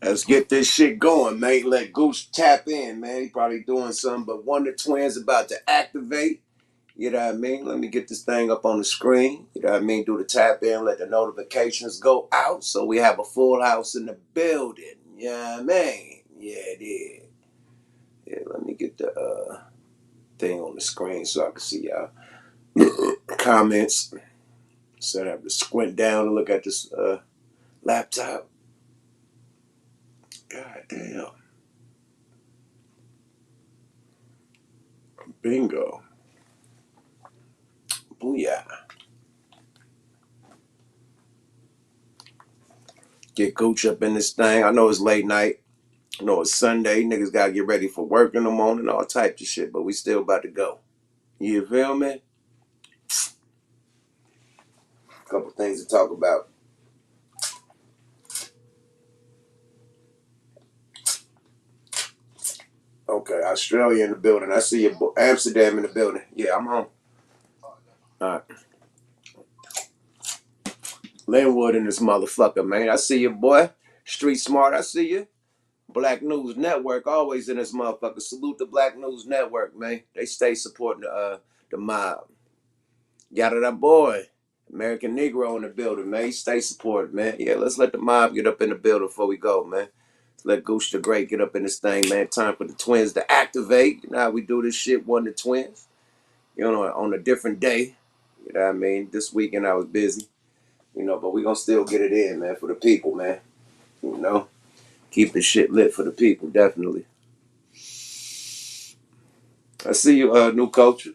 Let's get this shit going, mate. Let Goose tap in, man. He probably doing something, but one of the twins about to activate. You know what I mean? Let me get this thing up on the screen. You know what I mean? Do the tap in, let the notifications go out so we have a full house in the building. You know what I mean? Yeah, it is. Yeah, let me get the thing on the screen so I can see y'all comments. So I have to squint down and look at this laptop. God damn. Bingo. Booyah. Get Gooch up in this thing. I know it's late night. I know it's Sunday. Niggas gotta get ready for work in the morning, all types of shit, but we still about to go. You feel me? Couple things to talk about. Okay, Australia in the building. I see you. Amsterdam in the building. Yeah, I'm home. All right. Linwood in this motherfucker, man. I see you, boy. Street Smart, I see you. Black News Network always in this motherfucker. Salute the Black News Network, man. They stay supporting the mob. Yada that boy. American Negro in the building, man. Stay supported, man. Yeah, let's let the mob get up in the building before we go, man. Let's let Goose the Great get up in this thing, man. Time for the twins to activate. You know how we do this shit, one the twins. You know, on a different day. You know what I mean? This weekend I was busy. You know, but we gonna still get it in, man, for the people, man. You know? Keep the shit lit for the people, definitely. I see you, New Culture.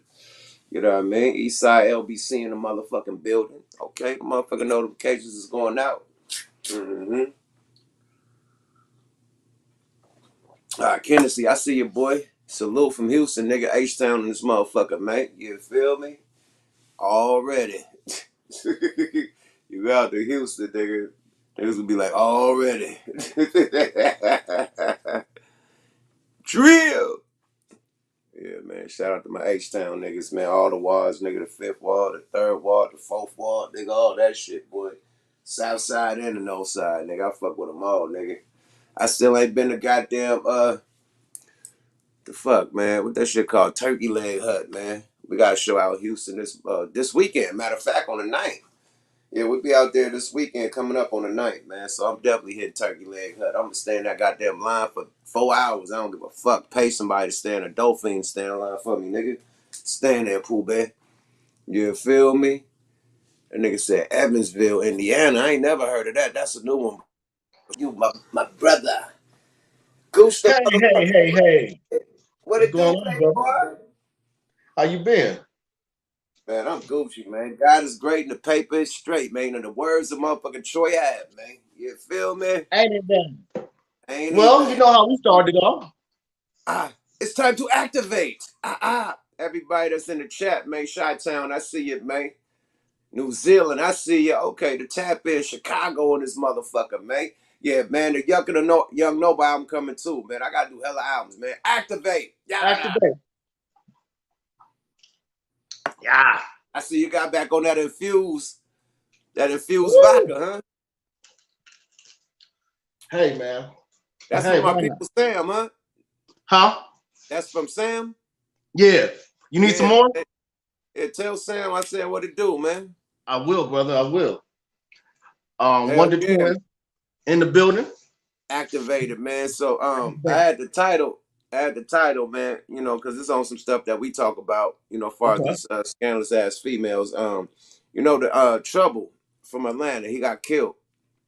You know what I mean? Eastside LBC in the motherfucking building. Okay, the motherfucking notifications is going out. Mm-hmm. All right, Kennedy, I see you, boy. Salute from Houston, nigga. H-Town in this motherfucker, man. You feel me? Already. You out to Houston, nigga. Niggas will be like, already. Drill. Yeah, man. Shout out to my H-Town niggas, man. All the wards, nigga. The fifth ward, the third ward, the fourth ward, nigga. All that shit, boy. South side and the north side, nigga. I fuck with them all, nigga. I still ain't been to goddamn, the fuck, man. What that shit called? Turkey Leg Hut, man. We gotta show out Houston this weekend. Matter of fact, on the 9th. Yeah, we'll be out there this weekend coming up on the 9th, man. So I'm definitely hitting Turkey Leg Hut. I'm gonna stay in that goddamn line for 4 hours. I don't give a fuck. Pay somebody to stand a dolphin stand in line for me, nigga. Stand there, Pooh Bear. You feel me? That nigga said Evansville, Indiana. I ain't never heard of that. That's a new one. You, my brother. Goose the motherfucker. Hey. What What's it going do, on, brother? playboy? How you been? Man, I'm Gucci, man. God is great and the paper is straight, man. And the words of motherfucking Troy Ave, man. You feel me? Ain't it done? Ain't Well, you anything. know how we started off. It's time to activate. Everybody that's in the chat, man. Chi-Town, I see you, man. New Zealand, I see you. Okay, the tap in Chicago in this motherfucker, man. Yeah, man, the Young Nova album coming too, man. I gotta do hella albums, man. Activate. Yeah. Activate. Yeah. I see you got back on that infused Woo. vodka, huh? Hey, man. That's Hey, from my why not? people Sam, huh? Huh? That's from Sam? Yeah. You need some Yeah. more? Yeah, tell Sam I said what it do, man. I will, brother. I will. Hell One to yeah, man. twin in the building. Activated, man. So I had the title, man, you know, because it's on some stuff that we talk about, you know, as far as Okay. these scandalous ass females. You know, the Trouble from Atlanta, he got killed.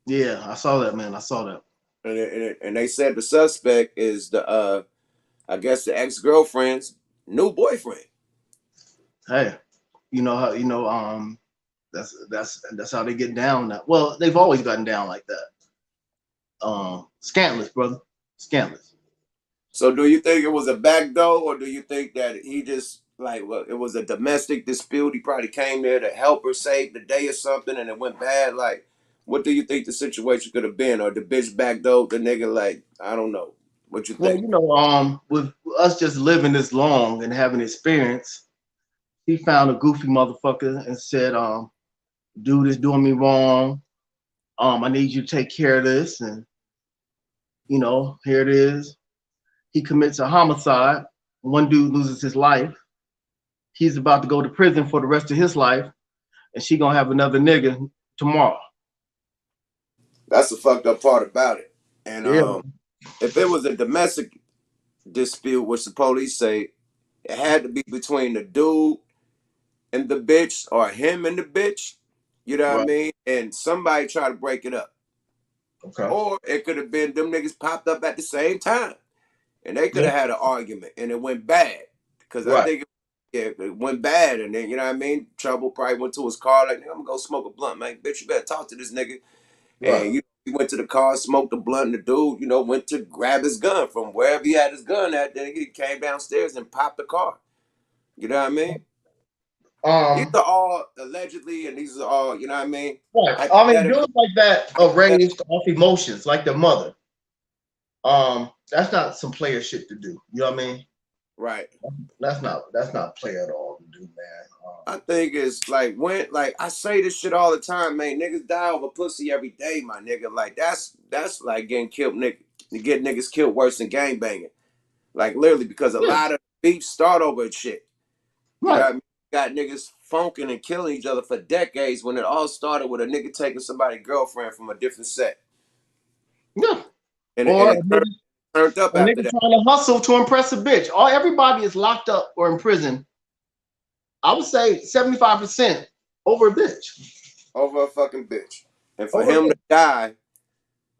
Yeah, I saw that, man. I saw that. And they said the suspect is I guess the ex-girlfriend's new boyfriend. Hey, you know how that's how they get down now. Well, they've always gotten down like that. Scantless, brother. Scantless. So do you think it was a backdoor, or do you think that he just like, well, it was a domestic dispute? He probably came there to help her save the day or something, and it went bad. Like, what do you think the situation could have been? Or the bitch backdoored the nigga? Like, I don't know. What you Well, think? with us just living this long and having experience, he found a goofy motherfucker and said, dude is doing me wrong. I need you to take care of this. And You know, here it is. He commits a homicide. One dude loses his life. He's about to go to prison for the rest of his life, and she gonna have another nigga tomorrow. That's the fucked up part about it. And Yeah, if it was a domestic dispute, which the police say it had to be between the dude and the bitch, or him and the bitch, you know what I right. mean? And somebody try to break it up. Okay. Or it could have been them niggas popped up at the same time. And they could Yeah. have had an argument and it went bad. Because I Right. think it went bad. And then, you know what I mean? Trouble probably went to his car like, I'm going to go smoke a blunt, man. Bitch, you better talk to this nigga. Right. And he went to the car, smoked the blunt, and the dude, went to grab his gun from wherever he had his gun at. Then he came downstairs and popped the car. You know what I mean? These Um. are all allegedly, and these are all, you know what I mean? Right. I mean, Hypothetical. dudes like that are raised off emotions, like their mother. That's not some player shit to do. You know what I mean? Right. That's not play at all to do, man. I think it's like I say this shit all the time, man. Niggas die over pussy every day, my nigga. Like that's like getting killed, get niggas killed worse than gangbanging. Like literally, because a Yeah. lot of beefs start over shit. You know Right. what I mean? Got niggas funking and killing each other for decades when it all started with a nigga taking somebody's girlfriend from a different set. Yeah. And Or it turned up a after nigga that. trying to hustle to impress a bitch. Everybody is locked up or in prison. I would say 75% over a bitch. Over a fucking bitch. And for Over a him to bitch. die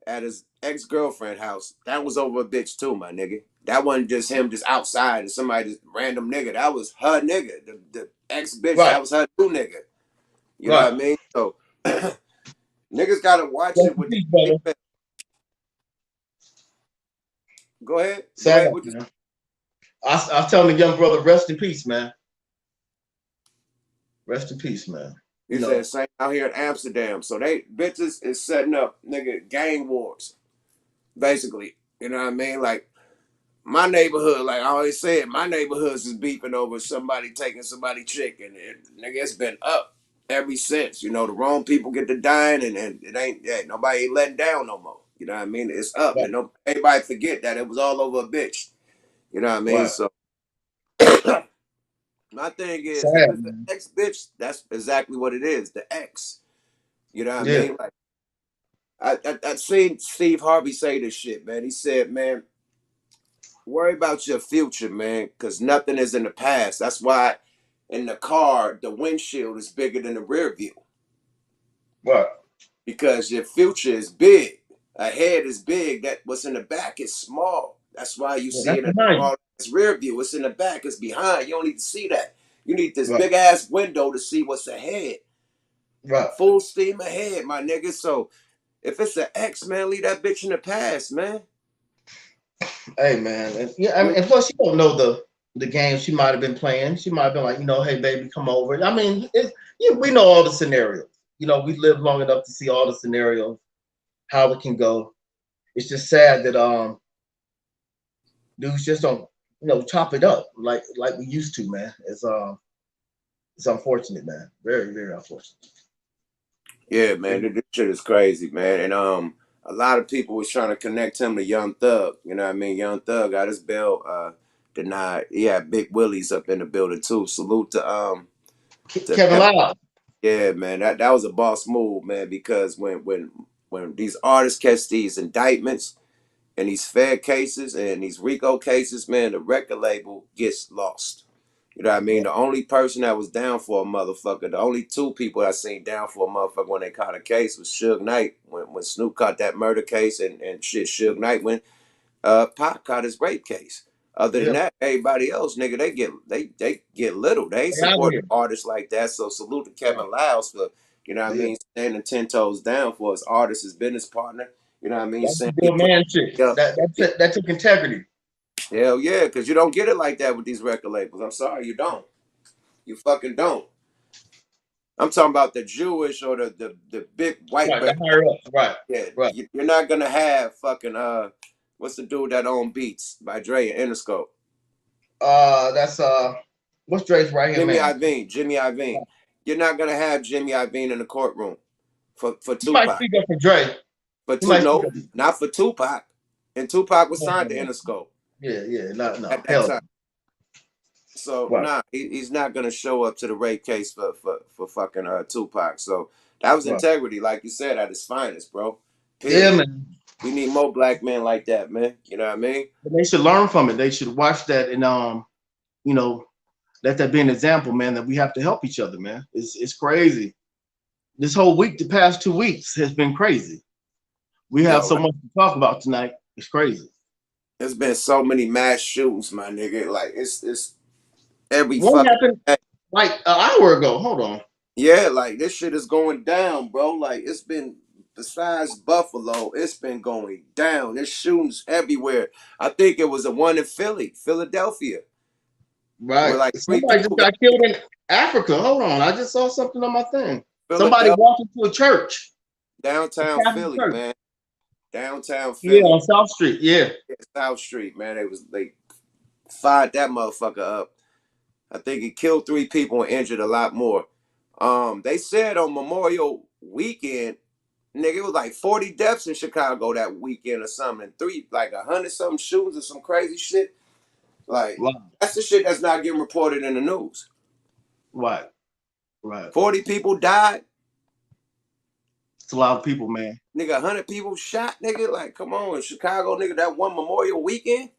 at his ex-girlfriend house, that was over a bitch too, my nigga. That wasn't just him just outside and somebody just random nigga. That was her nigga. The ex-bitch, Right. that was her new nigga. You know Right. what I mean? So niggas gotta watch Rest it in with peace, brother. the Go ahead. Go Sad, ahead with this. man. I was telling the young brother, rest in peace, man. Rest in peace, man. He You said know. same out here in Amsterdam. So they bitches is setting up nigga gang wars. Basically. You know what I mean? Like my neighborhood, like I always said, my neighborhoods is beefing over somebody taking somebody chick, and nigga, it's been up ever since. You know, the wrong people get to dying, and it ain't nobody ain't letting down no more. You know what I mean? It's up, Right. and everybody forget that it was all over a bitch. You know what I mean? Right. So my thing is, if Sad, it's an man. ex bitch, that's exactly what it is, the ex. You know what I Yeah. mean? Like I seen Steve Harvey say this shit, man. He said, man, worry about your future, man, because nothing is in the past. That's why in the car, the windshield is bigger than the rear view. Right. Because your future is big. Ahead is big. That what's in the back is small. That's why you Yeah, see that's it in a behind you. small rear view. What's in the back is behind. You don't need to see that. You need this Right. big ass window to see what's ahead. Right. Full steam ahead, my nigga. So if it's an ex, man, leave that bitch in the past, man. Hey, man. Yeah, I mean, and plus, you don't know the game she might have been playing. She might have been like, hey, baby, come over. I mean, we know all the scenarios. We lived long enough to see all the scenarios, how it can go. It's just sad that dudes just don't chop it up like we used to, man. It's unfortunate, man. Very, very unfortunate. Yeah, man, this shit is crazy, man. And a lot of people was trying to connect him to Young Thug. You know what I mean? Young Thug got his bail denied. He had Big Willies up in the building too. Salute to Kevin Kevin. Lyle. Yeah, man, that was a boss move, man. Because when these artists catch these indictments and these Fed cases and these RICO cases, man, the record label gets lost. You know what I mean? Right. The only person that was down for a motherfucker, the only two people I seen down for a motherfucker when they caught a case was Suge Knight. When Snoop caught that murder case and shit, Suge Knight when Pac caught his rape case. Other than Yeah. that, everybody else, nigga, they get little. They ain't They out of supporting here. artists like that. So salute to Right. Kevin Lyles for, you know what I Yeah. mean, standing 10 toes down for his artist, his business partner. You know what I mean? That's the Saying he good put man shit. up. That took integrity. Hell yeah, because you don't get it like that with these record labels. I'm sorry, you don't. You fucking don't. I'm talking about the Jewish or the big white Right. The record. higher ups. Right. Yeah, Right. you're not gonna have fucking what's the dude that own Beats by Dre and Interscope? That's what's Drake's right hand Jimmy man? Iovine. Jimmy Iovine. You're not gonna have Jimmy Iovine in the courtroom for He might Tupac. speak up for Dre. For He two, might speak no, up. not for Tupac. And Tupac was signed to Interscope. Yeah, no, At that hell time. So no. Right. nah, he's not gonna show up to the rape case for fucking Tupac. So that was Right. integrity, like you said, at its finest, bro. Yeah, Period. man. We need more black men like that, man. You know what I mean? But they should learn from it. They should watch that and you know, let that be an example, man, that we have to help each other, man. It's crazy. This whole week, the past 2 weeks, has been crazy. We have Yo, so much to talk about tonight. It's crazy. there's been so many mass shootings, my nigga. Like it's every One fucking happened day. like an hour ago. Hold on. Yeah, like this shit is going down, bro. Like it's been besides Buffalo, it's been going down. There's shootings everywhere. I think it was a one in Philadelphia, where Right. like three Somebody just people got got killed in Africa. Hold on. I just saw something on my thing. Somebody Philadelphia, walked into a church, a downtown Catholic Philly, church. man. Downtown Yeah, Philly, on South Street. Yeah. South Street, man. They fired that motherfucker up. I think he killed 3 people and injured a lot more. They said on Memorial Weekend, nigga, it was like 40 deaths in Chicago that weekend or something. And like 100 something shootings or some crazy shit. Like, Wow. that's the shit that's not getting reported in the news. Right. Right. 40 people died. It's a lot of people, man. Nigga, 100 people shot, nigga. Like, come on, Chicago, nigga, that one Memorial Weekend.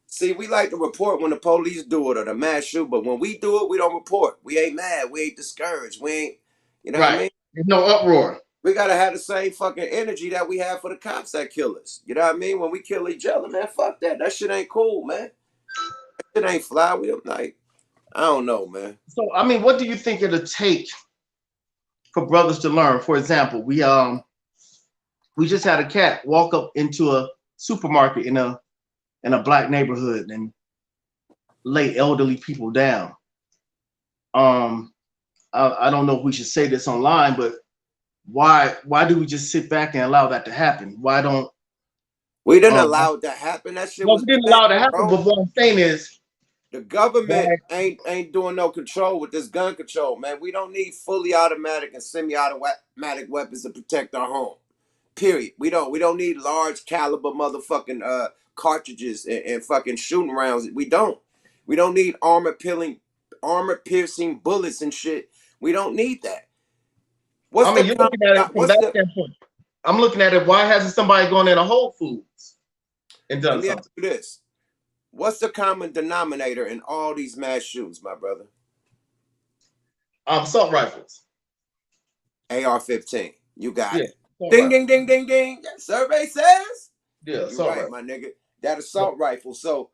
See, we like to report when the police do it or the mass shoot, but when we do it, we don't report. We ain't mad. We ain't discouraged. We ain't, you know what I Right. mean? There's no uproar. We gotta have the same fucking energy that we have for the cops that kill us. You know what I mean? When we kill each other, man, fuck that. That shit ain't cool, man. That shit ain't fly. We like, I don't know, man. So, I mean, what do you think it'll take for brothers to learn? For example, we just had a cat walk up into a supermarket in a black neighborhood and lay elderly people down. I don't know if we should say this online, but why do we just sit back and allow that to happen? Why don't We didn't allow it to happen. That shit well, was we didn't bad, allow it to happen, bro. but what I'm saying is The government why ain't doing no control with this gun control, man. We don't need fully automatic and semi-automatic weapons to protect our home. Period. We don't need large caliber motherfucking cartridges and fucking shooting rounds. We don't need armor piercing bullets and shit. We don't need that. What's I mean the you're looking at it from what's that the standpoint. I'm looking at it, why hasn't somebody gone into Whole Foods and let done me ask something? you this. What's the common denominator in all these mass shootings, my brother? Assault rifles. AR-15. You got Yeah, it. assault Ding, rifle. ding, ding, ding, ding. Survey says. Yeah, You're assault right, rifle. my nigga. That Yeah. assault rifle. So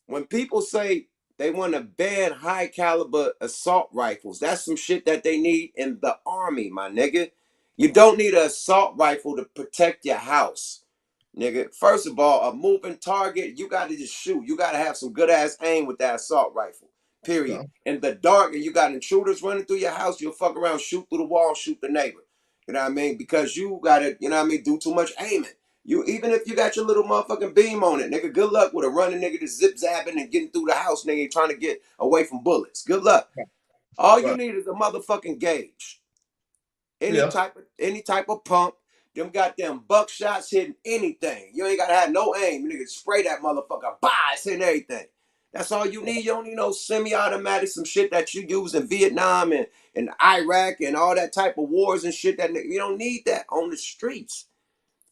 when people say they want to ban high caliber assault rifles, that's some shit that they need in the army, my nigga. You don't need an assault rifle to protect your house, nigga. First of all, a moving target, you got to just shoot. You got to have some good ass aim with that assault rifle. Period. Okay. In the dark, and you got intruders running through your house, you'll fuck around, shoot through the wall, shoot the neighbor. You know what I mean? Because you gotta, you know what I mean, do too much aiming. You even if you got your little motherfucking beam on it, nigga, good luck with a running nigga that's zip zapping and getting through the house, nigga, trying to get away from bullets. Good luck. All you Right. need is a motherfucking gauge. Yeah. Any type of pump. Them goddamn buckshots hitting anything. You ain't gotta have no aim. Nigga, spray that motherfucker. Bah, it's hitting everything. That's all you need. You don't need no semi-automatic, some shit that you use in Vietnam and Iraq and all that type of wars and shit that you don't need that on the streets.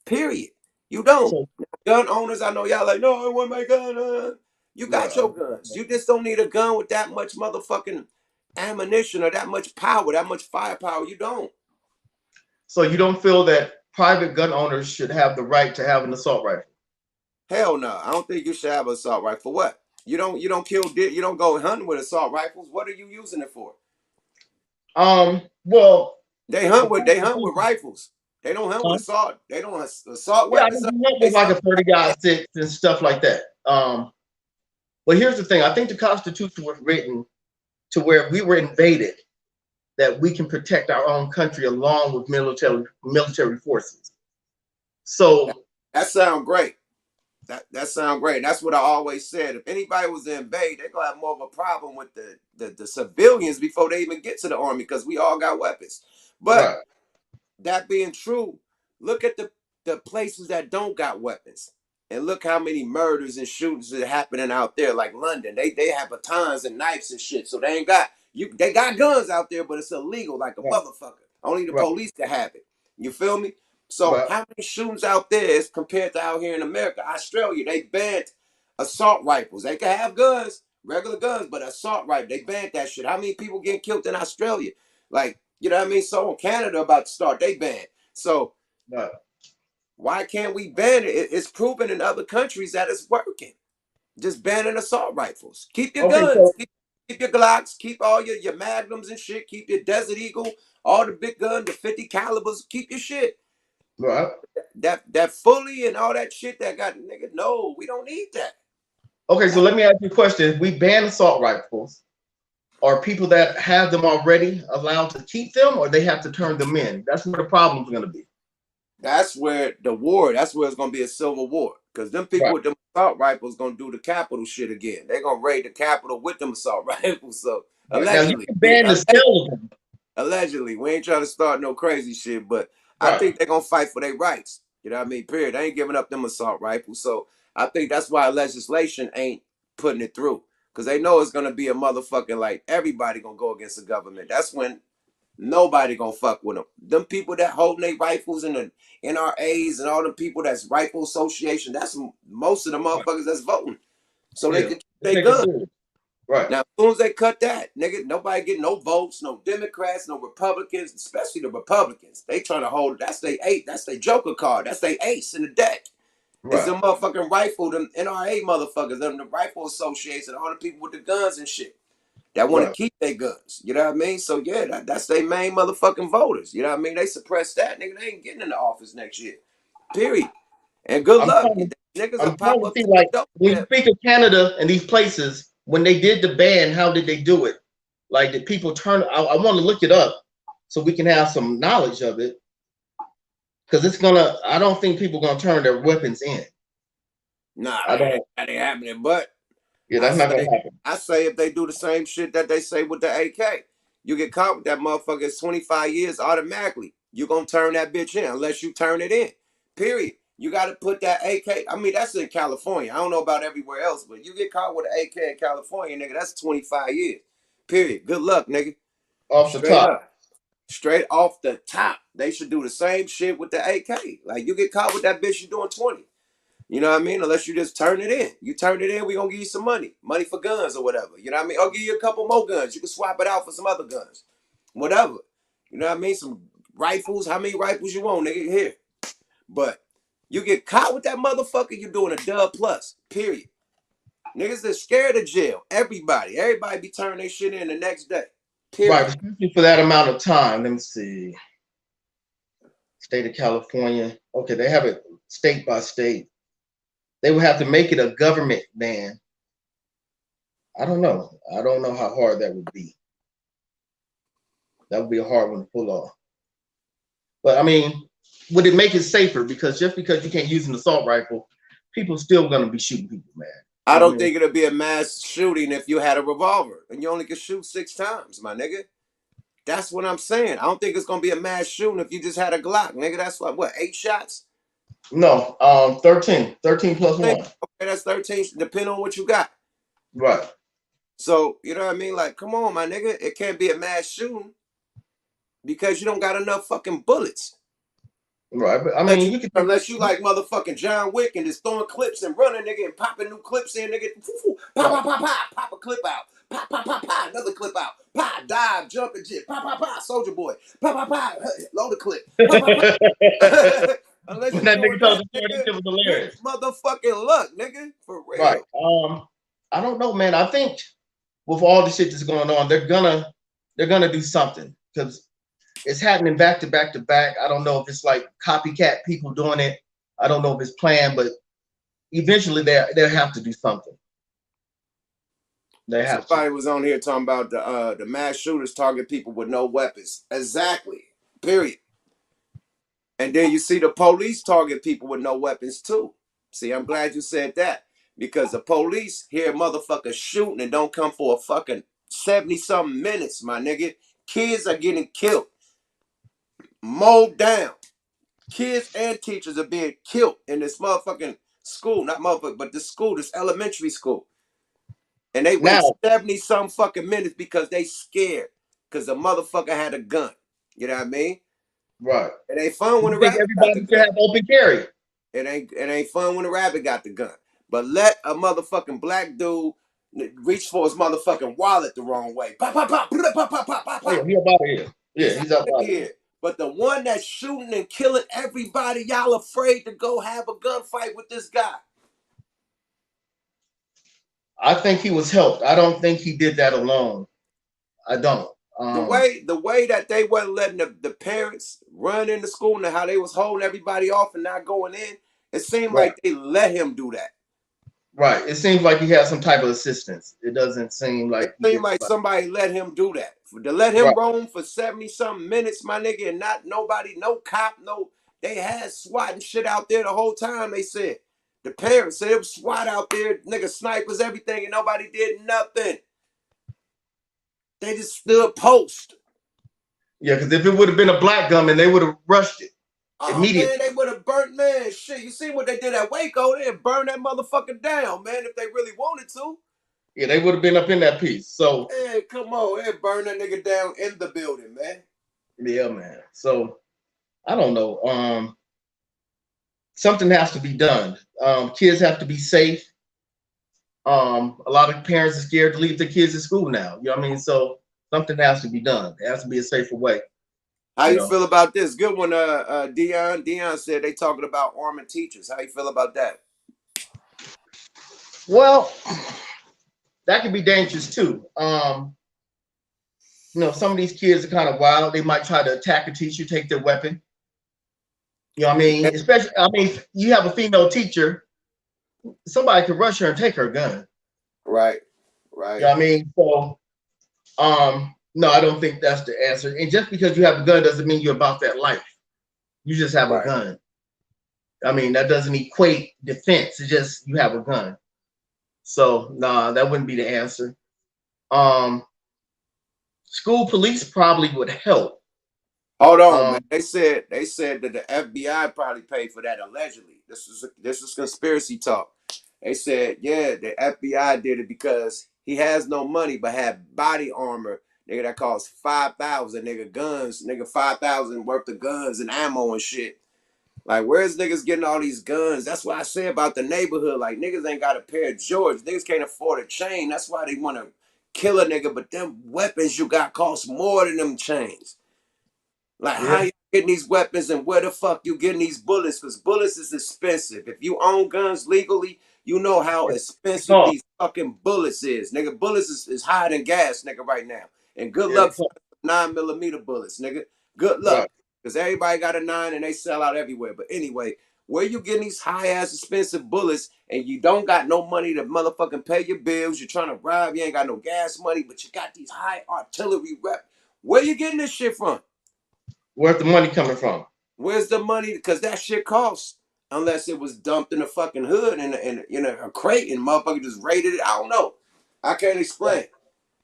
Period. You don't. So Gun owners, I know y'all like, no, I want my gun. You got right. your guns. You just don't need a gun with that much motherfucking ammunition or that much power, that much firepower. You don't. So you don't feel that private gun owners should have the right to have an assault rifle? Hell no. I don't think you should have an assault rifle. For what? You don't kill deer. You don't go hunting with assault rifles. What are you using it for? Well, They hunt with rifles. They don't hunt with huh? assault. They don't assault Yeah, I weapons. mean, you went They with like a start 30 guy six and stuff like that. But here's the thing: I think the Constitution was written to where if we were invaded, that we can protect our own country along with military forces. that, So that sound great. That sound great. That's what I always said. If anybody was to invade, they're gonna have more of a problem with the civilians before they even get to the army because we all got weapons. But right, that being true, look at the the places that don't got weapons. And look how many murders and shootings are happening out there, like London. They have batons and knives and shit. So they ain't got they got guns out there, but it's illegal like a Right. motherfucker. Only the Right. police can have it. You feel me? So Right. how many shootings out there is compared to out here in America? Australia, they banned assault rifles. They can have guns, regular guns, but assault rifle, they banned that shit. How many people getting killed in Australia? Like, you know what I mean? So in Canada about to start, they ban. So Right. why can't we ban it? It's proven in other countries that it's working. Just banning assault rifles. Keep your Okay. guns. So Keep your Glocks. Keep all your Magnums and shit. Keep your Desert Eagle. All the big guns, the 50 calibers. Keep your shit. right. That fully and all that shit that got nigga. No, we don't need that. Okay. So let me ask you a question. If we ban assault rifles, are people that have them already allowed to keep them, or they have to turn them in? That's where the problem's going to be. That's where the war. That's where it's gonna be a civil war. Cause them people Right. with them assault rifles gonna do the Capitol shit again. They're gonna raid the Capitol with them assault rifles. So Right. Now you allegedly, can ban the sale of them. allegedly, we ain't trying to start no crazy shit, but I Right. think they're gonna fight for their rights. You know what I mean? Period. They ain't giving up them assault rifles. So I think that's why legislation ain't putting it through. Cause they know it's gonna be a motherfucking like everybody gonna go against the government. That's when nobody gonna fuck with them. Them people that holding their rifles in the NRAs and all the people that's rifle association. That's most of the motherfuckers that's voting. So they Yeah. can keep They their take it gun. serious. Right. Now, as soon as they cut that, nigga, nobody get no votes, no Democrats, no Republicans, especially the Republicans. They trying to hold, that's their eight, that's their joker card, that's their ace in the deck. It's Right. them motherfucking rifle, them NRA motherfuckers, them the rifle association, all the people with the guns and shit that want to Right. keep their guns. You know what I mean? So yeah, that's their main motherfucking voters. You know what I mean? They suppress that, nigga. They ain't getting in the office next year. Period. And good I'm luck. trying to, Niggas will I'm pop trying to up see, to your like, when you doorstep. speak of Canada and these places, when they did the ban, how did they do it? Like, did people turn? I want to look it up so we can have some knowledge of it, because it's gonna. I don't think people gonna turn their weapons in. Nah, I don't. that ain't happening. But Yeah, I that's not say, gonna happen. I say if they do the same shit that they say with the AK, you get caught with that motherfucker. It's 25 years automatically. You gonna turn that bitch in unless you turn it in. Period. You got to put that AK. I mean, that's in California. I don't know about everywhere else, but you get caught with an AK in California, nigga, that's 25 years. Period. Good luck, nigga. Off the Straight top. up. Straight off the top. They should do the same shit with the AK. Like, you get caught with that bitch, you doing 20. You know what I mean? Unless you just turn it in. You turn it in, we gonna give you some money. Money for guns or whatever. You know what I mean? I'll give you a couple more guns. You can swap it out for some other guns. Whatever. You know what I mean? Some rifles. How many rifles you want, nigga? Here. But you get caught with that motherfucker, you're doing a dub plus. Period. Niggas that scared of jail. Everybody. Everybody be turning their shit in the next day. Right, Period. especially for that amount of time. Let me see. State of California. Okay, they have it state by state. They would have to make it a government ban. I don't know. I don't know how hard that would be. That would be a hard one to pull off. But I mean, would it make it safer? Because just because you can't use an assault rifle, people still gonna be shooting people, man. You I know what I don't mean? think it'll be a mass shooting if you had a revolver and you only can shoot 6 times, my nigga. That's what I'm saying. I don't think it's gonna be a mass shooting if you just had a Glock, nigga. That's like what, 8 shots? No, 13. 13 plus Okay, one. that's 13, depending on what you got. Right. So, you know what I mean? Like, come on, my nigga. It can't be a mass shooting because you don't got enough fucking bullets. Right. But I mean, you could Unless you like motherfucking John Wick and just throwing clips and running, nigga, and popping new clips in, nigga. Pop, right. pop, pop, pop, pop a clip out. Pop, pop, pop, pop, another clip out. Pop, dive, jump and jit. Pop, pop, pop, Soldier Boy. Pop, pop, pop, load a clip. Pop, pop, pop. Unless When you that doing nigga told that, the story, this nigga, shit was good hilarious. motherfucking luck, nigga. For Right. real. I don't know, man. I think with all the shit that's going on, they're gonna do something because it's happening back to back to back. I don't know if it's like copycat people doing it. I don't know if it's planned, but eventually they'll have to do something. They have to. Somebody was on here talking about the mass shooters target people with no weapons. Exactly. Period. And then you see the police target people with no weapons too. See, I'm glad you said that because the police hear motherfuckers shooting and don't come for a fucking 70 something minutes, my nigga. Kids are getting killed, mowed down. Kids and teachers are being killed in this motherfucking school. Not motherfucker, but this school, this elementary school. And they wait Now, 70 some fucking minutes because they scared. Because the motherfucker had a gun. You know what I mean? right. It ain't fun when You the think rabbit got the everybody should gun. have open carry? It ain't fun when the rabbit got the gun. But let a motherfucking black dude reach for his motherfucking wallet the wrong way. Pop, pop, pop, pop, pop, pop, pop, pop, Oh yeah, pop. he up out of here. Yeah, He's he's out up of out of here. here. But the one that's shooting and killing everybody, y'all afraid to go have a gunfight with this guy. I think he was helped. I don't think he did that alone. I don't. The way that they wasn't letting the parents run into school and how they was holding everybody off and not going in, it seemed Right. like they let him do that. Right. It seems like he had some type of assistance. It doesn't seem It like he seemed did. like somebody let him do that. To let him Right. roam for 70-something minutes, my nigga, and not nobody, no cop, no, they had SWAT and shit out there the whole time, they said. The parents said it was SWAT out there, nigga, snipers, everything, and nobody did nothing. They just stood post. Yeah, because if it would have been a black gunman, they would have rushed it Oh immediately. man, they would have burnt, man. Shit, you see what they did at Waco? They'd burn that motherfucker down, man, if they really wanted to. Yeah, they would have been up in that piece. So Hey, come on, they'd burn that nigga down in the building, man. yeah, man. So I don't know. Something has to be done. Kids have to be safe. A lot of parents are scared to leave their kids at school now. You know what I mean? So something has to be done. There has to be a safer way. How You you know. feel about this? Good one, Dion. Dion said they talking about arming teachers. How you feel about that? Well, that could be dangerous too. Some of these kids are kind of wild. They might try to attack a teacher, take their weapon. You know what I mean? Yeah. Especially, if you have a female teacher, somebody could rush her and take her gun. Right. You know what I mean? So, no, I don't think that's the answer. And just because you have a gun doesn't mean you're about that life. You just have a gun. I mean, that doesn't equate defense. It's just you have a gun. So, nah, that wouldn't be the answer. School police probably would help. Hold on, man. They said that the FBI probably paid for that allegedly. This is conspiracy talk. They said, yeah, the FBI did it because he has no money but had body armor, nigga, that costs 5,000, nigga, guns, nigga, 5,000 worth of guns and ammo and shit. Like, where's niggas getting all these guns? That's what I say about the neighborhood. Like, niggas ain't got a pair of Jordans. Niggas can't afford a chain. That's why they want to kill a nigga. But them weapons you got cost more than them chains. Like, how you getting these weapons and where the fuck you getting these bullets? Because bullets is expensive. If you own guns legally, you know how expensive Oh, these fucking bullets is. Nigga, bullets is higher than gas, nigga, right now. And good yeah, luck for 9mm bullets, nigga. Good luck. right. Because everybody got a 9 and they sell out everywhere. But anyway, where you getting these high-ass expensive bullets and you don't got no money to motherfucking pay your bills, you're trying to rob, you ain't got no gas money, but you got these high artillery rep. Where you getting this shit from? Where's the money coming from? Where's the money? Because that shit costs. Unless it was dumped in the fucking hood in a crate and motherfucker just raided it. I don't know. I can't explain.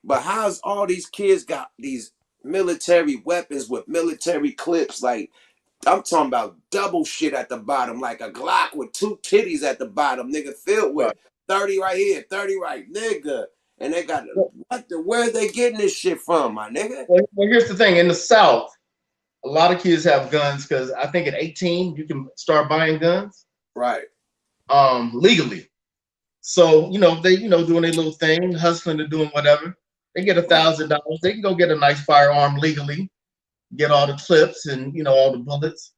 But how's all these kids got these military weapons with military clips? Like, I'm talking about double shit at the bottom, like a Glock with 2 titties at the bottom, nigga, filled with Right. 30 right here, 30 right, nigga. And they got, where are they getting this shit from, my nigga? Well, here's the thing. In the South, a lot of kids have guns because I think at 18 you can start buying guns. Right. Legally. So they doing their little thing, hustling or doing whatever. They get $1,000. They can go get a nice firearm legally, get all the clips and all the bullets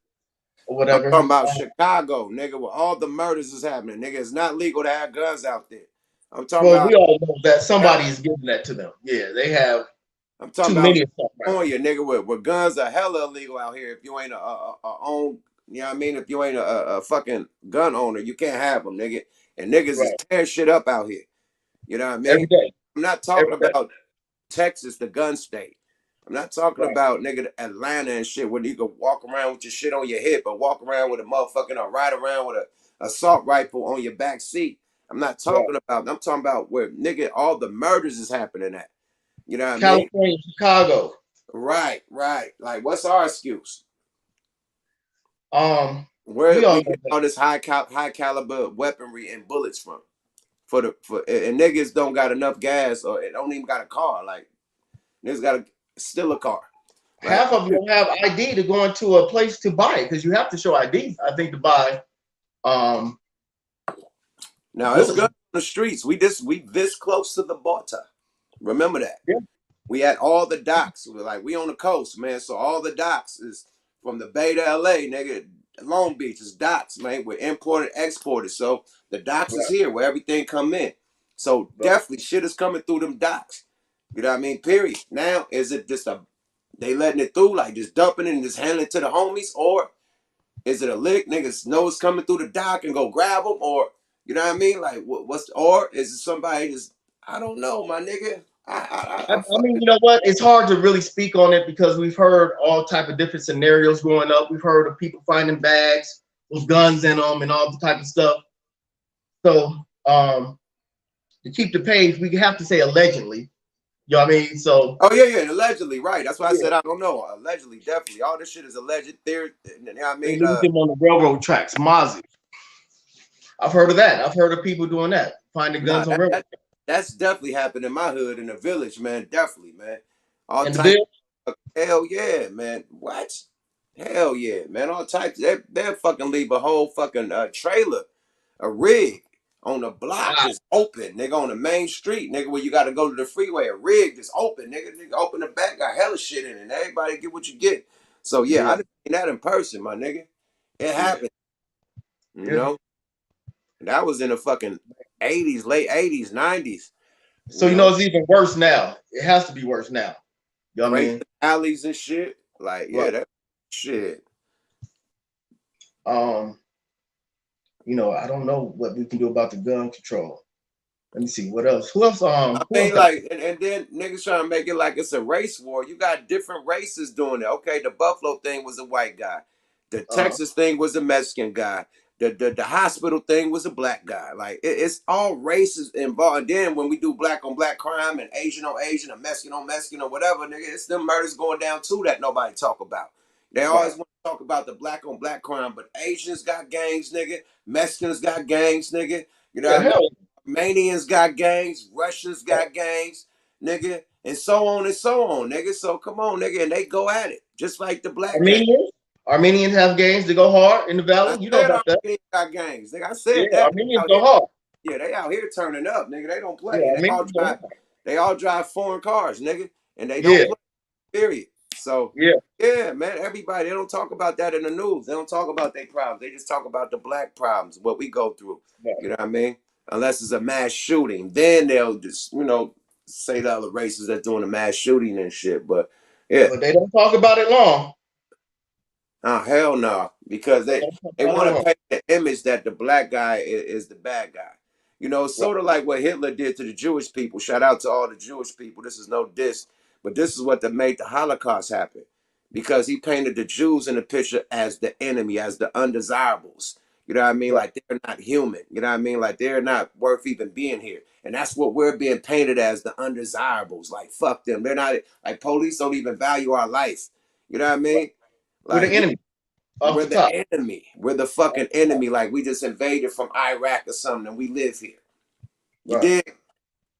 or I'm whatever. talking about Chicago, nigga, where all the murders is happening. Nigga, it's not legal to have guns out there. I'm talking Well, we about all know that somebody is giving that to them. Yeah, they have I'm talking too about many of them. California, nigga, where guns are hella illegal out here. If you ain't a own, you know what I mean? If you ain't a fucking gun owner, you can't have them, nigga. And niggas is Right. tearing shit up out here. You know what I mean? Every day. I'm not Every talking day. about Texas, the gun state. I'm not talking Right. about nigga Atlanta and shit where you can walk around with your shit on your hip or walk around with a motherfucking or ride around with a assault rifle on your back seat. I'm not Right. talking about. I'm talking about where nigga all the murders is happening at. You know what I mean? California, Chicago. Right. Like, what's our excuse? Where We all we know get all this high caliber weaponry and bullets from? And niggas don't got enough gas or it don't even got a car. Like niggas got to steal a car. Like half of them don't have ID to go into a place to buy it because you have to show ID, I think, to buy now it's bullets. good on the streets. We this close to the border. Remember that. Yeah. We at all the docks. We on the coast, man. So all the docks is from the Bay to LA, nigga. Long Beach is docks, man. We're imported, exported. So the docks is Right. here where everything come in. So Right. definitely shit is coming through them docks. You know what I mean? Period. Now, is it just they letting it through, like just dumping it and just handing it to the homies? Or is it a lick? Niggas know it's coming through the dock and go grab them? Or, you know what I mean? Like, or is it somebody just, I don't know, my nigga. I I mean, you know what? It's hard to really speak on it because we've heard all type of different scenarios growing up. We've heard of people finding bags with guns in them and all the type of stuff. So to keep the pace, we have to say allegedly. You know what I mean? So Oh yeah, allegedly, right. That's why I yeah, said I don't know. Allegedly, definitely. All this shit is alleged theory. You know what I they mean? leave them on the railroad tracks, Mozzie. I've heard of that. I've heard of people doing that, finding Nah, guns on railroad that's definitely happened in my hood in the village, man. Definitely, man. All in the types bill. of hell yeah, man. What? Hell yeah, man. All types. They'll fucking leave a whole fucking trailer, a rig on the block Wow. just open, nigga, on the main street, nigga, where you got to go to the freeway. A rig just open, nigga. Open the back, got hella shit in it. And everybody get what you get. So yeah, Yeah, I done seen that in person, my nigga. It yeah, happened, you yeah. know. That was in the fucking 80s, late 80s, 90s, you So you know know. it's even worse now. It has to be worse now. You know what I Crazy mean? alleys and shit. Like, Right. yeah, that shit. Um, I don't know what we can do about the gun control. Let me see what else. Who else? I Who else mean, got? like, and then niggas trying to make it like it's a race war. You got different races doing it. Okay, the Buffalo thing was a white guy. The Uh, Texas thing was a Mexican guy. The hospital thing was a black guy. Like, it's all races involved. And then when we do black on black crime and Asian on Asian or Mexican on Mexican or whatever, nigga, it's them murders going down too that nobody talk about. They right. always want to talk about the black on black crime, but Asians got gangs, nigga. Mexicans got gangs, nigga. You know Yeah, what I mean? hell, Romanians got gangs, Russians got gangs, nigga, and so on, nigga. So come on, nigga, and they go at it just like the black gang. Armenians. Armenians have gangs to go hard in the I valley. You know said about that? Armenians got gangs, nigga. I Yeah, said that. They Armenians out go here, hard. yeah, they out here turning up, nigga. They don't Yeah, play. Armenians go hard. They all drive foreign cars, nigga, and they don't Yeah, play. Period. So yeah, yeah, man, everybody, they don't talk about that in the news. They don't talk about their problems. They just talk about the black problems, what we go through. yeah. You know what I mean? Unless it's a mass shooting, then they'll just, say the other races that's doing a mass shooting and shit. But yeah, But they don't talk about it long. oh hell no, because They they don't talk they about it want to long. paint the image that the black guy is the bad guy. It's Right. sort of like what Hitler did to the Jewish people. Shout out to all the Jewish people. This is no diss, but this is what that made the Holocaust happen, because he painted the Jews in the picture as the enemy, as the undesirables. You know what I mean? Right. Like they're not human. You know what I mean? Like they're not worth even being here. And that's what we're being painted as, the undesirables. Like fuck them. They're not, like, police don't even value our life. You know what I Right. mean? We're the Like enemy off we're the the top. enemy. We're the fucking enemy. Like we just invaded from Iraq or something and we live here. You Right. dig?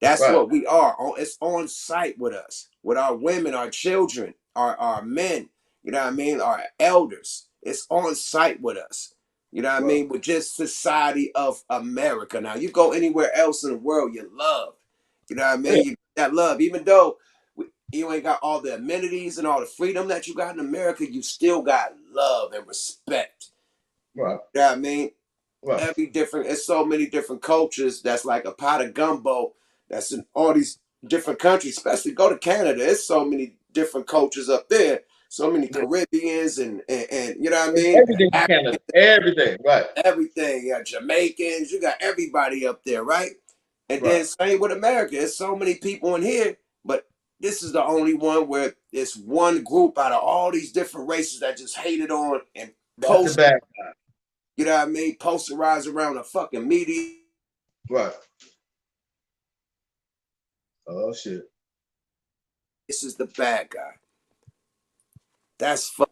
That's Right. what we are. It's on site with us, with our women, our children, our men. You know what I mean? Our elders. It's on site with us. You know what I Right. mean? With just society of America. Now you go anywhere else in the world, you love. You know what I Yeah. mean? You that love, even though you ain't got all the amenities and all the freedom that you got in America, you still got love and respect. Right. You know what I mean? Right. Every different, it's so many different cultures that's like a pot of gumbo that's in all these different countries, especially go to Canada. There's so many different cultures up there, so many Yeah. Caribbeans and you know what I There's mean? everything in Canada. Everything. Right. Everything. You got Jamaicans, you got everybody up there, right? And Right. then same with America. There's so many people in here, but this is the only one where it's one group out of all these different races that just hated on and That's the post, bad. you know what I mean? Posterize around the fucking media. Right. Oh shit. This is the bad guy. That's fuck.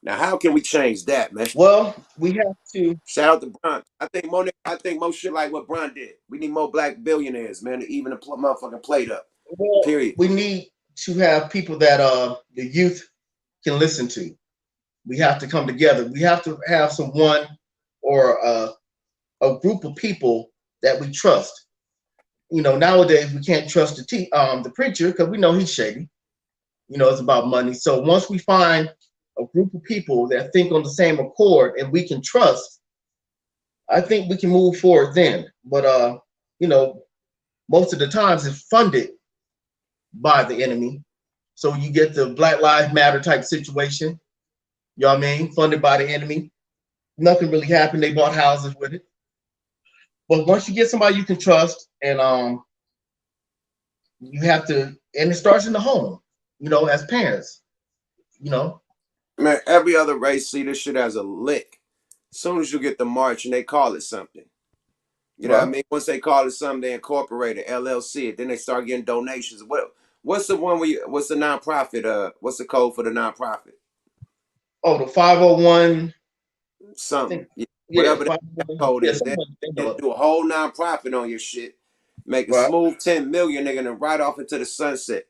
Now, how can we change that, man? Well, we have to. Shout out to Bron. I think more shit like what Bron did. We need more black billionaires, man, to even the motherfucking plate up. Well, Period. we need to have people that the youth can listen to. We have to come together. We have to have someone or a group of people that we trust. Nowadays we can't trust the preacher because we know he's shady. It's about money. So once we find a group of people that think on the same accord and we can trust, I think we can move forward then. But most of the times it's funded by the enemy. So you get the Black Lives Matter type situation. You know what I mean? Funded by the enemy. Nothing really happened. They bought houses with it. But once you get somebody you can trust, and you have to, and it starts in the home, as parents, Man, every other race see this shit as a lick. As soon as you get the march and they call it something. You know what I Right. mean? Once they call it something, they incorporate it, LLC it. Then they start getting donations. What's the one what's the nonprofit? What's the code for the nonprofit? Oh, the 501. I Something. think, Yeah, yeah, whatever that 501. code Yeah, is. They someone they know it. do a whole nonprofit on your shit. Make a Right. smooth 10 million, nigga, and right off into the sunset.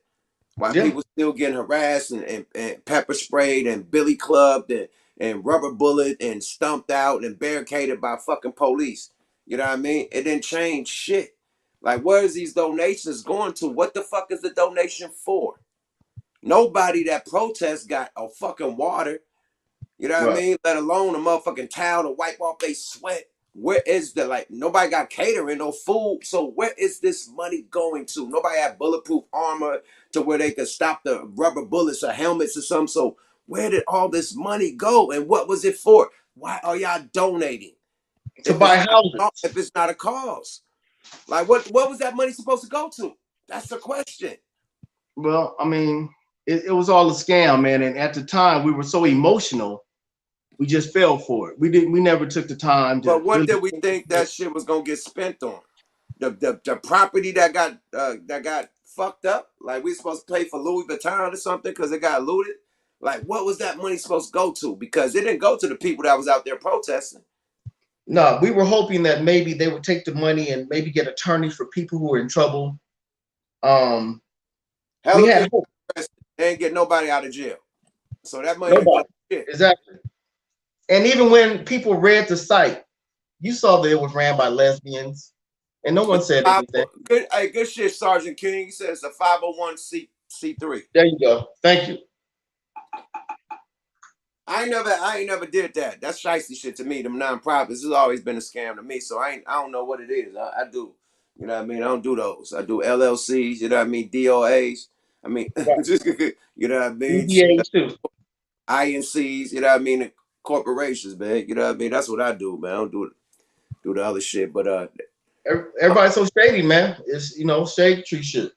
While Yeah. people still getting harassed and pepper sprayed and billy clubbed and rubber bullet and stumped out and barricaded by fucking police. You know what I mean? It didn't change shit. Like, where is these donations going to? What the fuck is the donation for? Nobody that protests got a fucking water. You know what I Right. mean? Let alone a motherfucking towel to wipe off their sweat. Where is the nobody got catering, no food. So where is this money going to? Nobody had bulletproof armor to where they could stop the rubber bullets or helmets or something. So where did all this money go? And what was it for? Why are y'all donating? To buy houses. If it's not a cause. Like what was that money supposed to go to? That's the question. Well, I mean, it was all a scam, man. And at the time, we were so emotional, we just fell for it. We never took the time to But what really did we think think about it. that shit was gonna get spent on? The property that got fucked up. Like we supposed to pay for Louis Vuitton or something because it got looted. Like what was that money supposed to go to? Because it didn't go to the people that was out there protesting. No, we were hoping that maybe they would take the money and maybe get attorneys for people who were in trouble. Um, we Hella had people hope. arrested. They ain't get nobody out of jail. So that money ain't going Nobody. to shit. Exactly. And even when people read the site, you saw that it was ran by lesbians, and no one said anything. Good shit, Sergeant King. He said it's a 501c3. There you go. Thank you. I ain't never did that. That's shiesty shit to me. Them nonprofits has always been a scam to me. So I don't know what it is. I do. You know what I mean? I don't do those. I do LLCs. You know what I mean? DOAs. I mean, Right. you know what I mean? DBAs too. INCs. You know what I mean? Corporations, man. You know what I mean? That's what I do, man. I don't do the other shit. But Everybody's so shady, man. It's shady tree shit.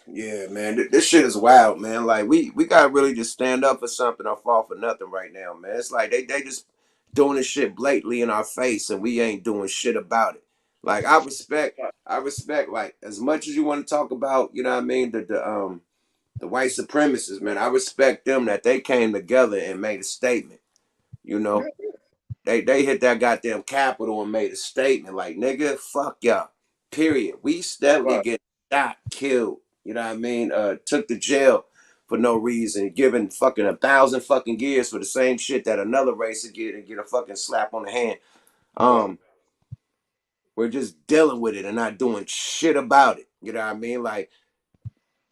yeah, man, this shit is wild, man. Like we gotta really just stand up for something or fall for nothing right now, man. It's like they just doing this shit blatantly in our face, and we ain't doing shit about it. Like I respect like as much as you want to talk about, you know what I mean, the white supremacists, man. I respect them that they came together and made a statement. You know, they hit that goddamn Capitol and made a statement like, nigga, fuck y'all. Period. We steadily Right. get shot, killed. You know what I mean? Took to jail for no reason, given fucking 1,000 fucking years for the same shit that another race would get and get a fucking slap on the hand. Right. Um, we're just dealing with it and not doing shit about it. You know what I mean? Like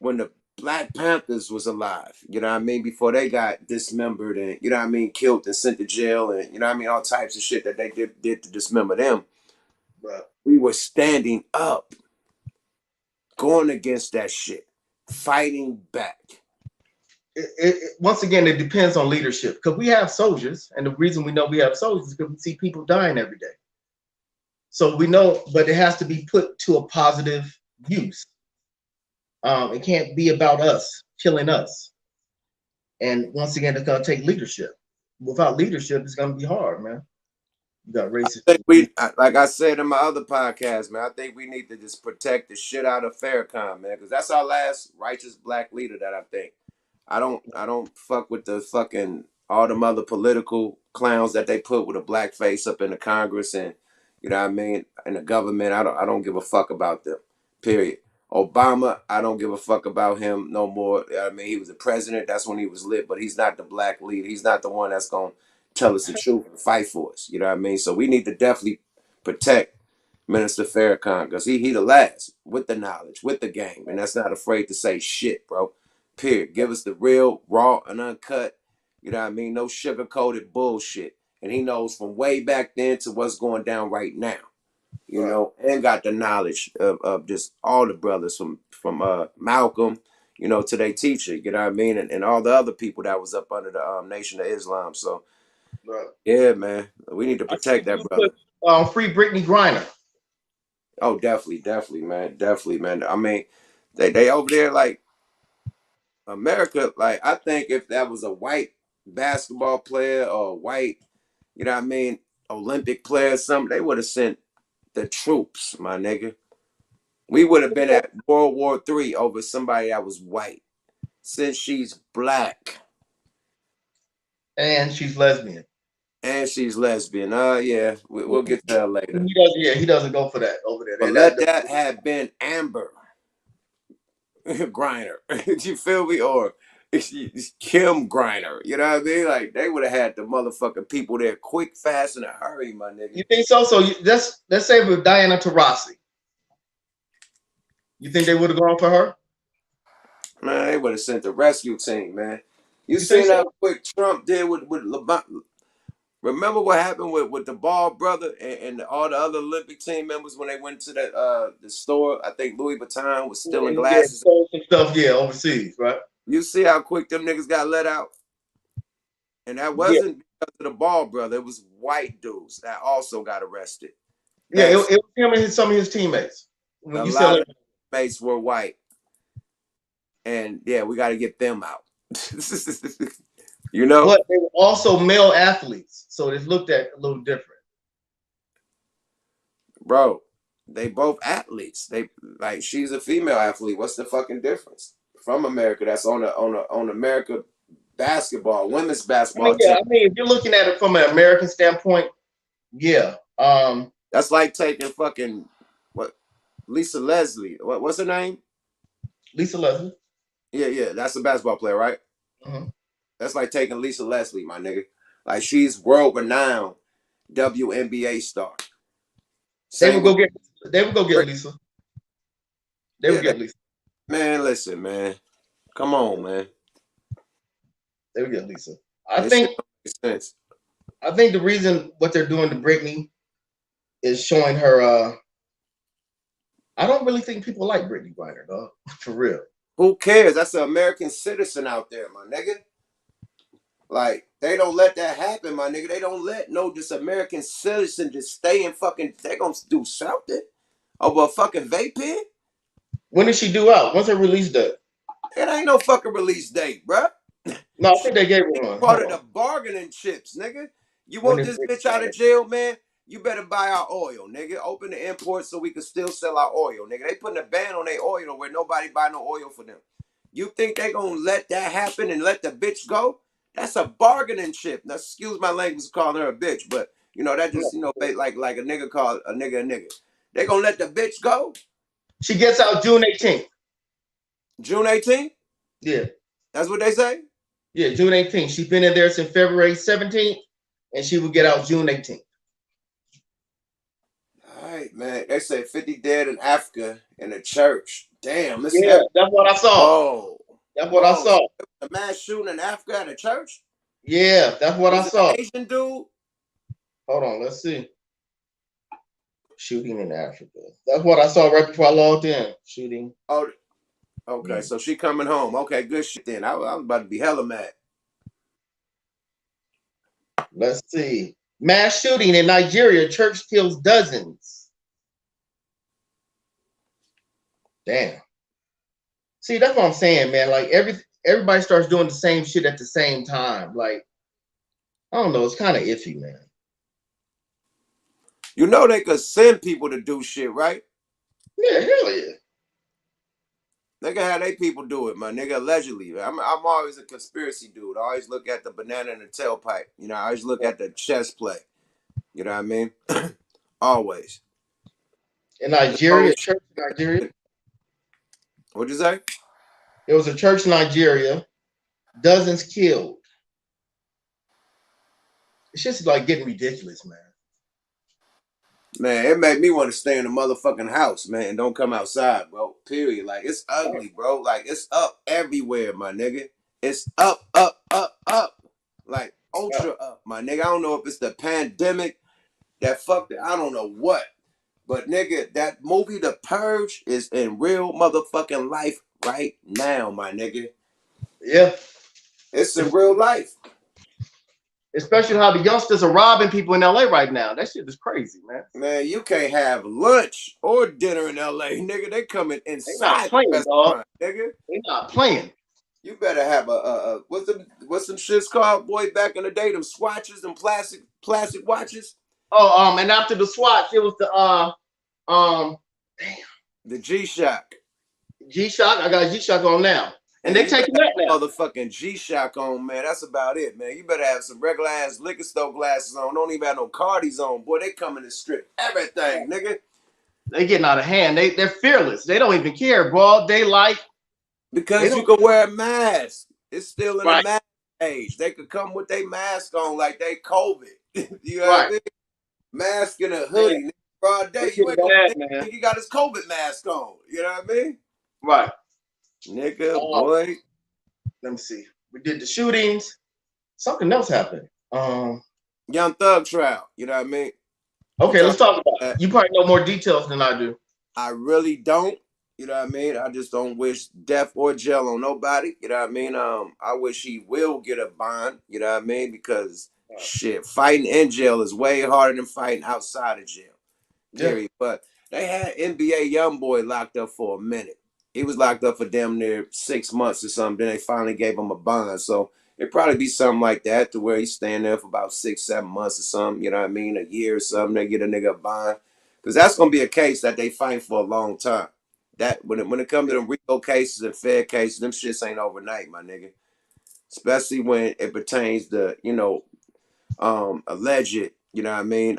when the Black Panthers was alive, you know what I mean, before they got dismembered and you know what I mean, killed and sent to jail and you know what I mean, all types of shit that they did to dismember them. Right. We were standing up, going against that shit, fighting back. Once again, it depends on leadership because we have soldiers, and the reason we know we have soldiers is because we see people dying every day. So we know, but it has to be put to a positive use. It can't be about us killing us. And once again, it's gonna take leadership. Without leadership, it's gonna be hard, man. You got racist. Like I said in my other podcast, man, I think we need to just protect the shit out of Farrakhan, man, because that's our last righteous black leader that I think. I don't fuck with the fucking all them other political clowns that they put with a black face up in the Congress and you know what I mean in the government. I don't give a fuck about them. Period. Obama, I don't give a fuck about him no more. I mean, he was the president. That's when he was lit, but he's not the black leader. He's not the one that's gonna tell us the truth and fight for us. You know what I mean? So we need to definitely protect Minister Farrakhan because he the last with the knowledge, with the game, and that's not afraid to say shit, bro. Period. Give us the real, raw, and uncut. You know what I mean? No sugar coated bullshit. And he knows from way back then to what's going down right now. You Right. know, and got the knowledge of just all the brothers from Malcolm, you know, to their teacher. You know what I mean? And all the other people that was up under the Nation of Islam. So Right. yeah, man, we need to I protect think that you brother. put free Brittney Griner. Oh, definitely, man, definitely, man. I mean, they over there like America. Like I think if that was a white basketball player or a white, you know what I mean, Olympic player or something, they would have sent the troops, my nigga. We would have been at World War III over somebody that was white. Since she's black And she's lesbian. and she's lesbian, yeah, we'll get to that later. He doesn't. Yeah, he doesn't go for that over there. But let that have been Amber Griner. You feel me? Or Kim Griner. You know what I mean? Like they would have had the motherfucking people there quick, fast, in a hurry, my nigga. You think so? So let's say with Diana Taurasi. You think they would have gone for her? Man, they would have sent the rescue team, man. You think seen so? how quick Trump did with LeBron? Remember what happened with the Ball brother and all the other Olympic team members when they went to the store? I think Louis Vuitton was stealing Yeah, glasses. stole some stuff. Yeah, overseas, right? You see how quick them niggas got let out? And that Yeah, wasn't because of the Ball brother. It was white dudes that also got arrested. yeah. It That's was him and some of his teammates. When a you said lot like, of mates were white. And yeah, we got to get them out. You know? but they were also male athletes, so it looked at a little different. Bro, they both athletes. They like she's a female athlete. What's the fucking difference? From America, that's on America basketball, women's basketball team. I mean, if you're looking at it from an American standpoint, yeah. That's like taking fucking what Lisa Leslie. What's her name? Lisa Leslie. Yeah. That's a basketball player, right? Mm-hmm. That's like taking Lisa Leslie, my nigga. Like she's world renowned WNBA star. They would Same go with get. They would go get Lisa. They would yeah. get Lisa. Man, listen, man. Come on, man. They would get Lisa. I This shit think. don't make sense. I think the reason what they're doing to Brittney is showing her. I don't really think people like Brittney Griner, dog. For real. Who cares? That's an American citizen out there, my nigga. Like, they don't let that happen, my nigga. They don't let no just American citizen just stay in fucking. They gonna do something over a fucking vape pen? When did she do out? When's her release date? It ain't no fucking release date, bruh. No, I She think they gave her one. part Hold of on. the bargaining chips, nigga. You When want is this Brittney bitch out Griner? of jail, man? You better buy our oil, nigga. Open the import so we can still sell our oil, nigga. They putting a ban on their oil where nobody buy no oil for them. You think they gonna let that happen and let the bitch go? That's a bargaining chip. Now, excuse my language calling her a bitch, but you know that just like a nigga called a nigga a nigga. They gonna let the bitch go? She gets out June 18th. June 18th? Yeah. That's what they say? Yeah, June 18th. She's been in there since February 17th, and she will get out June 18th. All right, man. They said 50 dead in Africa in a church. Damn, it's Yeah, heavy. that's what I saw. Whoa. That's what I Whoa. saw. A mass shooting in Africa at a church? Yeah, that's what I Was it an saw. Asian dude? Hold on, let's see. Shooting in Africa. That's what I saw right before I logged in. Shooting. Oh, okay. So she coming home. Okay, good shit then. I was about to be hella mad. Let's see. Mass shooting in Nigeria. Church kills dozens. Damn. See, that's what I'm saying, man. Like everybody starts doing the same shit at the same time. Like, I don't know. It's kind of iffy, man. You know they could send people to do shit, right? Yeah, hell yeah. Nigga, how they people do it, my nigga, allegedly. I'm always a conspiracy dude. I always look at the banana in the tailpipe. You know, I always look at the chess play. You know what I mean? Always. In Nigeria, a church in Nigeria. What'd you say? There was a church in Nigeria, dozens killed. It's just like getting ridiculous, man. Man, it made me want to stay in the motherfucking house, man, and don't come outside, bro. Period. Like, it's ugly, bro. Like, it's up everywhere, my nigga. It's up, up, up, up. Like, ultra up, my nigga. I don't know if it's the pandemic that fucked it. I don't know what. But, nigga, that movie, The Purge, is in real motherfucking life right now, my nigga. Yeah. It's in real life. Especially how the youngsters are robbing people in LA right now. That shit is crazy, man. Man, you can't have lunch or dinner in LA, nigga. They coming inside playing, the restaurant, nigga. They not playing. You better have a what's some shits called, boy, back in the day, them swatches, them plastic watches. Oh, and after the swatch, it was the The G-Shock. G-Shock. I got G-Shock on now. And they taking that now. Motherfucking G-Shock on, man. That's about it, man. You better have some regular ass liquor store glasses on. Don't even have no Cardis on. Boy, they coming to strip everything, nigga. They getting out of hand. They're fearless. They don't even care. Broad daylight. Because you can wear a mask. It's still in the mask age. They could come with their mask on like they COVID. You know what I mean? Mask and a hoodie. Yeah. Broad day. You ain't gonna think he got his COVID mask on. You know what I mean? Right. Nigga, boy. Let me see. We did the shootings. Something else happened. Young Thug trial. You know what I mean? Okay, let's talk about that. You probably know more details than I do. I really don't. You know what I mean? I just don't wish death or jail on nobody. You know what I mean? I wish he will get a bond. You know what I mean? Because shit, fighting in jail is way harder than fighting outside of jail. Period. Yeah. But they had NBA YoungBoy locked up for a minute. He was locked up for damn near 6 months or something. Then they finally gave him a bond. So it'd probably be something like that, to where he's staying there for about 6, 7 months or something. You know what I mean? A year or something. They get a nigga a bond. Because that's going to be a case that they fight for a long time. That when it comes to them RICO cases and Fed cases, them shits ain't overnight, my nigga. Especially when it pertains to, you know, alleged, you know what I mean,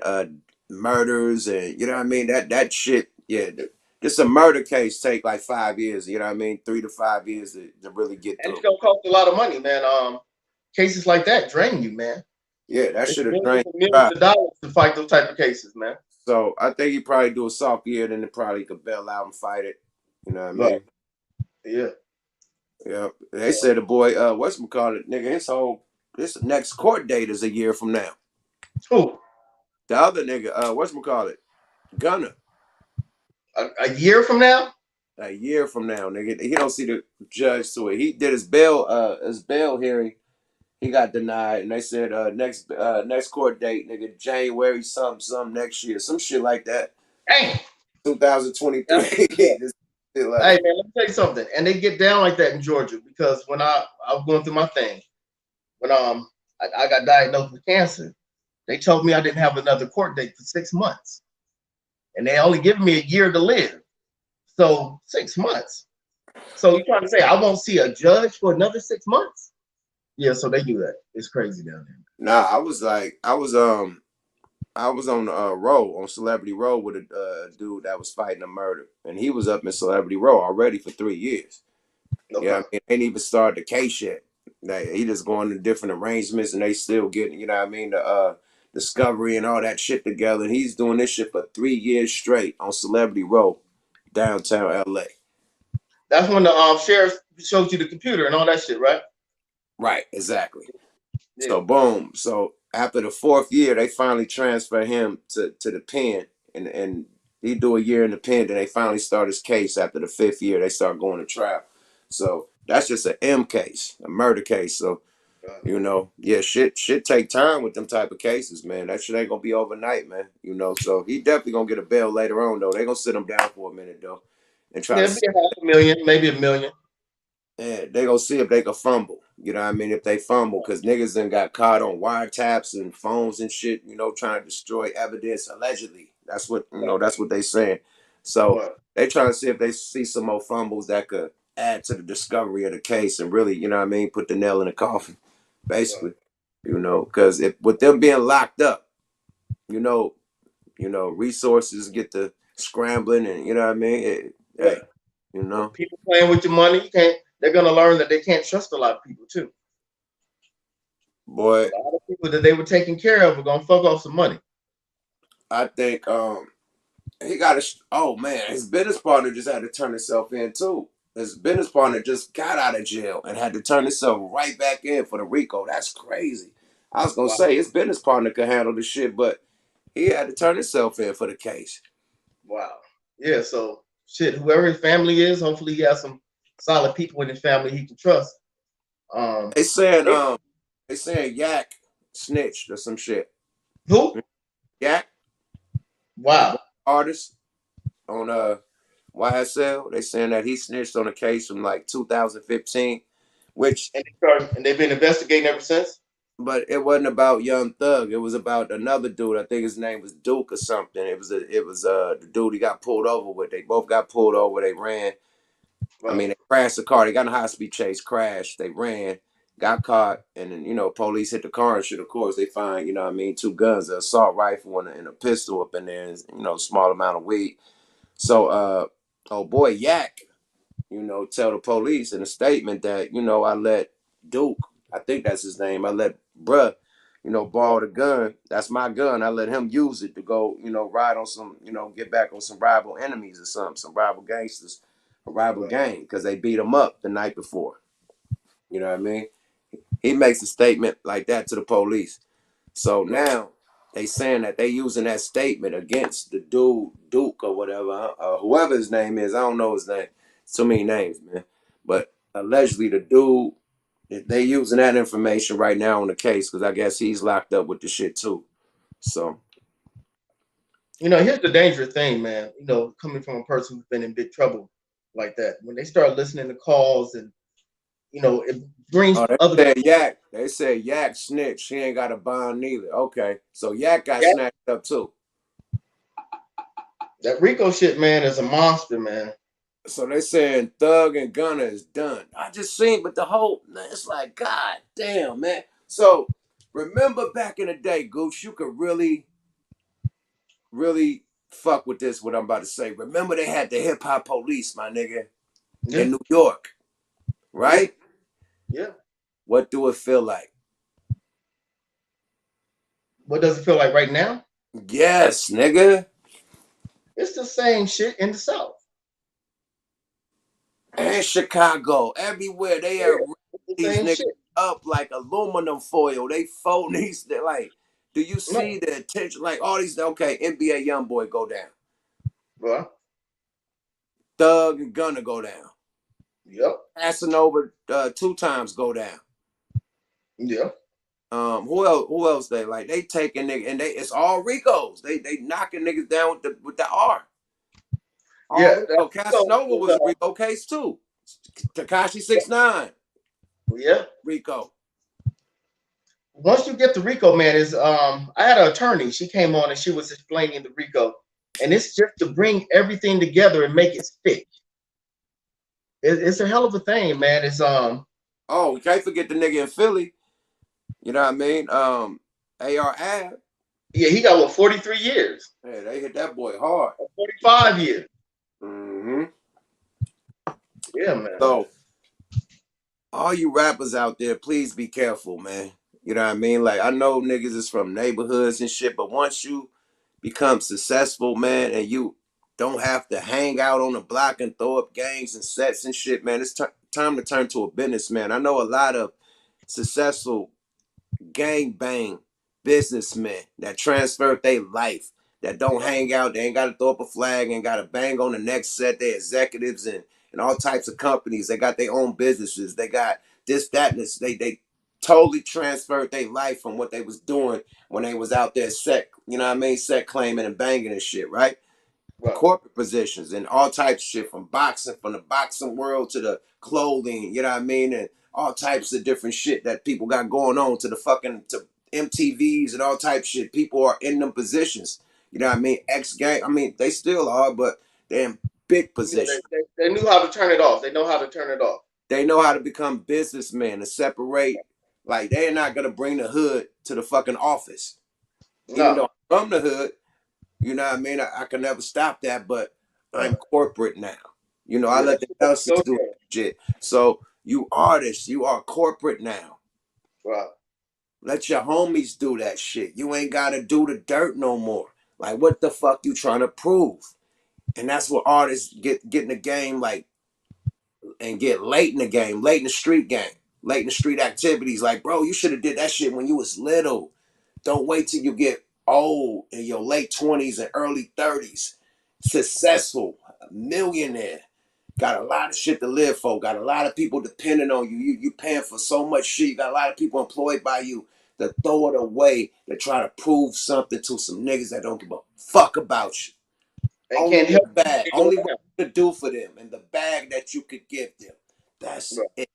murders, and you know what I mean, that shit, yeah. Just a murder case take like 5 years, you know what I mean, 3 to 5 years to really get through. And it's gonna cost a lot of money, man. Cases like that drain you, man. Yeah, that should have drained millions of dollars to fight those type of cases, man. So I think he probably do a soft year, then it probably could bail out and fight it. You know what I mean? Yeah. Yeah. They said the boy, whatchamacallit, nigga, this next court date is a year from now. Who? The other nigga, whatchamacallit, Gunner. A year from now? A year from now, nigga. He don't see the judge to it. He did his bail hearing. He got denied, and they said next court date, nigga, January something next year, some shit like that. Dang. 2023. Hey man, let me tell you something. And they get down like that in Georgia, because when I was going through my thing, when I got diagnosed with cancer, they told me I didn't have another court date for 6 months, and they only given me a year to live. So 6 months. So you're trying to say I won't see a judge for another 6 months? Yeah, so they do that. It's crazy down there. Nah, I was on Row, on Celebrity Row, with a dude that was fighting a murder, and he was up in Celebrity Row already for 3 years. Okay. Yeah, I mean, they ain't even started the case yet. He just going to different arrangements, and they still getting, you know what I mean, the discovery and all that shit together. And he's doing this shit for 3 years straight on Celebrity Row, downtown LA. That's when the sheriff shows you the computer and all that shit, right? Right, exactly. Yeah. So boom. So after the 4th year, they finally transfer him to the pen, and he do a year in the pen. Then they finally start his case after the 5th year. They start going to trial. So that's just an M case, a murder case. So, you know, yeah, shit take time with them type of cases, man. That shit ain't gonna be overnight, man. You know, so he definitely gonna get a bail later on, though. They gonna sit him down for a minute, though, and try to see $500,000, maybe $1 million. Yeah, they gonna see if they can fumble. You know what I mean? If they fumble, because niggas then got caught on wiretaps and phones and shit, you know, trying to destroy evidence allegedly. That's what, you know, that's what they saying. So they trying to see if they see some more fumbles that could add to the discovery of the case and really, you know what I mean, put the nail in the coffin, basically. You know, because with them being locked up, you know, resources get to scrambling, and you know what I mean. Hey, you know, people playing with your money, you can't. They're gonna learn that they can't trust a lot of people too. boy, A lot of people that they were taking care of are gonna fuck off some money. I think he got a. Oh man, his business partner just had to turn himself in too. His business partner just got out of jail and had to turn himself right back in for the RICO. That's crazy. I was gonna Wow. say his business partner could handle the shit, but he had to turn himself in for the case. Wow. Yeah. So shit. Whoever his family is, hopefully he has some solid people in his family he can trust. Um. They saying It, Yak snitched or some shit. who? Yak, the Wow. artist on YSL. They saying that he snitched on a case from like 2015, which And they've been investigating ever since. but it wasn't about Young Thug. It was about another dude. I think his name was Duke or something. It was the dude he got pulled over with. They both got pulled over. They ran. I Wow. mean, they crashed the car. They got in a high speed chase, crashed. They ran, got caught, and then police hit the car and shit. Of course, they find two guns, an assault rifle and a pistol up in there, and small amount of weed. So, oh boy, Yak, tell the police in a statement that, I let Duke, I think that's his name, I let bruh, borrow the gun. That's my gun. I let him use it to go, ride on some, get back on some rival enemies or something, some rival gangsters, a rival gang, because they beat him up the night before. You know what I mean? He makes a statement like that to the police. So now they saying that they using that statement against the dude Duke or whatever, whoever his name is. I don't know his name. So many names, man. But allegedly the dude, they using that information right now on the case because I guess he's locked up with the shit too. So Here's the dangerous thing, man. Coming from a person who's been in big trouble like that, when they start listening to calls and it brings other. They said Yak snitch. He ain't got a bond neither. Okay, so Yak got Yeah, snatched up too. that RICO shit, man, is a monster, man. So they saying Thug and Gunner is done. I just seen, but the whole, it's like, God damn, man. So remember back in the day, Goose, you could really, really fuck with this, what I'm about to say. Remember they had the hip hop police, my nigga, Yeah, in New York, yeah, right? yeah. What do it feel like? What does it feel like right now? Yes, nigga. It's the same shit in the South. And Chicago, everywhere they Yeah, are it's the these same niggas shit. up like aluminum foil. They fold these. They're like, do you No, see the attention? Like all these. Okay, NBA YoungBoy go down. bro. Thug and Gunner go down. Yep. Passing over 2 times go down. Yep. Who else? Who else? They like they taking niggas and it's all Ricos. They knocking niggas down with the R. All Yeah. Rico. Casanova was a Rico case too. Takashi 6ix9ine. Yeah. Rico. Once you get the RICO, man, is I had an attorney. She came on and she was explaining the RICO, and it's just to bring everything together and make it stick. It's a hell of a thing, man. It's Oh, we can't forget the nigga in Philly. You know what I mean? AR Ab. Yeah, he got 43 years. Hey, they hit that boy hard. 45 years. Mm-hmm. Yeah, man. So all you rappers out there, please be careful, man. You know what I mean? Like I know niggas is from neighborhoods and shit, but once you become successful, man, and you don't have to hang out on the block and throw up gangs and sets and shit, man, it's time to turn to a businessman. I know a lot of successful gang bang businessmen that transfer their life, that don't hang out, they ain't got to throw up a flag, ain't got to bang on the next set. They executives and all types of companies. They got their own businesses. They got this, that, and this. They totally transferred their life from what they was doing when they was out there set, you know what I mean, set claiming and banging and shit, right? Right. Corporate positions and all types of shit from the boxing world to the clothing, you know what I mean? And all types of different shit that people got going on to the fucking to MTVs and all types of shit. People are in them positions. You know what I mean? Ex gang. I mean, they still are, but they're in big position. They knew how to turn it off. They know how to turn it off. They know how to become businessmen and separate. Like, they're not gonna bring the hood to the fucking office. Even No. though I'm from the hood, you know what I mean? I can never stop that, but I'm corporate now. You know, I let the youngsters do that shit. So you artists, you are corporate now. Right. Let your homies do that shit. You ain't gotta do the dirt no more. Like, what the fuck you trying to prove? And that's what artists get in the game, like, and get late in the game, late in the street game, late in the street activities. Like, bro, you should have did that shit when you was little. Don't wait till you get old in your late 20s and early 30s. Successful, a millionaire. Got a lot of shit to live for. Got a lot of people depending on you. You paying for so much shit. You got a lot of people employed by you to throw it away to try to prove something to some niggas that don't give a fuck about you. They Only can't help the bag. Only what you could do for them and the bag that you could give them. That's it.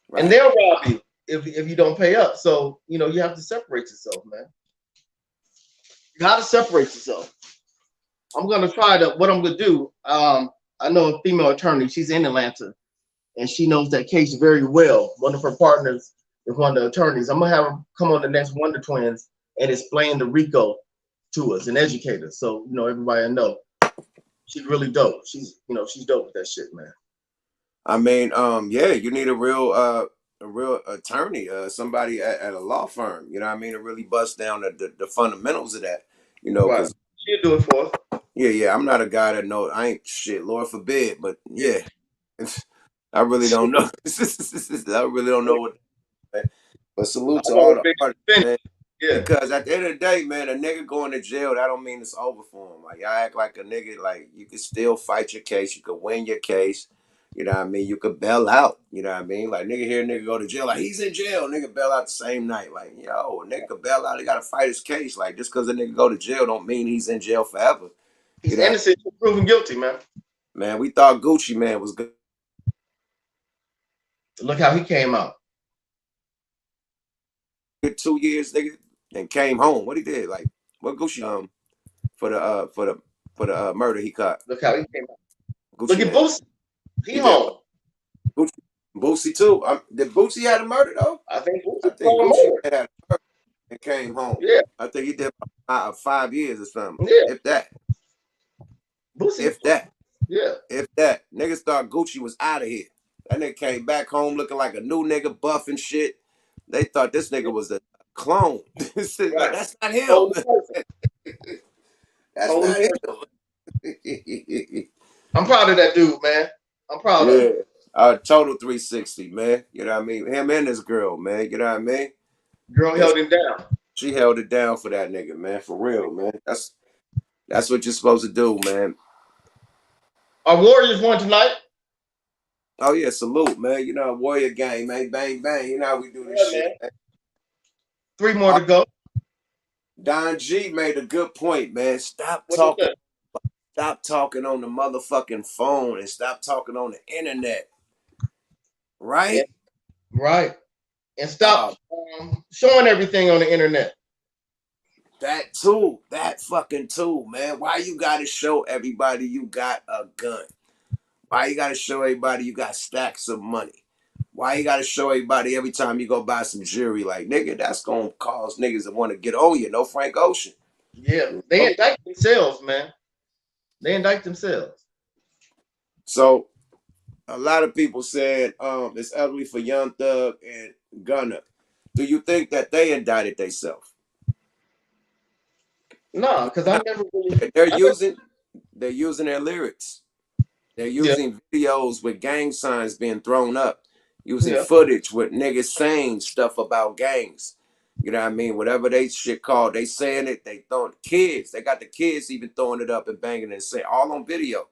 Right. And they'll rob you if you don't pay up. So, you know, you have to separate yourself, man. You got to separate yourself. I'm going to try what I'm going to do. I know a female attorney. She's in Atlanta, and she knows that case very well. One of her partners is one of the attorneys. I'm going to have her come on the next Wonder Twins and explain the RICO to us and educate us. So, you know, everybody know. She's really dope. She's dope with that shit, man. I mean, yeah, you need a real attorney, somebody at a law firm, you know what I mean, to really bust down the fundamentals of that, you know, because she'll do it for us. Yeah, I'm not a guy that know, I ain't shit, Lord forbid, but yeah, I really don't know. I really don't know what, man. But salute to all the artists, man. Yeah. Because at the end of the day, man, a nigga going to jail, that don't mean it's over for him. Like, y'all act like a nigga, like, you can still fight your case, you could win your case. You know what I mean? You could bail out. You know what I mean? Like, nigga here, nigga go to jail. Like, he's in jail. Nigga bail out the same night. Like, yo, a nigga could bail out. He got to fight his case. Like, just because a nigga go to jail don't mean he's in jail forever. He's innocent until proven guilty, man. Man, we thought Gucci Man was good. Look how he came out. 2 years, nigga, and came home. What he did? Like, what Gucci for the murder he caught? Look how he came out. Gucci Look at Boosie. He home. Boosie too. Did Boosie had a murder though? I think Gucci had a murder and came home. Yeah. I think he did 5 years or something. Yeah. If that. Boosie. If that. Yeah. If that. Niggas thought Gucci was out of here. That nigga came back home looking like a new nigga, buff and shit. They thought this nigga was a clone. Like, that's not him. That's not him. I'm proud of that dude, man. I'm proud of him. Total 360, man. You know what I mean? Him and his girl, man. You know what I mean? Girl held him down. She held it down for that nigga, man. For real, man. That's what you're supposed to do, man. Our Warriors won tonight. Oh yeah, salute, man. You know, Warrior gang, man. Bang, bang. You know how we do this shit, man. 3 more to go. Don G made a good point, man. Stop talking on the motherfucking phone and stop talking on the internet. Right? Yeah. Right. And stop showing everything on the internet. That too. That fucking too, man. Why you gotta show everybody you got a gun? Why you gotta show everybody you got stacks of money? Why you gotta show everybody every time you go buy some jewelry? Like, nigga, that's gonna cause niggas to want to get on you. No Frank Ocean. Yeah, they indict themselves, man. They indict themselves. So, a lot of people said it's ugly for Young Thug and Gunna. Do you think that they indicted themselves? No, because I never really. They're using their lyrics. They're using videos with gang signs being thrown up, using footage with niggas saying stuff about gangs. You know what I mean? Whatever they shit called, they saying it. They throwing kids. They got the kids even throwing it up and banging and saying all on video.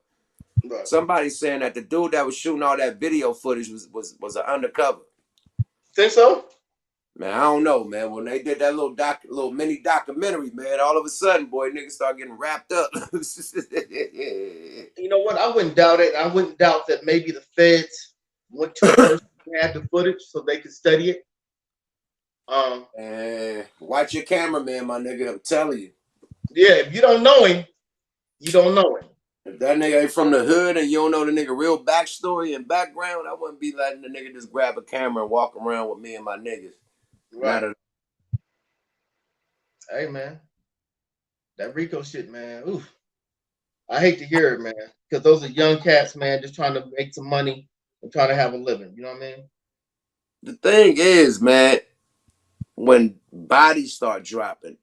Right. Somebody saying that the dude that was shooting all that video footage was an undercover. Think so? Man, I don't know, man. When they did that little mini documentary, man, all of a sudden, boy, niggas start getting wrapped up. You know what? I wouldn't doubt it. I wouldn't doubt that maybe the feds went to a person who had the footage so they could study it. Watch your cameraman, my nigga. I'm telling you. Yeah, if you don't know him, you don't know him. If that nigga ain't from the hood and you don't know the nigga real backstory and background, I wouldn't be letting the nigga just grab a camera and walk around with me and my niggas. Right. Not a. Hey man, that RICO shit, man. Oof. I hate to hear it, man, because those are young cats, man, just trying to make some money and trying to have a living. You know what I mean? The thing is, man, when bodies start dropping,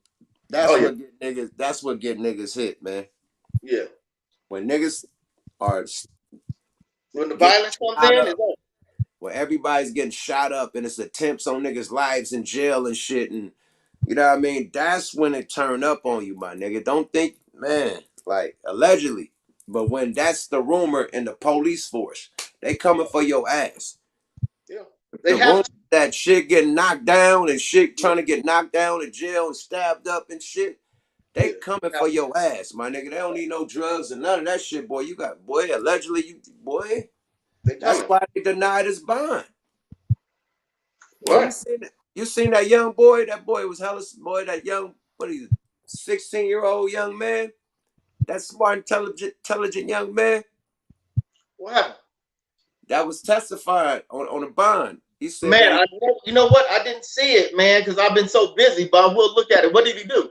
Oh that's yeah, what get niggas. That's what get niggas hit, man. yeah. When niggas are When the getting violence comes shot in, up, it's on. where everybody's getting shot up and it's attempts on niggas' lives in jail and shit, and you know what I mean. That's when it turn up on you, my nigga. Don't think, man, like allegedly, but when that's the rumor in the police force, they coming for your ass. Yeah, The they have rumor to. that shit getting knocked down and shit Yeah, trying to get knocked down in jail and stabbed up and shit. They yeah. coming They for have to. your ass, my nigga. They don't need no drugs and none of that shit, boy. You got, boy, allegedly, you, boy. They That's coming. why they denied his bond. Boy, Right. you seen that young boy? That boy was hella, boy, that young, what is 16-year-old young man? That smart, intelligent young man What happened? that was testifying on a bond. He said Man, that he, you know what? I didn't see it, man, because I've been so busy, but I will look at it. What did he do?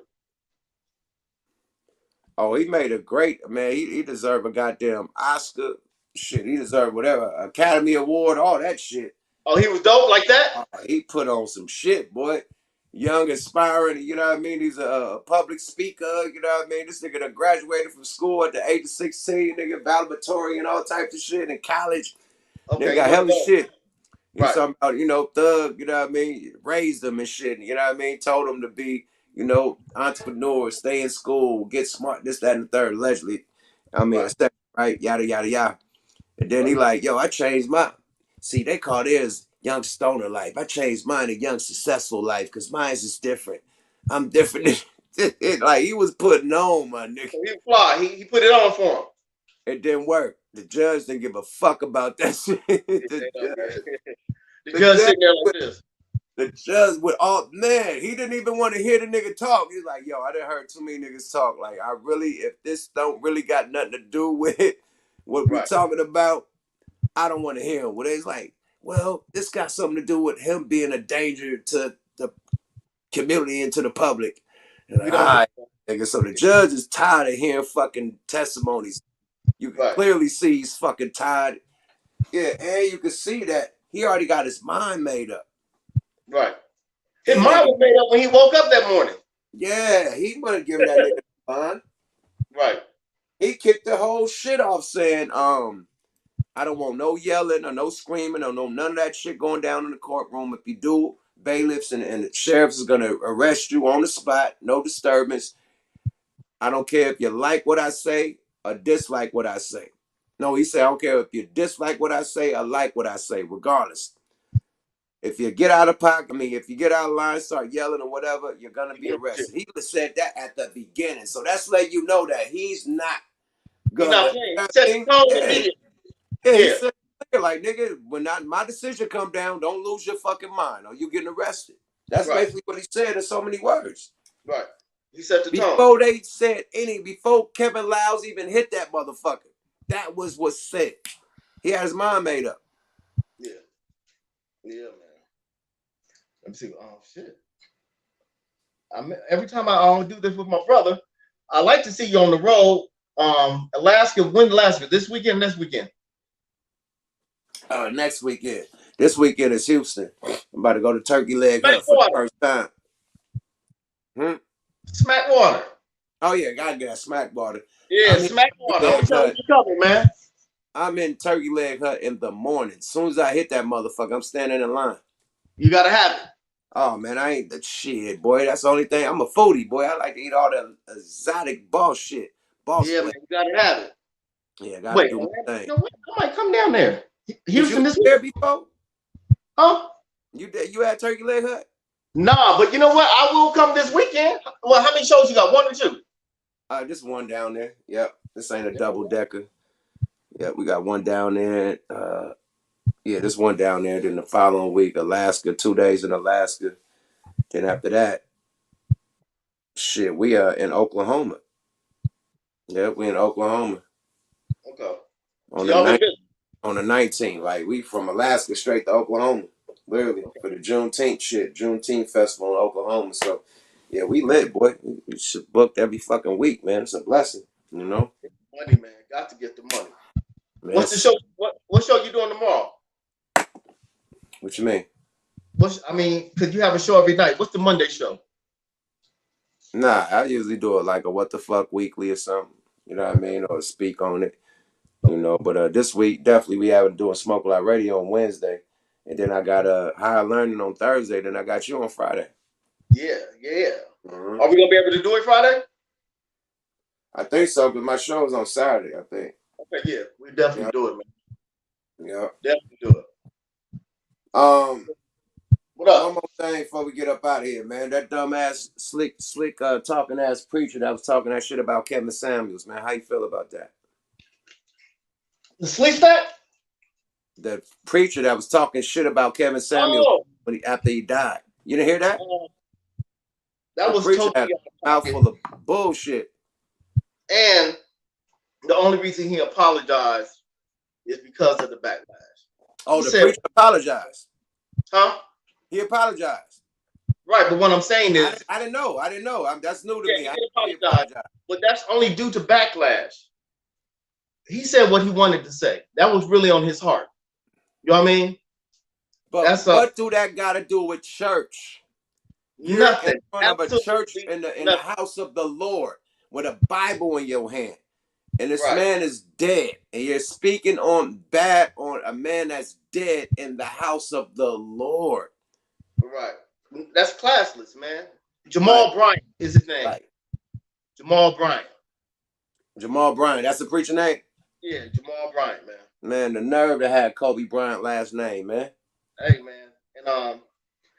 oh, he made a great, man, he deserved a goddamn Oscar. Shit, he deserved whatever, Academy Award, all that shit. Oh, he was dope like that? He put on some shit, boy. Young, aspiring, you know what I mean? He's a public speaker, you know what I mean? This nigga done graduated from school at the age of 16, nigga, valedictorian, all types of shit in college. Nigga Okay, got well hella done. shit. He's Right. talking about, you know, thug, you know what I mean? Raised him and shit, you know what I mean? Told him to be, you know, entrepreneur, stay in school, get smart, this, that, and the third, allegedly. I mean, Right. right? Yada, yada, yada. And then he Right. like, yo, I changed my, see, they call theirs young stoner life. I changed mine to young successful life because mine's is different. I'm different. Like he was putting on, my nigga. So he fly. He put it on for him. It didn't work. The judge didn't give a fuck about that shit. Yeah, the The judge judge, sitting there like this. the judge with all, man, he didn't even want to hear the nigga talk. He's like, yo, I done heard too many niggas talk. Like, I really, if this don't really got nothing to do with what we Right. talking about, I don't want to hear him. Well, it's like, well, this got something to do with him being a danger to the community and to the public. And We like, all don't give right, a fuck. nigga. So the judge is tired of hearing fucking testimonies. You can Right. clearly see he's fucking tired. Yeah, and you can see that he already got his mind made up. Right. His He mind ain't, was made up when he woke up that morning. yeah, he wasn't giving that nigga the bond. Right. He kicked the whole shit off saying, I don't want no yelling or no screaming or no none of that shit going down in the courtroom. If you do, bailiffs and the sheriffs is gonna arrest you on the spot. No disturbance. I don't care if you like what I say or dislike what I say. No, he said, I don't care if you dislike what I say or like what I say, regardless. If you get out of pocket, I mean, if you get out of line, start yelling or whatever, you're gonna He be goes to jail. arrested. He would have said that at the beginning. So that's letting you know that he's not He gonna, not you playing. know He what set I the mean? tone Yeah. immediately. Yeah, he Yeah. said, like, nigga, when my decision come down, don't lose your fucking mind or you getting arrested. That's Right. basically what he said in so many words. Right. He set the tone. Before Kevin Lyles even hit that motherfucker, that was what's said. He had his mind made up. Yeah. Yeah, man. Let me see. Oh shit. Every time I do this with my brother, I like to see you on the road. Alaska, when Alaska? This weekend, next weekend. Next weekend. This weekend is Houston. I'm about to go to Turkey Leg Hut for the Smackwater. first time. Hmm? Smackwater. Oh yeah, gotta get that smack water. Yeah, I'm in Smackwater. Turkey I'm gonna Leg tell you Hut. to cover, man. I'm in Turkey Leg Hut in the morning. As soon as I hit that motherfucker, I'm standing in line. You gotta have it. Oh man, I ain't the shit, boy. That's the only thing. I'm a foodie, boy. I like to eat all that exotic boss shit. Boss Yeah, man. flavor. You gotta have it. Yeah, I gotta Wait, do my you thing. know what? I might come down there. Was you Houston this week? there before? Huh? You had Turkey Leg Hut? Nah, but you know what? I will come this weekend. Well, how many shows you got? One or two? This one down there. Yep. This ain't a double decker. Yep, we got one down there. Yeah, this one down there. Then the following week, Alaska, 2 days in Alaska. Then after that, shit, we are in Oklahoma. Yep, we in Oklahoma. Okay. On So the y'all been 9th, busy. on the 19th, like we from Alaska straight to Oklahoma, literally for the Juneteenth festival in Oklahoma. So yeah, we lit, boy. We should booked every fucking week, man. It's a blessing, you know. Money, man. Got to get the money. Man, What's the show? What show you doing tomorrow? what you mean? Because you have a show every night. What's the Monday show? Nah, I usually do it like a what the fuck weekly or something. You know what I mean? Or speak on it. You know, but this week definitely we have doing Smoke Like Radio on Wednesday. And then I got Higher Learning on Thursday. Then I got you on Friday. Yeah. Mm-hmm. Are we gonna be able to do it Friday? I think so, because my show is on Saturday, I think. Okay, yeah, we definitely do it, man. Yeah. Definitely do it. What up? One more thing before we get up out of here, man. That dumbass slick talking ass preacher that was talking that shit about Kevin Samuels, man. How you feel about that? The sleep stack? The preacher that was talking shit about Kevin Samuels after he died. You didn't hear that? That the was preacher totally had a mouthful of bullshit. And the only reason he apologized is because of the backlash. Oh, the preacher apologized. Huh? He apologized. Right, but what I'm saying is, I didn't know. That's new to me. He apologized, but that's only due to backlash. He said what he wanted to say. That was really on his heart. You know what I mean? But what do that got to do with church? You're nothing. in front of a church in the house of the Lord with a Bible in your hand, and this man is dead, and you're speaking on a man that's dead in the house of the Lord. Right. That's classless, man. Jamal Bryant is his name. Jamal Bryant. Jamal Bryant. That's the preacher name? Yeah, Jamal Bryant, man. Man, the nerve to have Kobe Bryant last name, man. Hey, man. And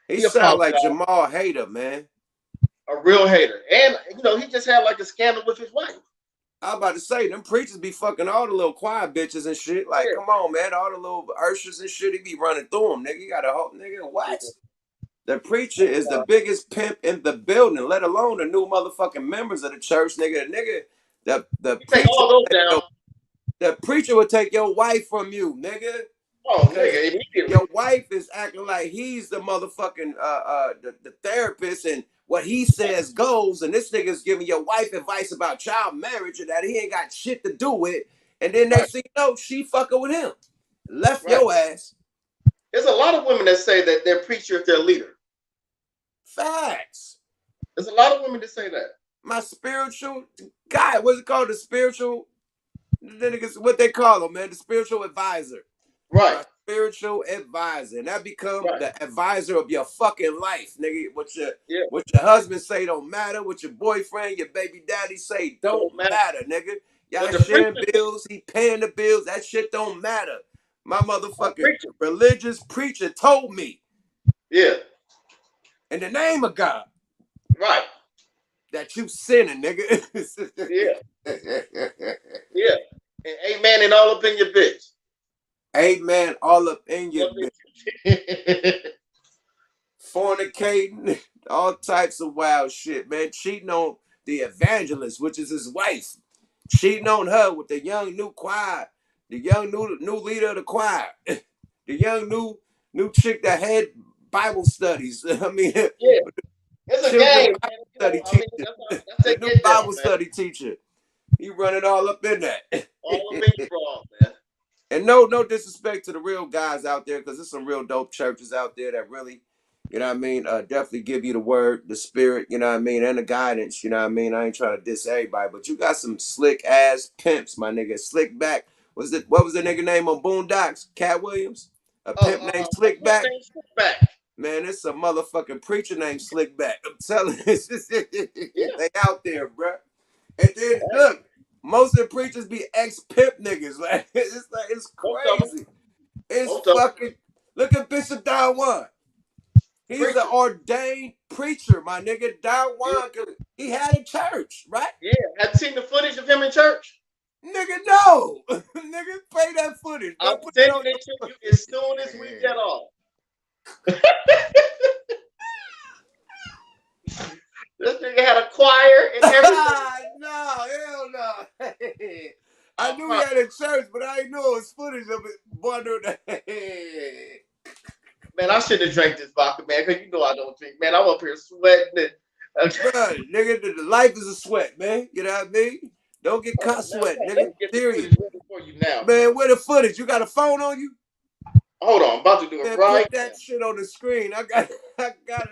he sound like Jamal hater, man. A real hater. And, he just had like a scandal with his wife. I was about to say, them preachers be fucking all the little choir bitches and shit. Like, come on, man. All the little ushers and shit, he be running through them, nigga. You got a whole nigga, what? The preacher is the biggest pimp in the building, let alone the new motherfucking members of the church, nigga. The preacher, the preacher would take your wife from you, nigga. Oh, nigga, immediately. Your wife is acting like he's the motherfucking the therapist, and what he says goes, and this nigga's giving your wife advice about child marriage and that he ain't got shit to do with, and then next thing you know, she fucking with him. Left your ass. There's a lot of women that say that their preacher is their leader. Facts. There's a lot of women that say that. My spiritual guy, what's it called? The spiritual, what they call him, man, the spiritual advisor. Right. My spiritual advisor. And that become the advisor of your fucking life, nigga. What your husband say don't matter. What your boyfriend, your baby daddy say don't matter, nigga. Y'all sharing bills, he paying the bills. That shit don't matter. My motherfucking religious preacher told me. Yeah. In the name of God. Right. That you sinning, nigga. Yeah. Yeah. And amen and all up in your bitch. Amen, all up in your bitch. Fornicating, all types of wild shit, man. Cheating on the evangelist, which is his wife. Cheating on her with the young new choir, the young new leader of the choir, the young new chick that had Bible studies. I mean, it's a game. The new Bible study teacher. He running all up in that. All up in your bra, man. And no disrespect to the real guys out there, because there's some real dope churches out there that really, you know what I mean, definitely give you the word, the spirit, you know what I mean, and the guidance, you know what I mean. I ain't trying to diss everybody, but you got some slick ass pimps, my nigga. Slickback. What was the nigga name on Boondocks? Cat Williams? A pimp named Slickback? Man, it's a motherfucking preacher named Slickback. I'm telling you, they out there, bro. And then look, most of the preachers be ex-pimp niggas. Like it's crazy. It's fucking. Look at Bishop Don Juan. He's an ordained preacher, my nigga. Don Juan, he had a church, right? Yeah, have you seen the footage of him in church? Nigga, no. Nigga, play that footage. I'm sending it to you as soon as we get off. This nigga had a choir and everything. No, hell no. I knew he had a church, but I didn't know it was footage of it wandering the head. Man, I shouldn't have drank this vodka, man, because you know I don't drink. Man, I'm up here sweating. Bruh, nigga, the life is a sweat, man. You know what I mean? Don't get caught sweating, nigga. Let me get the Serious. footage ready for you now. Man, where the footage? You got a phone on you? Hold on, I'm about to do it Man, right put that shit on the screen. I gotta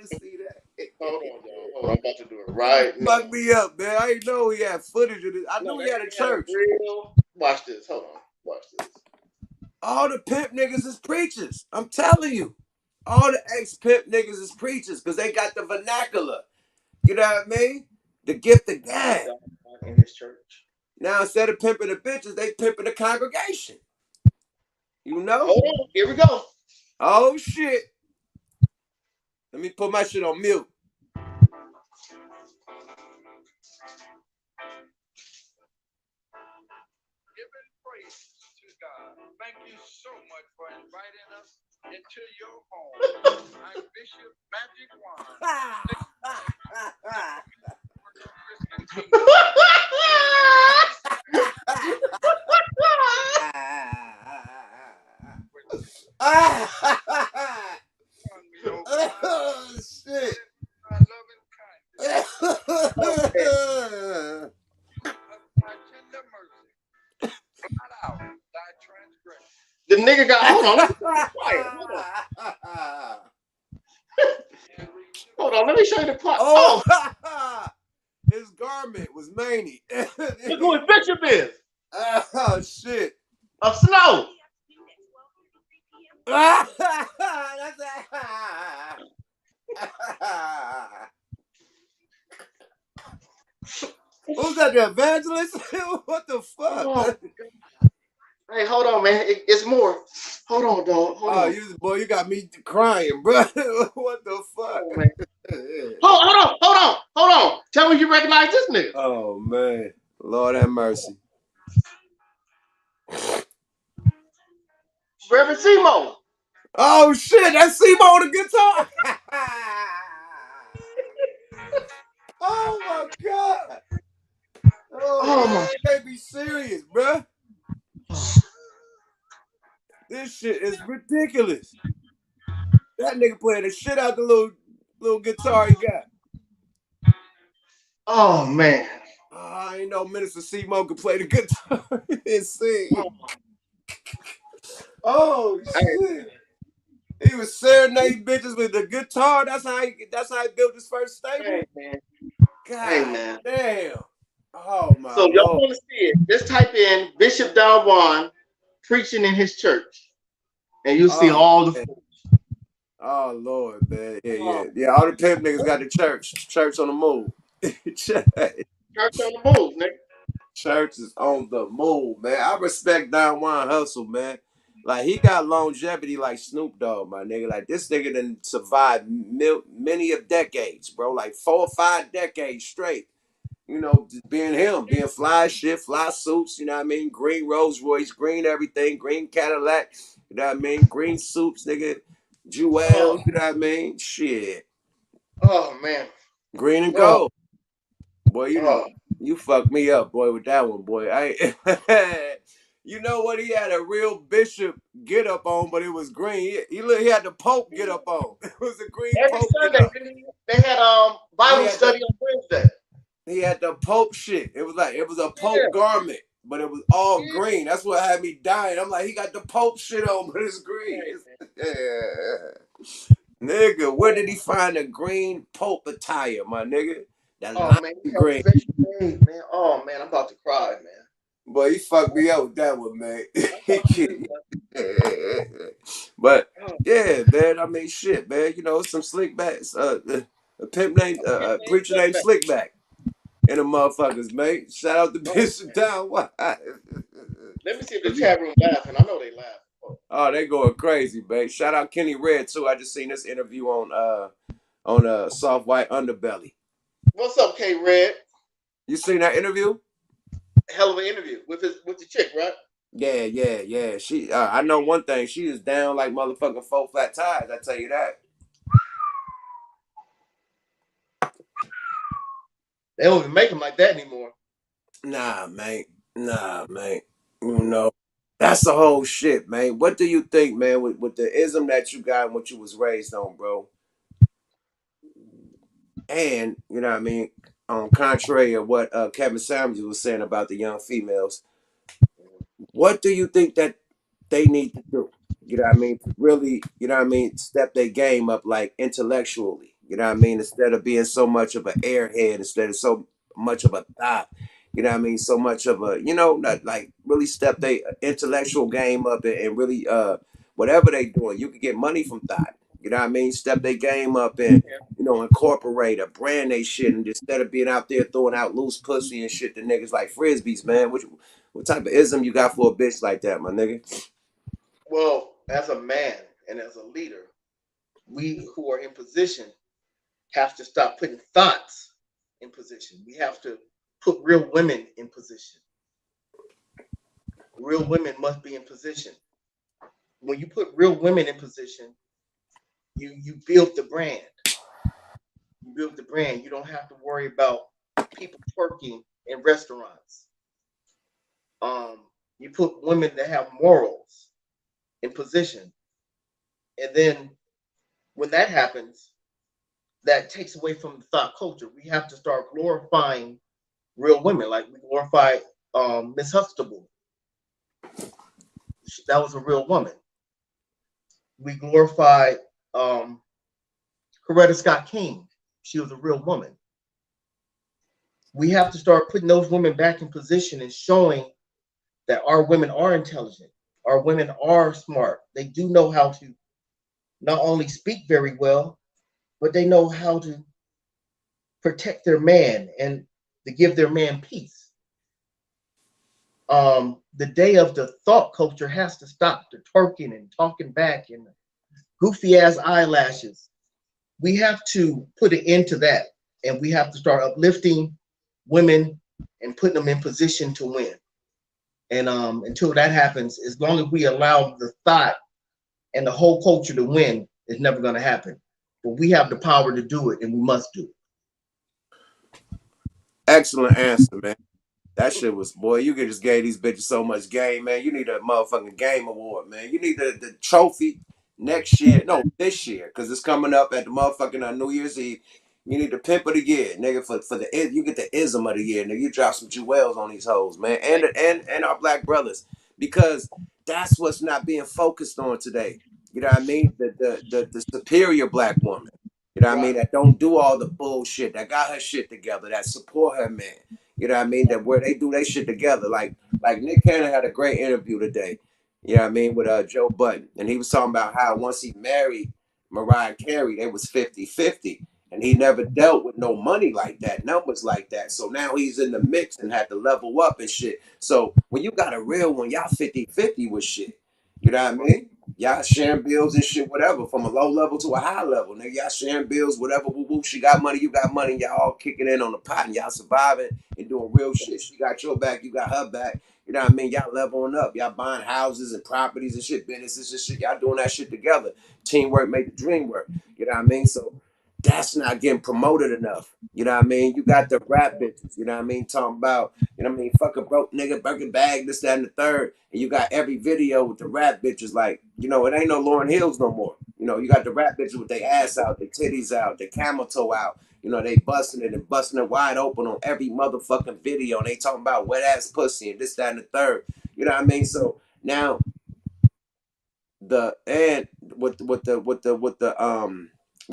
see that. Hold on, y'all. Hold on, I'm about to do it right now. Fuck me up, man. I didn't know he had footage of this. I knew he had a church. Watch this. Hold on. Watch this. All the pimp niggas is preachers. I'm telling you. All the ex-pimp niggas is preachers because they got the vernacular. You know what I mean? The gift of God. In his church. Now, instead of pimping the bitches, they pimping the congregation. You know? Hold on. Here we go. Oh, shit. Let me put my shit on mute. Giving praise to God. Thank you so much for inviting us into your home. I'm Bishop Magic Juan. Oh, shit. My loving kindness. My tender mercy. Blot out thy transgression. The nigga got. Hold on. Let me quiet. Hold on. Let me show you the quiet. Oh. His garment was manny. Look who his bishop is. Oh, shit. Of snow. Who's that, the evangelist? What the fuck? Oh, hey, hold on, man. It's more. Hold on, dog. Hold on. You got me crying, bro. What the fuck? Oh, man. Hold on. Tell me you recognize this nigga. Oh, man. Lord have mercy. Reverend Simo. Oh, shit. That's Simo on the guitar. Oh, my God. Oh, man. You can't be serious, bro. This shit is ridiculous. That nigga playing the shit out the little guitar he got. Oh, man. I ain't know Minister Simo could play the guitar and sing. Oh, shit. He was serenading bitches with the guitar. That's how he built his first stable. Hey, man. God damn. Oh, my So y'all want to see it? Just type in Bishop Don Juan preaching in his church, and you'll see all the. Oh, Lord, man. Yeah. All the pimp niggas got the church. Church on the move. Church on the move, nigga. Church is on the move, man. I respect Don Juan Hustle, man. Like, he got longevity like Snoop Dogg, my nigga. Like, this nigga done survived many of decades, bro. Like 4 or 5 decades straight. You know, being him, being fly shit, fly suits, you know what I mean? Green Rolls Royce, green everything, green Cadillac, you know what I mean? Green suits, nigga. Jewels, you know what I mean? Shit. Oh, man. Green and gold. Boy, you fucked me up, boy, with that one, boy. You know what? He had a real bishop get up on, but it was green. He had the Pope get up on. It was a green Every Pope. Sunday, they had Bible study on Wednesday. He had the Pope shit. It was a Pope garment, but it was all green. That's what had me dying. I'm like, he got the Pope shit on, but it's green. Nigga, where did he find a green Pope attire, my nigga? That man, green. Man. Oh, man, I'm about to cry, man. Boy, he fucked me up with that one, man. But yeah, man. I mean, shit, man. You know, some slickbacks. A pimp named preacher named Slickback, and the motherfuckers, man. Shout out to Bishop Don Juan. Let me see if the chat room laughing. I know they laughing. Oh, they going crazy, man. Shout out Kenny Red too. I just seen this interview on Soft White Underbelly. What's up, K Red? You seen that interview? Hell of an interview with the chick, right? Yeah. She, I know one thing. She is down like motherfucking 4 flat tires. I tell you that. They don't even make them like that anymore. Nah, man. You know, that's the whole shit, man. What do you think, man, with the ism that you got and what you was raised on, bro? And you know what I mean, contrary of what Kevin Samuels was saying about the young females, what do you think that they need to do? You know what I mean? To really, you know what I mean, step their game up like intellectually. You know what I mean? Instead of being so much of an airhead, instead of so much of a thought, you know what I mean? So much of a, not like really step their intellectual game up and really whatever they doing, you could get money from thought. You know what I mean? Step their game up and, incorporate or brand they shit and instead of being out there throwing out loose pussy and shit to niggas like frisbees, man. What type of ism you got for a bitch like that, my nigga? Well, as a man and as a leader, we who are in position have to stop putting thoughts in position. We have to put real women in position. Real women must be in position. When you put real women in position, you build the brand. You build the brand. You don't have to worry about people twerking in restaurants. You put women that have morals in position. And then when that happens, that takes away from the thought culture. We have to start glorifying real women, like we glorify Miss Huxtable. That was a real woman. We glorify Coretta Scott King. She was a real woman. We have to start putting those women back in position and showing that our women are intelligent. Our women are smart. They do know how to not only speak very well, but they know how to protect their man and to give their man peace. The day of the thought culture has to stop. The twerking and talking back and goofy ass eyelashes. We have to put an end to that, and we have to start uplifting women and putting them in position to win. And until that happens, as long as we allow the thought and the whole culture to win, it's never going to happen. But we have the power to do it, and we must do it. Excellent answer, man. That shit was, boy, you could just gave these bitches so much game, man. You need a motherfucking game award, man. You need the trophy next year. No, this year, because it's coming up at the motherfucking New Year's Eve. You need the pimp of the year, nigga, for the you get the ism of the year, nigga. You drop some jewels on these hoes, man. And our black brothers. Because that's what's not being focused on today. You know what I mean? The superior black woman. You know what I mean? Right. That don't do all the bullshit, that got her shit together, that support her man. You know what I mean? That where they do their shit together. Like Nick Cannon had a great interview today. You know what I mean? With Joe Budden. And he was talking about how once he married Mariah Carey, they was 50-50. And he never dealt with no money like that, numbers like that. So now he's in the mix and had to level up and shit. So when you got a real one, y'all 50-50 with shit. You know what I mean? Y'all sharing bills and shit, whatever, from a low level to a high level. Nigga, y'all sharing bills, whatever, woo woo. She got money, you got money, y'all all kicking in on the pot and y'all surviving and doing real shit. She got your back, you got her back. You know what I mean? Y'all leveling up. Y'all buying houses and properties and shit, businesses and shit. Y'all doing that shit together. Teamwork make the dream work. You know what I mean? So that's not getting promoted enough. You know what I mean? You got the rap bitches, you know what I mean? Talking about, you know what I mean? Fuck a broke nigga, Birkin bag, this, that, and the third. And you got every video with the rap bitches like, it ain't no Lauryn Hills no more. You got the rap bitches with their ass out, their titties out, their camel toe out. They busting it and busting it wide open on every motherfucking video. And they talking about wet ass pussy and this, that, and the third. You know what I mean? So now with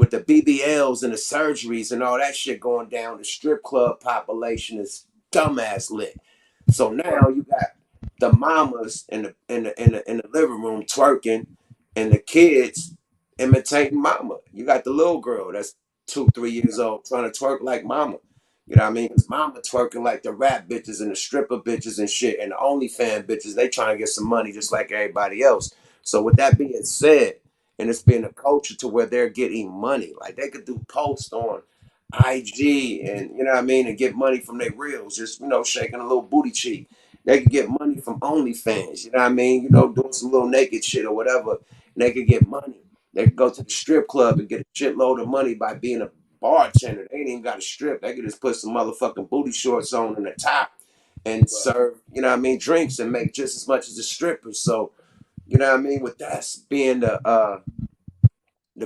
the BBLs and the surgeries and all that shit going down, the strip club population is dumbass lit. So now you got the mamas in the living room twerking, and the kids imitating mama. You got the little girl that's 2-3 years old trying to twerk like mama. You know what I mean? Cause mama twerking like the rap bitches and the stripper bitches and shit, and the OnlyFans bitches. They trying to get some money just like everybody else. So with that being said, and it's been a culture to where they're getting money. Like they could do posts on IG and you know what I mean, and get money from their reels, just shaking a little booty cheek. They could get money from OnlyFans, you know what I mean? Doing some little naked shit or whatever. And they could get money. They could go to the strip club and get a shitload of money by being a bartender. They ain't even got to strip. They could just put some motherfucking booty shorts on and a top and serve, you know what I mean, drinks and make just as much as the strippers. So, you know what I mean, with that being the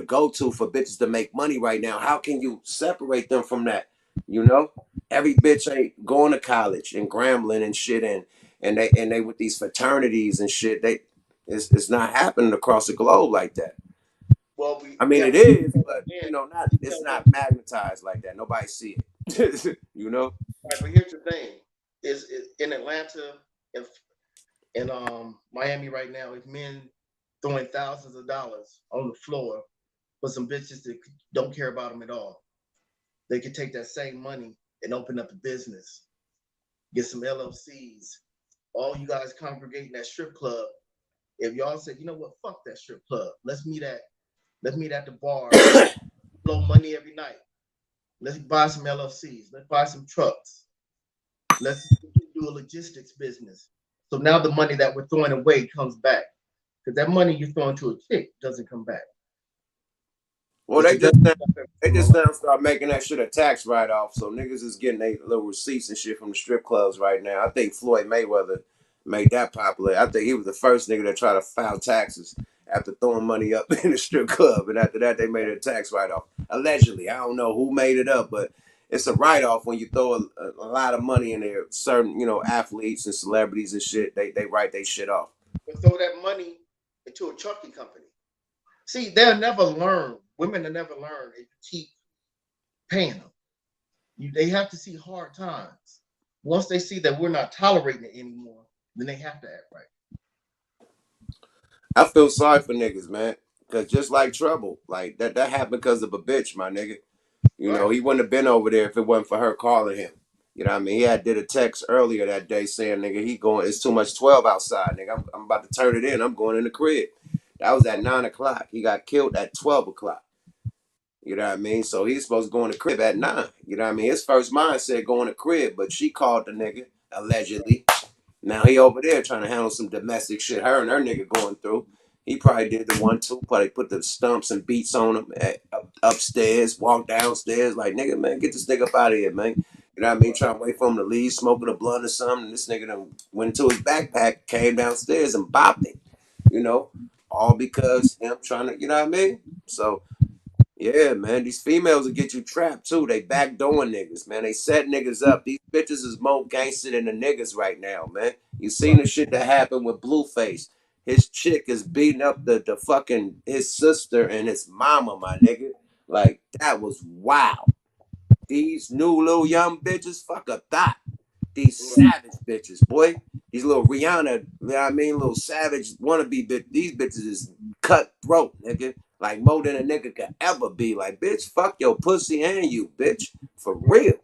go-to for bitches to make money right now, how can you separate them from that? You know, every bitch ain't going to college and Grambling and shit, and they with these fraternities and shit. It's not happening across the globe like that. Well, I mean, it is, but you know, not it's not magnetized like that. Nobody see it. You know. Right, but here's the thing: is in Atlanta, in Miami right now, if men throwing thousands of dollars on the floor for some bitches that don't care about them at all, they could take that same money and open up a business, get some LLCs. All you guys congregate in that strip club. If y'all say, you know what, fuck that strip club. Let's meet at the bar, blow money every night. Let's buy some LLCs. Let's buy some trucks. Let's do a logistics business. So now the money that we're throwing away comes back. Because that money you're throwing to a chick doesn't come back. Well, they just now start making that shit a tax write-off. So niggas is getting their little receipts and shit from the strip clubs right now. I think Floyd Mayweather made that popular. I think he was the first nigga to try to file taxes after throwing money up in the strip club. And after that, they made it a tax write-off. Allegedly. I don't know who made it up, but it's a write-off when you throw a lot of money in there. Certain, you know, athletes and celebrities and shit, they write their shit off. But throw that money into a trucking company. See, they'll never learn. Women will never learn if you keep paying them. They have to see hard times. Once they see that we're not tolerating it anymore, then they have to act right. I feel sorry for niggas, man. Cause just like Trouble, like that happened because of a bitch, my nigga. You know, he wouldn't have been over there if it wasn't for her calling him. You know what I mean? He had did a text earlier that day saying, nigga, it's too much 12 outside, nigga. I'm about to turn it in. I'm going in the crib. That was at 9 o'clock. He got killed at 12 o'clock. You know what I mean? So he's supposed to go in the crib at 9. You know what I mean? His first mind said go in the crib, but she called the nigga, allegedly. Now he over there trying to handle some domestic shit her and her nigga going through. He probably did the 1-2, probably put the stumps and beats on him upstairs, walk downstairs, like, nigga, man, get this nigga up out of here, man. You know what I mean? Trying to wait for him to leave, smoking a blunt or something. And this nigga done went into his backpack, came downstairs and bopped him. You know? All because him trying to, you know what I mean? So, yeah, man, these females will get you trapped too. They backdooring niggas, man. They set niggas up. These bitches is more gangster than the niggas right now, man. You seen the shit that happened with Blueface. His chick is beating up the fucking his sister and his mama, my nigga. Like, that was wild. These new little young bitches, fuck a thot. These savage bitches, boy. These little Rihanna, you know what I mean? Little savage wannabe bitch. These bitches is cutthroat, nigga. Like more than a nigga could ever be. Like, bitch, fuck your pussy and you, bitch. For real.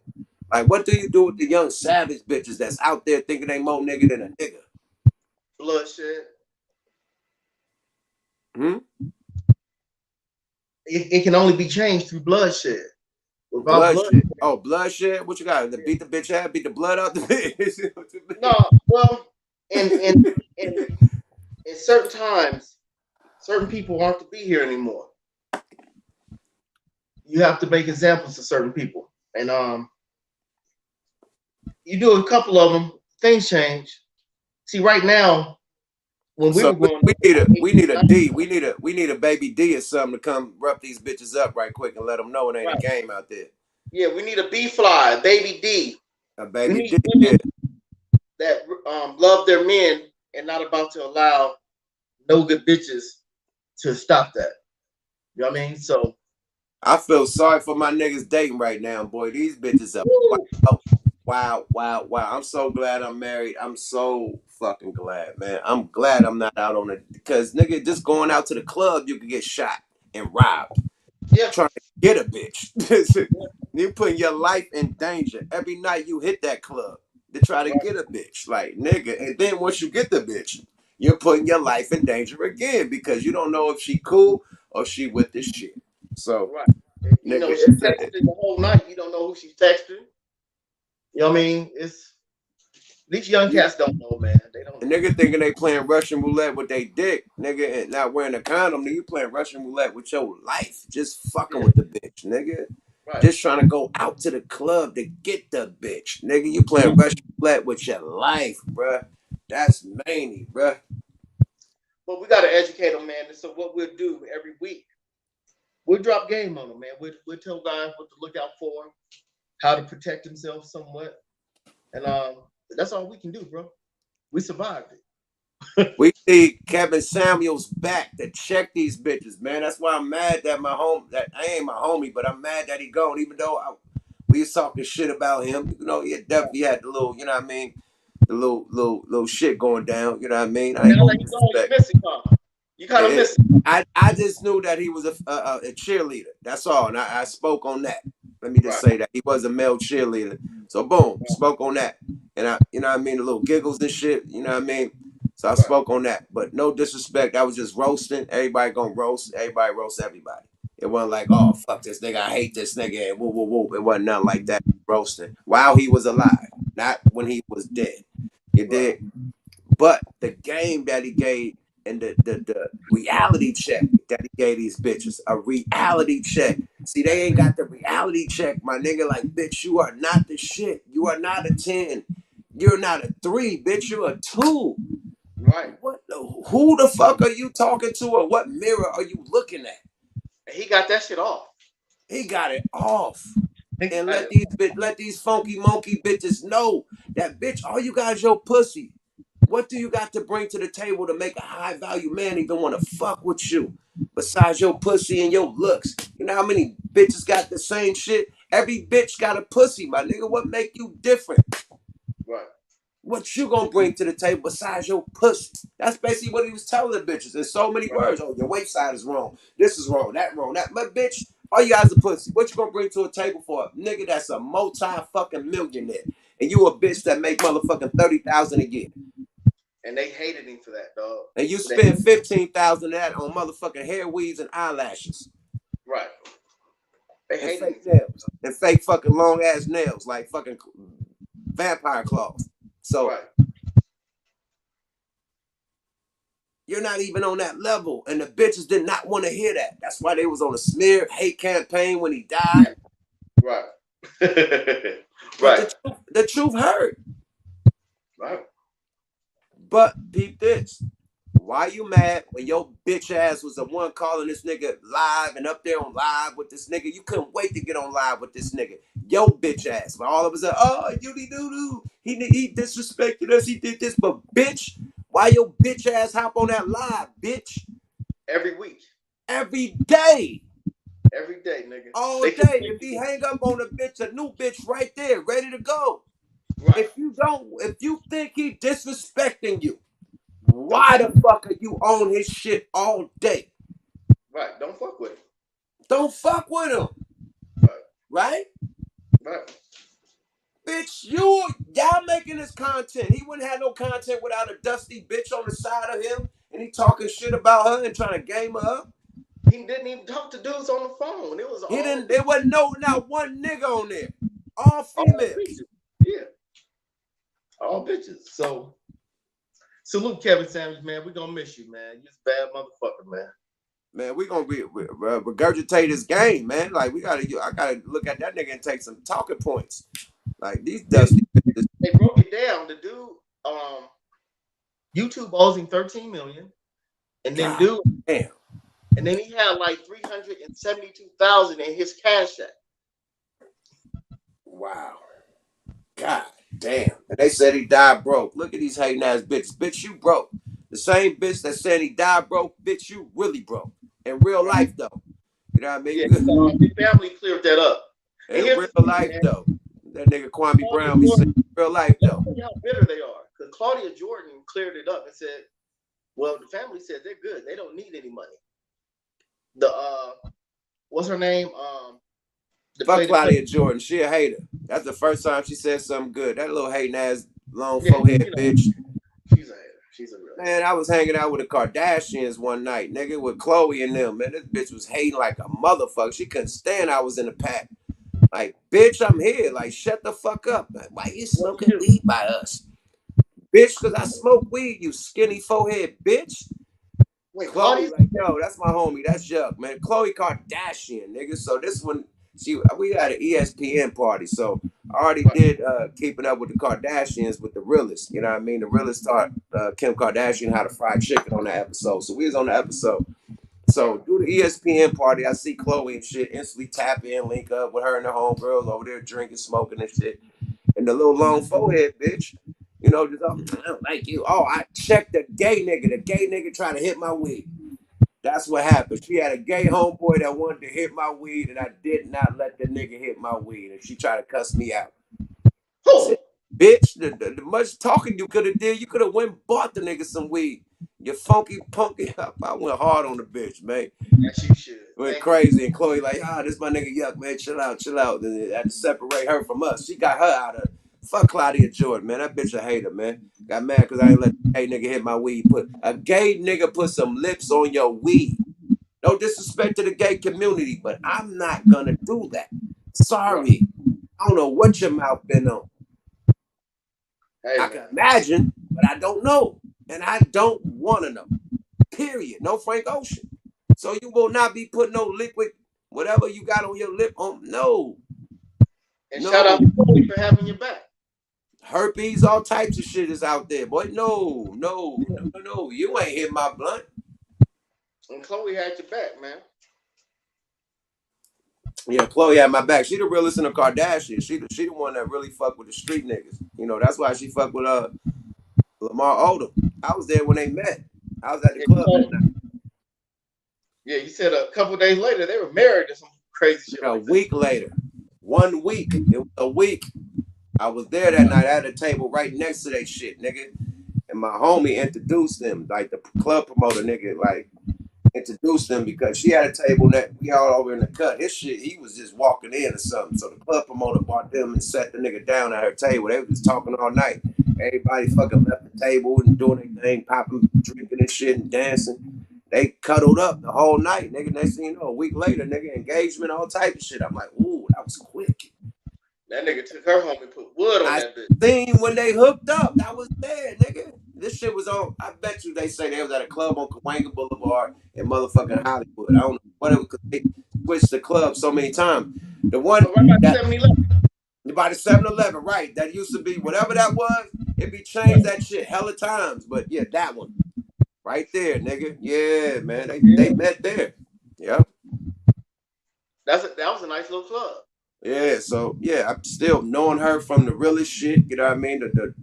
Like, what do you do with the young savage bitches that's out there thinking they more nigga than a nigga? Bloodshed. Hmm? It can only be changed through bloodshed. Bloodshed. Oh, bloodshed? What you got? To beat the bitch out, beat the blood out the bitch? No, well, in certain times, certain people aren't to be here anymore. You have to make examples of certain people, and you do a couple of them, things change. See, right now, when we were going, we need a D. We need a baby D or something to come rough these bitches up right quick and let them know it ain't a game out there. Yeah, we need a B fly, baby D. A baby D. Yeah. That love their men and not about to allow no good bitches to stop that. You know what I mean? So I feel sorry for my niggas dating right now, boy. These bitches are wow. I'm so glad I'm married. I'm so fucking glad, man. I'm glad I'm not out on it because nigga, just going out to the club, you could get shot and robbed. Yeah. Trying to get a bitch. You're putting your life in danger every night you hit that club to try to get a bitch. Like, nigga, and then once you get the bitch, you're putting your life in danger again because you don't know if she cool or she with this shit. So, you know, she's texting the whole night. You don't know who she's texting. You know what I mean? These young cats don't know, man. They don't. The nigga thinking they playing Russian roulette with their dick, nigga, and not wearing a condom. Nigga, you playing Russian roulette with your life, just fucking with the bitch, nigga. Right. Just trying to go out to the club to get the bitch. Nigga, you playing Russian roulette with your life, bruh. That's many, bruh. But we gotta educate them, man. So what we'll do every week, we'll drop game on them, man. We'll tell guys what to look out for, how to protect themselves somewhat. And that's all we can do, bro. We survived it. We need Kevin Samuels back to check these bitches, man. That's why I'm mad that that I ain't my homie, but I'm mad that he gone. Even though we was talking shit about him, you know, he definitely had the little, you know what I mean, the little shit going down. You know what I mean? I ain't gonna disrespect. You kind of miss it. I just knew that he was a cheerleader. That's all, and I spoke on that. Let me just say that he was a male cheerleader. So boom, spoke on that, and I, you know what I mean, the little giggles and shit. You know what I mean? So I spoke on that, but no disrespect. I was just roasting. Everybody gonna roast. Everybody roast everybody. It wasn't like, oh fuck this nigga, I hate this nigga, and woo woo woo. It wasn't nothing like that. Roasting while he was alive, not when he was dead. You did. But the game that he gave and the reality check that he gave these bitches, a reality check. See, they ain't got the reality check, my nigga. Like, bitch, you are not the shit. You are not a 10. You're not a 3, bitch. You're a 2. Right. Who the fuck are you talking to, or what mirror are you looking at? He got that shit off. He got it off. And let these funky monkey bitches know that, bitch, all you got is your pussy. What do you got to bring to the table to make a high value man even want to fuck with you? Besides your pussy and your looks. You know how many bitches got the same shit? Every bitch got a pussy, my nigga. What make you different? Right. What you gonna bring to the table besides your pussy? That's basically what he was telling the bitches in so many words. Oh, your waist side is wrong. This is wrong. That wrong. That, but bitch, all you guys are pussy. What you gonna bring to a table for a nigga that's a multi-fucking millionaire, and you a bitch that make motherfucking $30,000 a year? And they hated him for that, dog. And you spend $15,000 of that on motherfucking hair weaves and eyelashes. Right. They and hated fake him. nails. And fake fucking long ass nails like fucking vampire claws. So you're not even on that level. And the bitches did not want to hear that. That's why they was on a smear hate campaign when he died. Right. But the truth hurt. Right. But peep this. Why you mad when your bitch ass was the one calling this nigga live and up there on live with this nigga? You couldn't wait to get on live with this nigga. Yo bitch ass. But all of a sudden, oh, doo-doo-doo. He disrespected us. He did this. But bitch, why your bitch ass hop on that live, bitch? Every week. Every day. Every day, nigga. All day. If he hang up on a bitch, a new bitch right there, ready to go. Right. If you think he disrespecting you, why the fuck are you on his shit all day? Right. Don't fuck with him. Don't fuck with him. Right? Right. Bitch, y'all making this content. He wouldn't have no content without a dusty bitch on the side of him and he talking shit about her and trying to game her up. He didn't even talk to dudes on the phone. It was There wasn't not one nigga on there. All females. Yeah. All bitches. So salute Kevin Samuels, man. We're gonna miss you, man. You're a bad motherfucker, man. Man, we're gonna regurgitate his game, man. Like I gotta look at that nigga and take some talking points. Like these dusty bitches. They broke it down. The dude, YouTube owes him $13 million. And then damn. And then he had like 372,000 in his cash app. Wow. God damn. And they said he died broke. Look at these hating ass bitches. Bitch, you broke. The same bitch that said he died broke, bitch, you really broke. In real life, though. You know what I mean? Yeah, his family cleared that up. In real life, though. That nigga Kwame Brown be saying real life, though. How bitter they are. Because Claudia Jordan cleared it up and said, well, the family said they're good. They don't need any money. What's her name? Fuck Claudia Jordan. She a hater. That's the first time she said something good. That little hating ass long forehead bitch. She's a hater. She's a real man. I was hanging out with the Kardashians one night, nigga, with Chloe and them. Man, this bitch was hating like a motherfucker. She couldn't stand I was in the pack. Like, bitch, I'm here. Like, shut the fuck up. Man. Why you smoking weed by us? Bitch, because I smoke weed, you skinny forehead bitch. Wait, Chloe, like, yo, that's my homie. That's Yuck, man. Chloe Kardashian, nigga. So this one, we had an ESPN party, so I already did Keeping Up with the Kardashians with the realest. You know what I mean? The realest taught Kim Kardashian how to fry chicken on that episode. So we was on the episode. So do the ESPN party. I see Chloe and shit. Instantly tap in, link up with her and the homegirls over there drinking, smoking and shit. And the little long forehead bitch, you know, just I don't like you. Oh, I checked the gay nigga. The gay nigga tried to hit my weed. That's what happened. She had a gay homeboy that wanted to hit my weed, and I did not let the nigga hit my weed. And she tried to cuss me out. Said, bitch, the much talking you could have did, you could have went and bought the nigga some weed. You funky punky. I went hard on the bitch, man. Yes, you should. Went crazy. And Chloe like, this my nigga Yuck, man. Chill out, chill out. Then I had to separate her from us. She got her out of fuck Claudia Jordan, man. That bitch a hater, man. Got mad because I ain't let the gay nigga hit my weed. Put a gay nigga put some lips on your weed. No disrespect to the gay community, but I'm not gonna do that. Sorry. I don't know what your mouth been on. Hey, I can imagine, but I don't know. And I don't want to know. Period. No Frank Ocean. So you will not be putting no liquid, whatever you got on your lip on. No. And shout out to Chloe for having your back. Herpes, all types of shit is out there, boy. No. You ain't hit my blunt. And Chloe had your back, man. Yeah, Chloe had my back. She the realest in the Kardashians. She the one that really fuck with the street niggas. You know, that's why she fuck with Lamar Odom. I was there when they met. I was at the club that night. Yeah, you said a couple days later they were married or some crazy shit. A week later. 1 week. It was a week. I was there that night. I had a table right next to that shit, nigga. And my homie introduced them, like the club promoter, nigga, like introduced them because she had a table that we all over in the cut. His shit, he was just walking in or something. So the club promoter brought them and sat the nigga down at her table. They was just talking all night. Everybody fucking left the table and doing their thing, popping, drinking and shit and dancing. They cuddled up the whole night, nigga. Next thing you know, a week later, nigga, engagement, all type of shit. I'm like, ooh, that was quick. That nigga took her home and put wood on that bitch. I seen when they hooked up. I was there, nigga. This shit was on. I bet you they say they was at a club on Cahuenga Boulevard in motherfucking Hollywood. I don't know what it was because they switched the club so many times. The one right by 7-Eleven. By the 7-Eleven, right? That used to be whatever that was. It be changed that shit hella times. But yeah, that one. Right there, nigga. Yeah, man. They met there. Yep. That was a nice little club. Yeah, so yeah, I'm still knowing her from the realest shit, you know what I mean?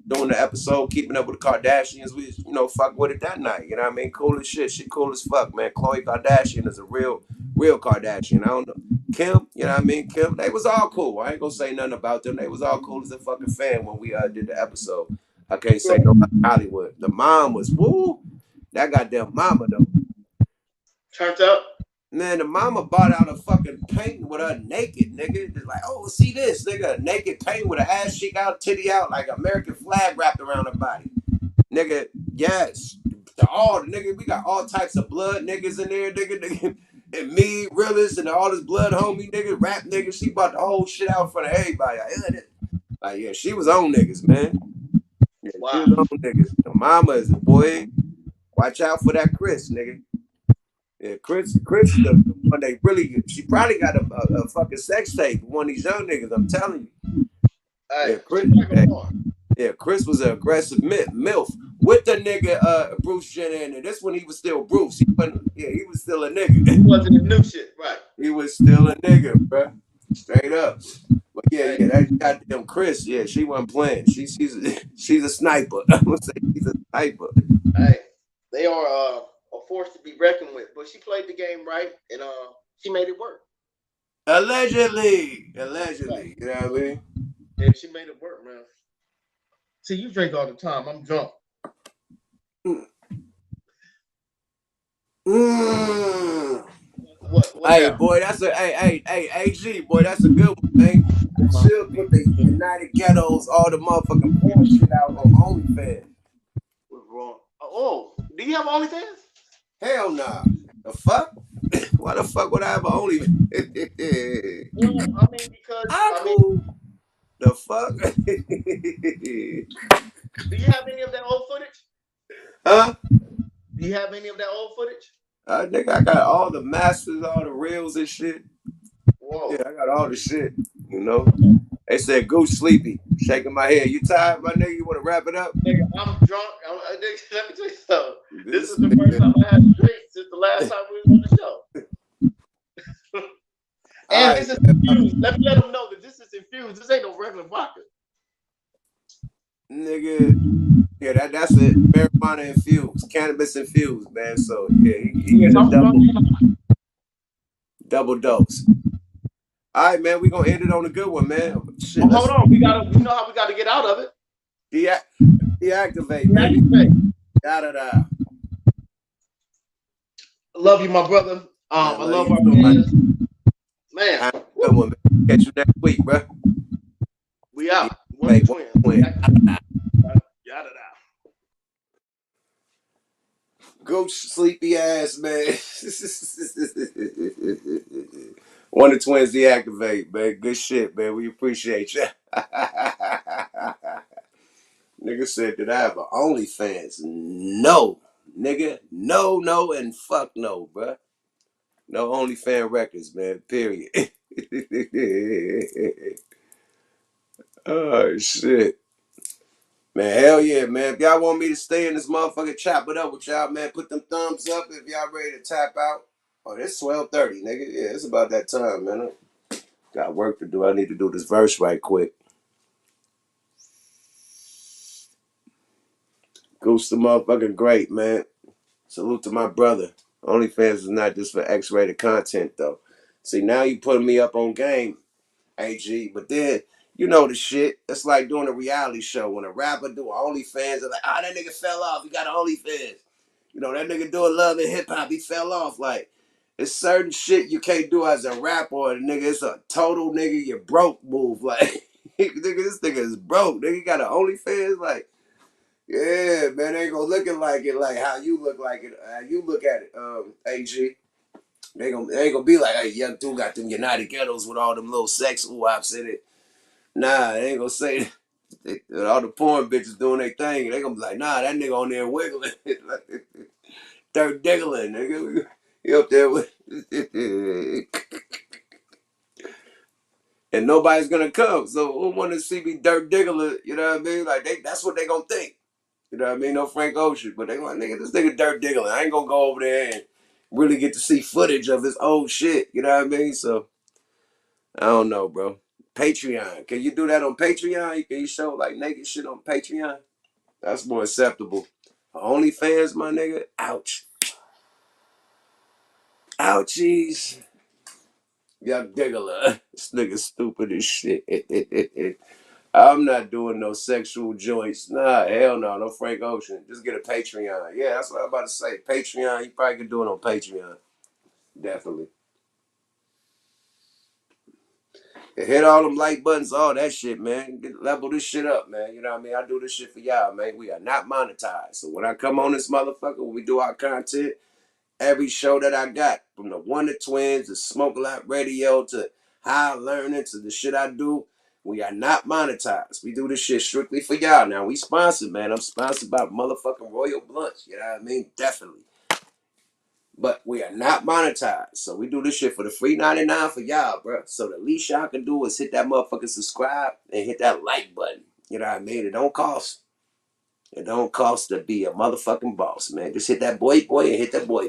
Doing the episode, Keeping Up with the Kardashians, we, you know, fuck with it that night, you know what I mean? Cool as shit, she cool as fuck, man. Khloe Kardashian is a real Kardashian. I don't know. Kim, you know what I mean? Kim, they was all cool. I ain't gonna say nothing about them. They was all cool as a fucking fan when we did the episode. I can't say no about Hollywood. The mom was, woo, that goddamn mama though. Turned up. Man, the mama bought out a fucking painting with her naked, nigga. Just like, oh, see this, nigga. A naked painting with her ass cheek out, titty out, like American flag wrapped around her body. Nigga, yes. Nigga, we got all types of blood niggas in there, nigga. And me, realist, and all this blood homie, nigga, rap nigga. She bought the whole shit out in front of everybody. Like, yeah, she was on niggas, man. Yeah, wow. She was on niggas. The mama is a boy. Watch out for that Chris, nigga. Yeah, Chris, the one they really, she probably got a fucking sex tape with one of these young niggas, I'm telling you. Yeah, Chris was an aggressive MILF with the nigga Bruce Jenner in there. This when he was still Bruce. He was still a nigga. He wasn't a new shit, right? He was still a nigga, bro. Straight up. But yeah, that goddamn Chris, yeah, she wasn't playing. She's a sniper. I'm gonna say she's a sniper. Hey, they are a force to be reckoned with. But she played the game right, and she made it work. Allegedly, right. You know what I mean? Yeah, she made it work, man. See, you drink all the time. I'm drunk. What hey, now? Boy, that's hey, AG, boy, that's a good one, man. She'll put the United Ghettos, all the motherfucking porn shit out on OnlyFans. What's wrong? Oh, do you have OnlyFans? Hell nah. The fuck? Why the fuck would I have an OnlyFans? Well, I mean, because the fuck? Do you have any of that old footage? Huh? Do you have any of that old footage? Nigga, I got all the masters, all the reels and shit. Whoa. Yeah, I got all the shit. You know. They said Goose sleepy. Shaking my head. You tired, my nigga? You want to wrap it up? Nigga, I'm drunk. Nigga, let me tell you something. This This is the first time I had a drink since the last time we was on the show. all And right, this is man. infused. Let me let them know that this is infused. This ain't no regular vodka. Nigga. Yeah, that's it. Marijuana infused, cannabis infused, man. So yeah, he Yes, getting a I'm drunk. double dose. All right, man. We gonna end it on a good one, man. Shit, But hold let's on. We know how we gotta get out of it. deactivate, baby. Da da da. I love you, my brother. Man, I love you our too, man. fans. Man, Have a good one, man. Catch you next week, bro. we out. One Deactivate, twin. twin. Yada da. Go sleepy ass, man. One of the twins deactivate, man. Good shit, man. We appreciate you. Nigga said, did I have an OnlyFans? No. Nigga, no, and fuck no, bruh. No OnlyFans records, man. Period. Oh, shit. Man, hell yeah, man. If y'all want me to stay in this motherfucker, chop it up with y'all, man. Put them thumbs up if y'all ready to tap out. Oh, it's 12:30, nigga. Yeah, it's about that time, man. I got work to do. I need to do this verse right quick. Goose the motherfucking great, man. Salute to my brother. OnlyFans is not just for X-rated content, though. See, now you putting me up on game, AG. But then, you know the shit. It's like doing a reality show. When a rapper do OnlyFans, they're like, that nigga fell off. He got an OnlyFans. You know, that nigga doing love and hip-hop, he fell off. Like, it's certain shit you can't do as a rapper or a nigga. It's a total nigga, you broke move. Like, nigga, this nigga is broke. Nigga got an OnlyFans. Like, yeah, man, they ain't gonna looking like it like how you look like it. How you look at it, AG. They ain't gonna be like, hey, young dude got them United Ghettos with all them little sex wops in it. Nah, they ain't gonna say that. All the porn bitches doing their thing. They gonna be like, nah, that nigga on there wiggling. Dirt diggling, nigga. He up there with and nobody's gonna come. So who wanna see me dirt diggling, you know what I mean? Like that's what they gonna think. You know what I mean? No Frank Ocean. But they like, nigga, this nigga dirt diggling. I ain't gonna go over there and really get to see footage of his old shit. You know what I mean? So I don't know, bro. Patreon. Can you do that on Patreon? Can you show like naked shit on Patreon? That's more acceptable. OnlyFans, my nigga. Ouch. Ouchies. Young diggler. This nigga stupid as shit. I'm not doing no sexual joints. Nah, hell no. No Frank Ocean. Just get a Patreon. Yeah, that's what I'm about to say. Patreon. You probably could do it on Patreon. Definitely. And hit all them like buttons, all that shit, man. Level this shit up, man. You know what I mean? I do this shit for y'all, man. We are not monetized. So when I come on this motherfucker, when we do our content, every show that I got, from the One to Twins to Smoke a Lot Radio to High Learning to the shit I do, we are not monetized. We do this shit strictly for y'all. Now we sponsored, man. I'm sponsored by motherfucking Royal Blunts. You know what I mean? Definitely. But we are not monetized. So we do this shit for the free 99 for y'all, bro. So the least y'all can do is hit that motherfucking subscribe and hit that like button. You know what I mean? It don't cost. It don't cost to be a motherfucking boss, man. Just hit that boy and hit that boy.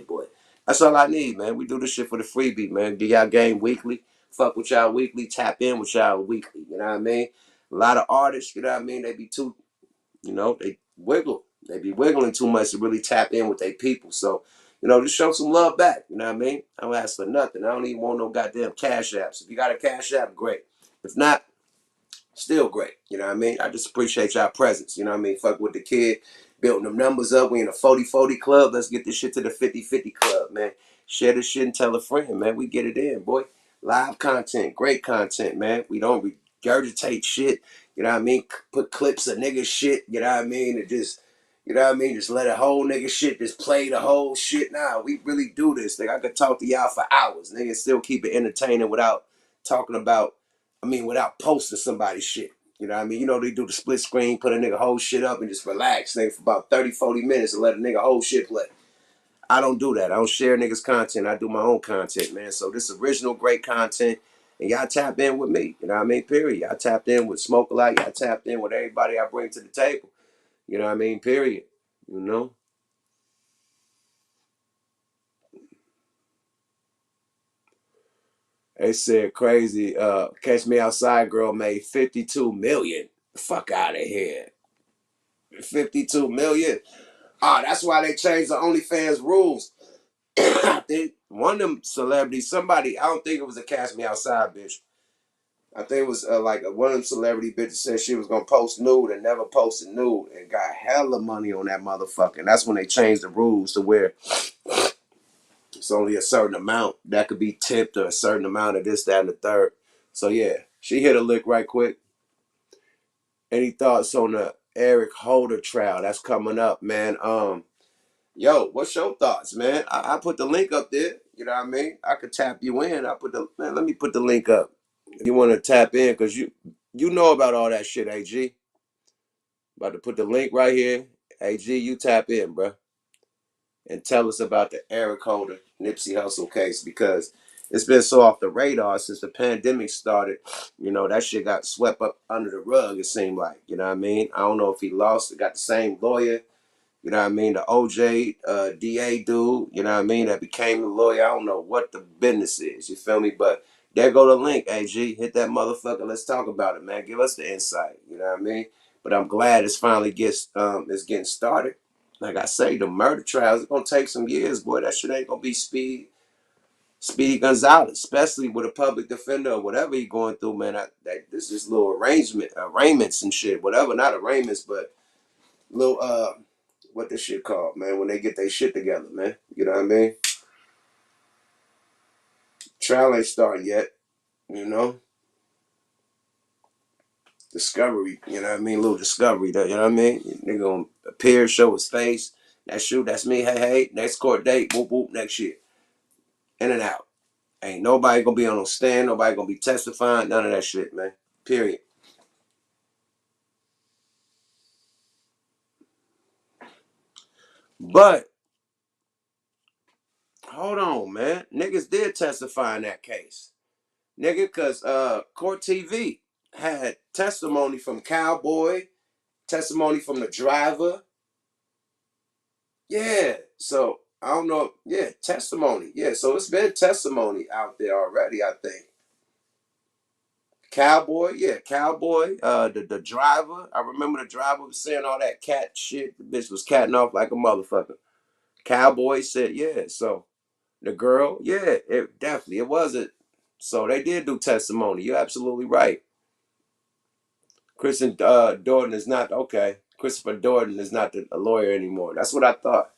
That's all I need, man. We do this shit for the freebie, man. Do y'all game weekly. Fuck with y'all weekly. Tap in with y'all weekly. You know what I mean? A lot of artists, you know what I mean? They be too, they wiggle. They be wiggling too much to really tap in with their people. So, just show some love back. You know what I mean? I don't ask for nothing. I don't even want no goddamn cash apps. If you got a cash app, great. If not, still great. You know what I mean? I just appreciate y'all presence. You know what I mean? Fuck with the kid, building them numbers up. We in a 40-40 club. Let's get this shit to the 50-50 club, man. Share this shit and tell a friend, man. We get it in, boy. Live content, great content, man. We don't regurgitate shit. You know what I mean? Put clips of nigga shit. You know what I mean? And just, just let a whole nigga shit just play the whole shit. Nah, we really do this. Like, I could talk to y'all for hours. Nigga still keep it entertaining without talking about without posting somebody's shit. You know what I mean? They do the split screen, put a nigga whole shit up and just relax, nigga, for about 30, 40 minutes and let a nigga whole shit play. I don't do that. I don't share niggas' content. I do my own content, man. So this original great content, And y'all tap in with me. You know what I mean? Period. Y'all tapped in with Smoke a Lot. Y'all tapped in with everybody I bring to the table. You know what I mean? Period. You know? They said crazy. Catch Me Outside girl made 52 million. Fuck out of here. 52 million. Ah, that's why they changed the OnlyFans rules. I think one of them celebrities, somebody, I don't think it was a Catch Me Outside bitch. I think it was one of them celebrity bitches said she was gonna post nude and never posted nude and got hella money on that motherfucker. And that's when they changed the rules to where it's only a certain amount that could be tipped or a certain amount of this, that, and the third. So yeah, she hit a lick right quick. Any thoughts on the Eric Holder trial that's coming up, man? Yo, what's your thoughts, man? I put the link up there. You know what I mean? I could tap you in. Let me put the link up. If you want to tap in, because you know about all that shit, AG. About to put the link right here. AG, you tap in, bro. And tell us about the Eric Holder Nipsey Hussle case, because it's been so off the radar since the pandemic started. You know, that shit got swept up under the rug, it seemed like. You know what I mean? I don't know if he lost. It got the same lawyer. You know what I mean? The OJ DA dude, you know what I mean, that became the lawyer. I don't know what the business is, you feel me? But there go the link, AG. Hit that motherfucker. Let's talk about it, man. Give us the insight, you know what I mean? But I'm glad it's finally it's getting started. Like I say, the murder trials, it's gonna take some years, boy. That shit ain't gonna be Speedy Gonzalez, especially with a public defender or whatever he going through, man. This is little arraignments and shit, whatever, not arraignments, but little what this shit called, man, when they get their shit together, man. You know what I mean? Trial ain't started yet, you know? Discovery, you know what I mean? Little discovery, you know what I mean? Nigga gonna appear, show his face. That's you, that's me, hey, hey, next court date, whoop, whoop, next shit. In and out. Ain't nobody gonna be on no stand, nobody gonna be testifying, none of that shit, man. Period. But, hold on, man. Niggas did testify in that case. Nigga, cause Court TV had testimony from Cowboy, testimony from the driver. Yeah. So I don't know. Yeah, testimony. Yeah. So it's been testimony out there already, I think. Cowboy, yeah, Cowboy, the driver. I remember the driver was saying all that cat shit. The bitch was catting off like a motherfucker. Cowboy said, yeah. So the girl, yeah, it definitely it wasn't. So they did do testimony. You're absolutely right. Kristen Dorton is not okay. Christopher Dorton is not a lawyer anymore. That's what I thought.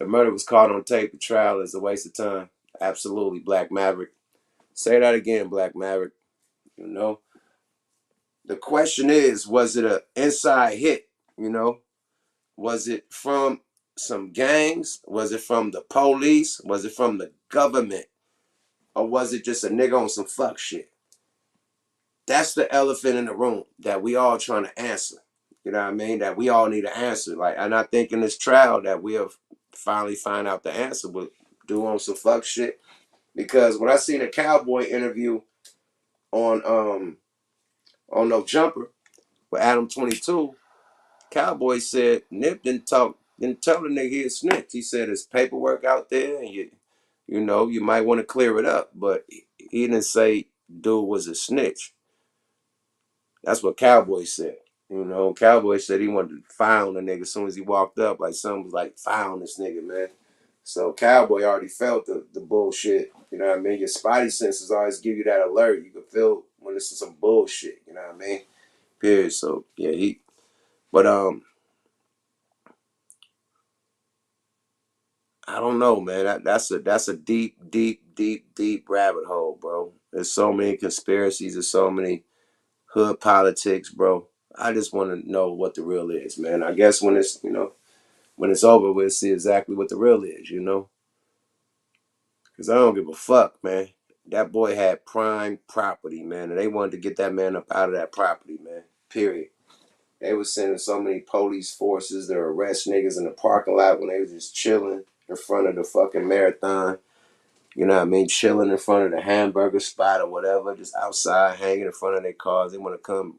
The murder was caught on tape. The trial is a waste of time. Absolutely, Black Maverick. Say that again, Black Maverick. You know, the question is, was it an inside hit? You know, was it from some gangs? Was it from the police? Was it from the government? Or was it just a nigga on some fuck shit? That's the elephant in the room that we all trying to answer. You know what I mean? That we all need to answer. Like, and I think in this trial that we'll finally find out the answer, but do on some fuck shit. Because when I seen a Cowboy interview on No Jumper with Adam 22, Cowboy said Nip didn't tell the nigga he a snitch. He said there's paperwork out there and you know, you might want to clear it up. But he didn't say dude was a snitch. That's what Cowboy said. You know, Cowboy said he wanted to found the nigga as soon as he walked up. Like something was like, found this nigga, man. So Cowboy already felt the bullshit. You know what I mean? Your spidey senses always give you that alert. You can feel when this is some bullshit. You know what I mean? Period. So yeah, but I don't know, man. That's a deep, deep, deep, deep rabbit hole, bro. There's so many conspiracies. There's so many hood politics, bro. I just want to know what the real is, man. I guess when it's over, we'll see exactly what the real is, you know? Because I don't give a fuck, man. That boy had prime property, man. And they wanted to get that man up out of that property, man. Period. They was sending so many police forces to arrest niggas in the parking lot when they was just chilling in front of the fucking marathon. You know what I mean? Chilling in front of the hamburger spot or whatever, just outside hanging in front of their cars. They want to come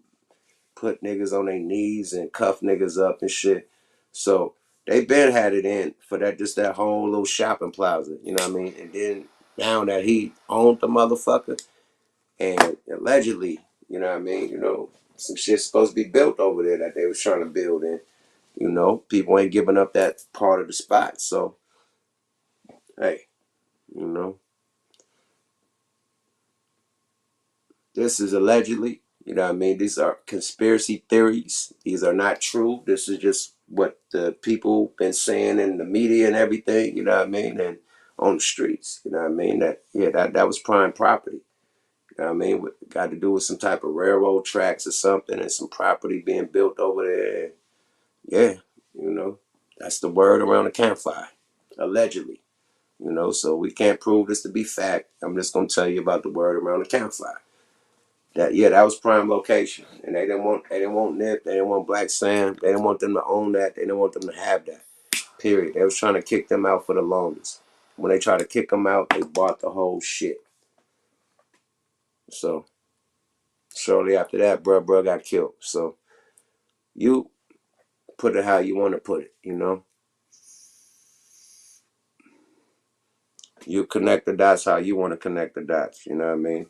put niggas on their knees and cuff niggas up and shit. So they been had it in for that, just that whole little shopping plaza. You know what I mean? And then now that he owned the motherfucker, and allegedly, you know what I mean? You know, some shit's supposed to be built over there that they was trying to build in. You know, people ain't giving up that part of the spot. So, hey, you know, this is allegedly, you know what I mean? These are conspiracy theories. These are not true. This is just what the people been saying in the media and everything, you know what I mean? And on the streets, you know what I mean? That was prime property. You know what I mean? Got to do with some type of railroad tracks or something and some property being built over there. Yeah, you know, that's the word around the campfire, allegedly. You know, so we can't prove this to be fact. I'm just gonna tell you about the word around the campfire. That was prime location, and they didn't want Nip, they didn't want Black Sam, they didn't want them to own that, they didn't want them to have that. Period. They was trying to kick them out for the longest. When they tried to kick them out, they bought the whole shit. So shortly after that, bruh got killed. So you put it how you want to put it, you know. You connect the dots how you want to connect the dots, you know what I mean?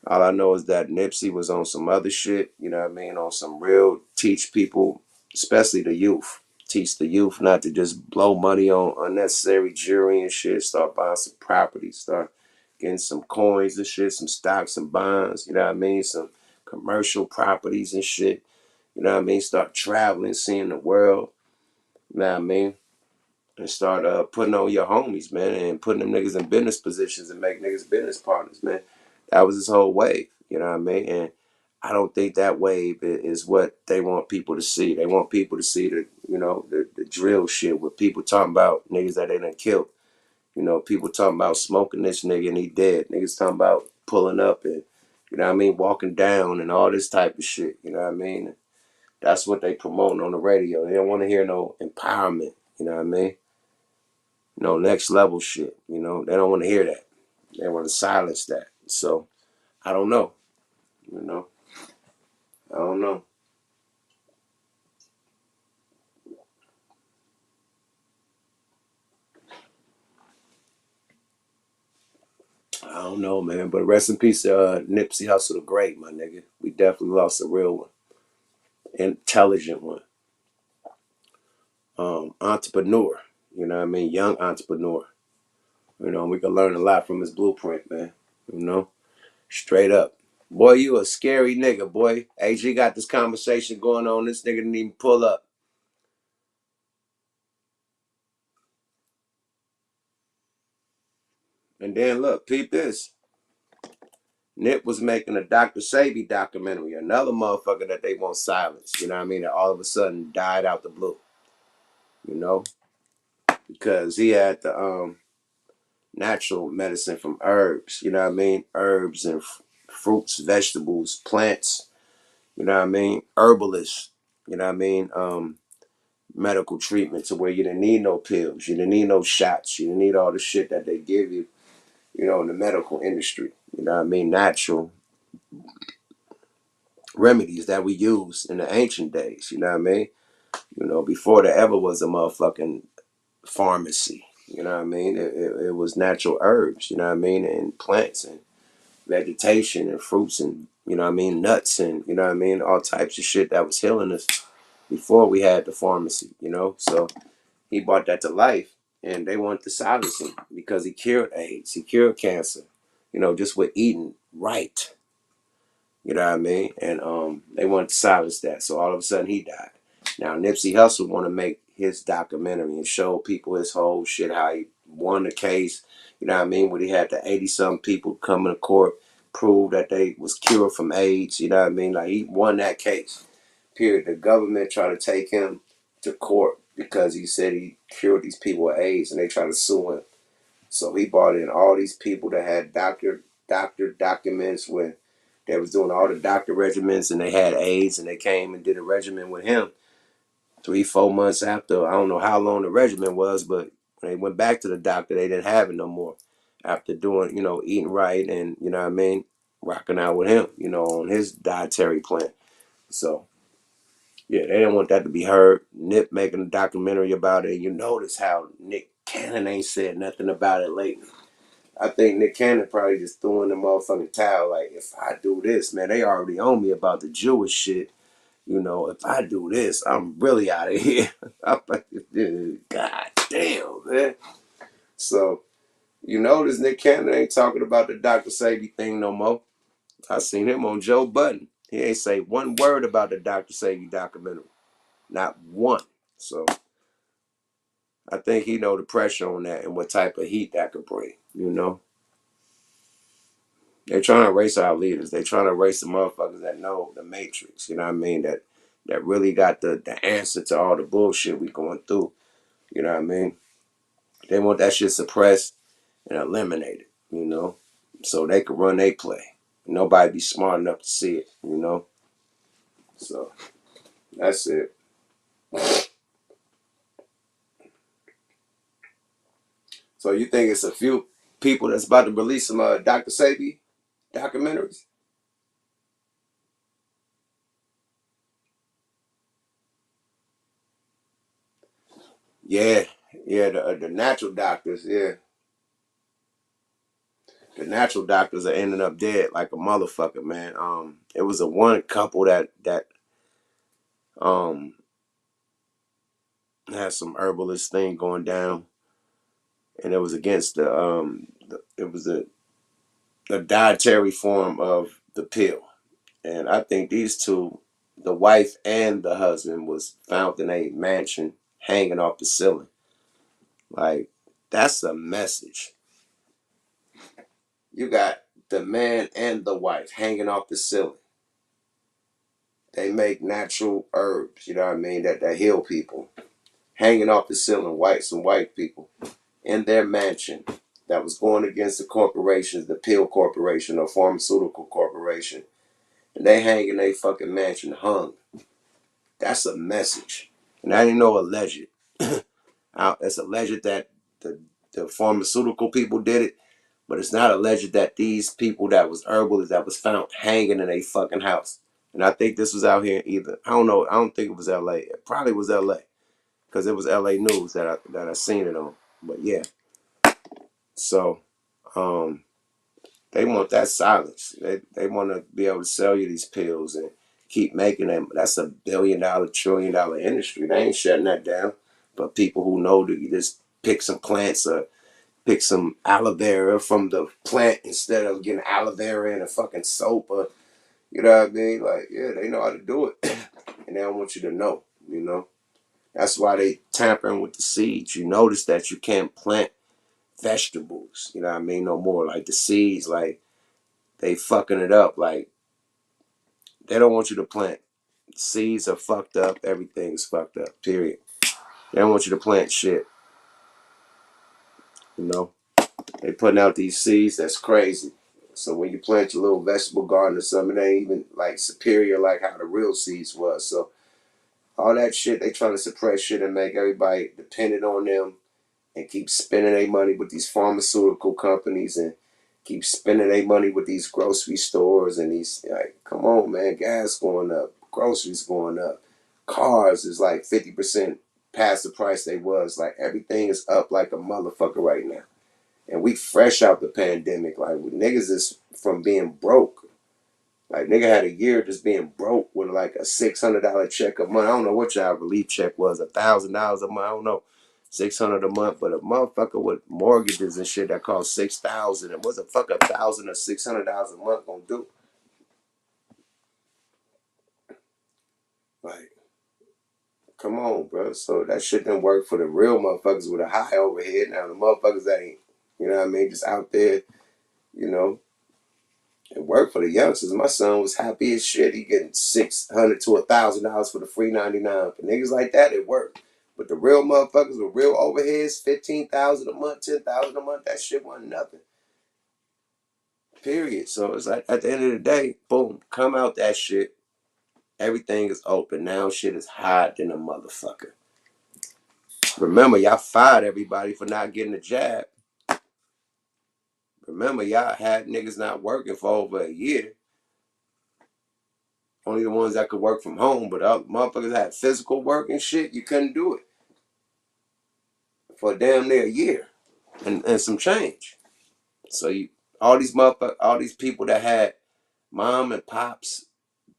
All I know is that Nipsey was on some other shit, you know what I mean? On some real teach people, especially the youth. Teach the youth not to just blow money on unnecessary jewelry and shit. Start buying some property. Start getting some coins and shit, some stocks and bonds, you know what I mean? Some commercial properties and shit. You know what I mean? Start traveling, seeing the world. You know what I mean? And start putting on your homies, man, and putting them niggas in business positions and make niggas business partners, man. That was his whole wave, you know what I mean? And I don't think that wave is what they want people to see. They want people to see the drill shit with people talking about niggas that they done killed. You know, people talking about smoking this nigga and he dead. Niggas talking about pulling up and, you know what I mean, walking down and all this type of shit, you know what I mean? That's what they promoting on the radio. They don't want to hear no empowerment, you know what I mean? No next level shit, you know. They don't want to hear that. They want to silence that. So I don't know, you know. I don't know. I don't know, man. But rest in peace, Nipsey Hussle the Great, my nigga. We definitely lost a real one, intelligent one, entrepreneur. You know what I mean? Young entrepreneur. You know, we can learn a lot from his blueprint, man. You know, straight up. Boy, you a scary nigga, boy. AG got this conversation going on. This nigga didn't even pull up. And then look, peep this. Nip was making a Dr. Sebi documentary, another motherfucker that they want silenced, you know what I mean? That all of a sudden died out the blue, you know? Because he had the natural medicine from herbs, you know what I mean? Herbs and fruits, vegetables, plants, you know what I mean? Herbalists, you know what I mean? Medical treatment to where you didn't need no pills, you didn't need no shots, you didn't need all the shit that they give you, you know, in the medical industry, you know what I mean? Natural remedies that we used in the ancient days, you know what I mean? You know, before there ever was a motherfucking pharmacy, you know what I mean? It was natural herbs, you know what I mean? And plants and vegetation and fruits and, you know what I mean, nuts and, you know what I mean, all types of shit that was healing us before we had the pharmacy, you know? So he brought that to life and they wanted to silence him because he cured AIDS, he cured cancer, you know, just with eating right. You know what I mean? And they wanted to silence that. So all of a sudden he died. Now Nipsey Hussle want to make his documentary and show people his whole shit, how he won the case. You know what I mean? When he had the 80-something people come to court, prove that they was cured from AIDS. You know what I mean? Like he won that case. Period. The government tried to take him to court because he said he cured these people with AIDS, and they tried to sue him. So he brought in all these people that had doctor documents when they was doing all the doctor regimens and they had AIDS and they came and did a regimen with him 3-4 months after. I don't know how long the regimen was, but When they went back to the doctor, they didn't have it no more. After doing, eating right and, rocking out with him, on his dietary plan. So, yeah, they didn't want that to be heard. Nip making a documentary about it. You notice how Nick Cannon ain't said nothing about it lately. I think Nick Cannon probably just threw in the motherfucking towel. Like, if I do this, man, they already own me about the Jewish shit. If I do this, I'm really out of here. I'm like, God damn, man. So, this Nick Cannon ain't talking about the Dr. Sebi thing no more. I seen him on Joe Budden. He ain't say one word about the Dr. Sebi documentary. Not one. So, I think he know the pressure on that and what type of heat that could bring, They're trying to erase our leaders. They're trying to erase the motherfuckers that know the matrix, you know what I mean? That really got the answer to all the bullshit we going through. You know what I mean? They want that shit suppressed and eliminated, so they could run their play. Nobody be smart enough to see it, So that's it. So you think it's a few people that's about to release some Dr. Sebi documentaries? Yeah, the natural doctors, yeah. The natural doctors are ending up dead like a motherfucker, man. It was a one couple that um had some herbalist thing going down, and it was against it was a dietary form of the pill, and I think these two, the wife and the husband, was found in a mansion hanging off the ceiling. Like, that's a message. You got the man and the wife hanging off the ceiling. They make natural herbs, you know what I mean, that heal people. Hanging off the ceiling, some white people in their mansion that was going against the corporations, the pill corporation or pharmaceutical corporation. And they hang in their fucking mansion hung. That's a message. And I didn't know alleged. It's alleged that the pharmaceutical people did it, but it's not alleged that these people that was herbalists that was found hanging in a fucking house. And I think this was out here either. I don't know. I don't think it was LA. It probably was LA. Because it was LA news that I seen it on. But yeah. So they want that silence. They want to be able to sell you these pills and keep making them. That's $1 billion, $1 trillion industry. They ain't shutting that down. But people who know to just pick some plants or pick some aloe vera from the plant instead of getting aloe vera in a fucking soap or, you know what I mean? Like, yeah, they know how to do it. And they don't want you to know. That's why they tampering with the seeds. You notice that you can't plant vegetables, you know what I mean, no more. Like the seeds, like they fucking it up. Like they don't want you to plant. Seeds are fucked up. Everything's fucked up. Period. They don't want you to plant shit. They putting out these seeds. That's crazy. So when you plant your little vegetable garden or something, it ain't even like superior like how the real seeds was. So all that shit, they trying to suppress shit and make everybody dependent on them and keep spending their money with these pharmaceutical companies and keep spending their money with these grocery stores and these, like, come on, man, gas going up, groceries going up, cars is like 50% past the price they was. Like, everything is up like a motherfucker right now. And we fresh out the pandemic. Like, niggas is from being broke. Like, nigga had a year just being broke with like a $600 check a month. I don't know what y'all relief check was, $1,000 a month. I don't know, $600 a month. But a motherfucker with mortgages and shit that cost $6,000, and what's the fuck $1,000 or $600 a month gonna do? Like, come on, bro. So that shit didn't work for the real motherfuckers with a high overhead. Now the motherfuckers that ain't, you know what I mean, just out there, you know. It worked for the youngsters. My son was happy as shit. He getting $600 to $1,000 for the free 99. For niggas like that, it worked. But the real motherfuckers with real overheads, 15,000 a month, 10,000 a month, that shit wasn't nothing. Period. So it's like at the end of the day, boom, come out that shit. Everything is open. Now shit is hot than a motherfucker. Remember, y'all fired everybody for not getting a jab. Remember, y'all had niggas not working for over a year. Only the ones that could work from home, but other motherfuckers had physical work and shit. You couldn't do it for damn near a year and some change. So all these people that had mom and pops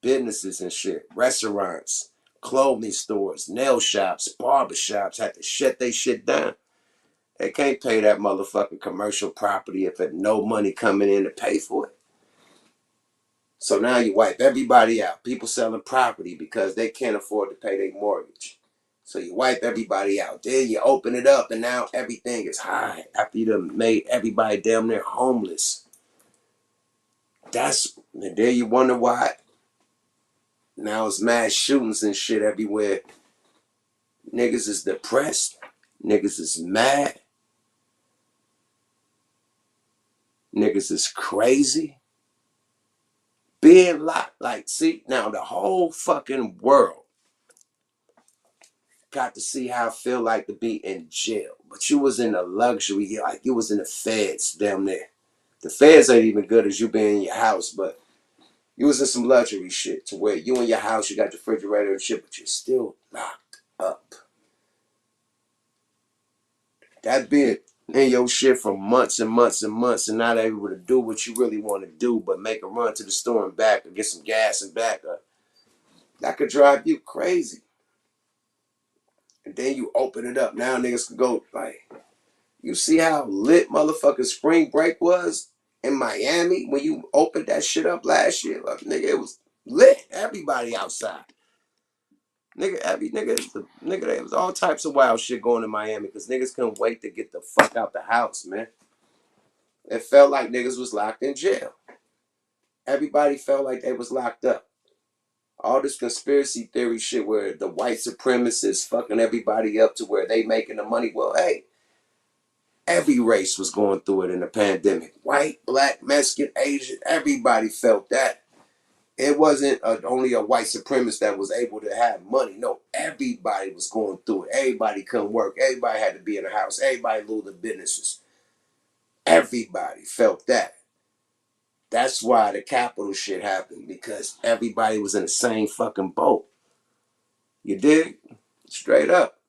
businesses and shit, restaurants, clothing stores, nail shops, barber shops had to shut they shit down. They can't pay that motherfucking commercial property if there's no money coming in to pay for it. So now you wipe everybody out. People selling property because they can't afford to pay their mortgage. So you wipe everybody out. Then you open it up and now everything is high after you done made everybody damn near homeless. And then you wonder why now it's mass shootings and shit everywhere. Niggas is depressed. Niggas is mad. Niggas is crazy. Being locked, like, see, now the whole fucking world got to see how it feel like to be in jail. But you was in a luxury, like you was in the feds down there. The feds ain't even good as you being in your house, but you was in some luxury shit to where you in your house, you got your refrigerator and shit, but you're still locked up. That being in your shit for months and months and months and not able to do what you really want to do, but make a run to the store and back or get some gas and back up. That could drive you crazy. And then you open it up. Now niggas can go like, you see how lit motherfucking spring break was in Miami when you opened that shit up last year? Like, nigga, it was lit. Everybody outside. There was all types of wild shit going in Miami because niggas couldn't wait to get the fuck out the house, man. It felt like niggas was locked in jail. Everybody felt like they was locked up. All this conspiracy theory shit where the white supremacists fucking everybody up to where they making the money. Well, hey, every race was going through it in the pandemic. White, black, Mexican, Asian, everybody felt that. It wasn't only a white supremacist that was able to have money. No, everybody was going through it. Everybody couldn't work. Everybody had to be in the house. Everybody lose their businesses. Everybody felt that. That's why the Capitol shit happened, because everybody was in the same fucking boat. You dig? Straight up.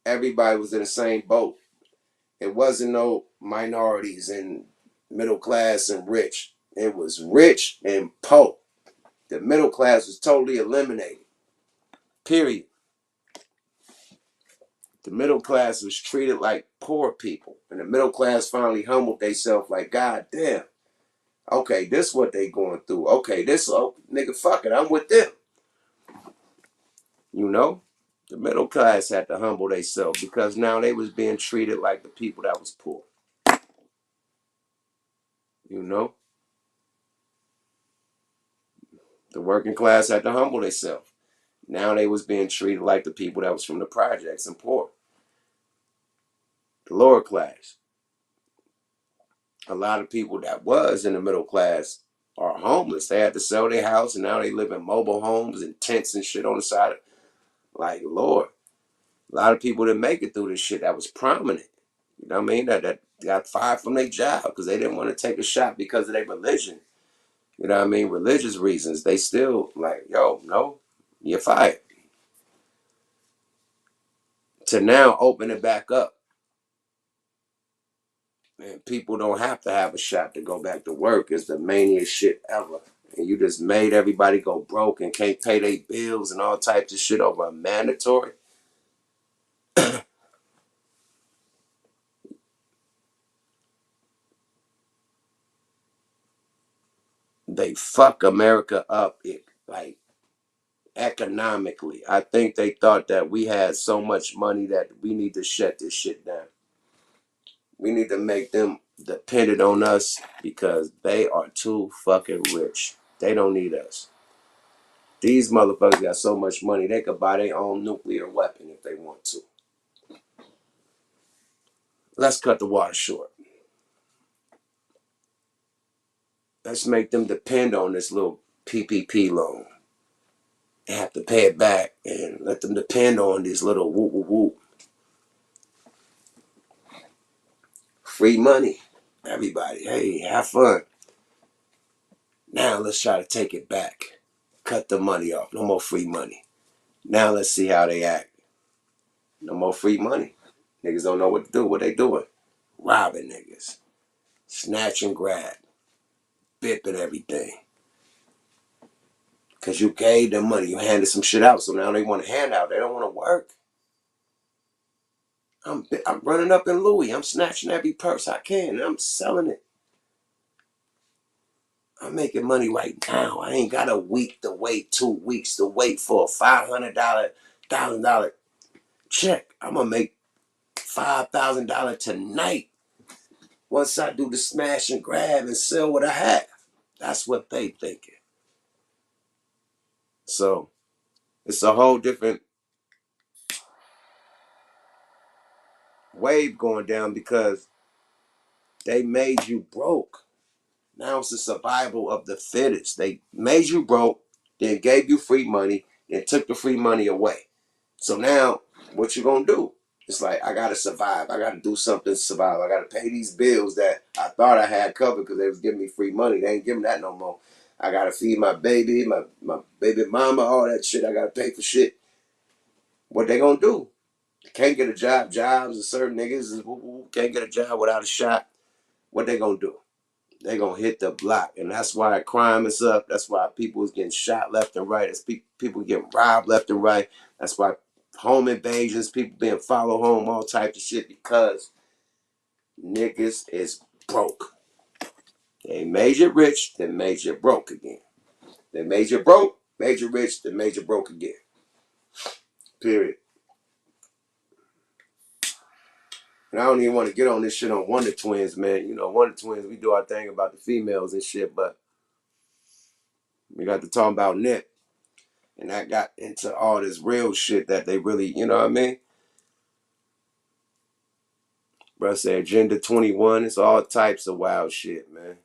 Everybody was in the same boat. It wasn't no minorities and middle class and rich. It was rich and poor. The middle class was totally eliminated. Period. The middle class was treated like poor people. And the middle class finally humbled themselves like, God damn. Okay, this what they going through. Okay, nigga, fuck it, I'm with them. You know? The middle class had to humble themselves because now they was being treated like the people that was poor. You know? The working class had to humble themselves. Now they was being treated like the people that was from the projects and poor. The lower class. A lot of people that was in the middle class are homeless. They had to sell their house and now they live in mobile homes and tents and shit on the side. Like, Lord. A lot of people didn't make it through this shit that was prominent. You know what I mean? That got fired from their job because they didn't want to take a shot because of their religion. You know what I mean? Religious reasons. They still like, yo, no, you're fired. To now open it back up. And people don't have to have a shot to go back to work. It's the maniest shit ever. And you just made everybody go broke and can't pay their bills and all types of shit over a mandatory. They fuck America up, like, economically. I think they thought that we had so much money that we need to shut this shit down. We need to make them dependent on us because they are too fucking rich. They don't need us. These motherfuckers got so much money they could buy their own nuclear weapon if they want to. Let's cut the water short. Let's make them depend on this little PPP loan. and have to pay it back and let them depend on this little whoop whoop whoop. Free money. Everybody, hey, have fun. Now let's try to take it back. Cut the money off. No more free money. Now let's see how they act. No more free money. Niggas don't know what to do. What they doing? Robbing niggas. Snatch and grab. Bipping everything. Because you gave them money. You handed some shit out. So now they want to hand out. They don't want to work. I'm running up in Louis. I'm snatching every purse I can. And I'm selling it. I'm making money right now. I ain't got a week to wait, 2 weeks to wait for a $500, $1,000 check. I'm going to make $5,000 tonight once I do the smash and grab and sell what I have. That's what they thinking. So it's a whole different wave going down because they made you broke. Now it's the survival of the fittest. They made you broke, then gave you free money, then took the free money away. So now what you gonna do? It's like, I gotta survive. I gotta do something to survive. I gotta pay these bills that I thought I had covered because they was giving me free money. They ain't giving that no more. I gotta feed my baby, my baby mama, all that shit. I gotta pay for shit. What they gonna do? Can't get a job. Jobs and certain niggas can't get a job without a shot. What they gonna do? They gonna hit the block, and that's why crime is up. That's why people is getting shot left and right. That's people getting robbed left and right. That's why home invasions, people being followed home, all types of shit because niggas is broke. They made you rich, then made you broke again. They made you broke, made you rich, then made you broke again. Period. And I don't even want to get on this shit on Wonder Twins, man. You know, Wonder Twins, we do our thing about the females and shit, but we got to talk about Nip. And I got into all this real shit that they really, you know what I mean? Bruh said Agenda 21, it's all types of wild shit, man.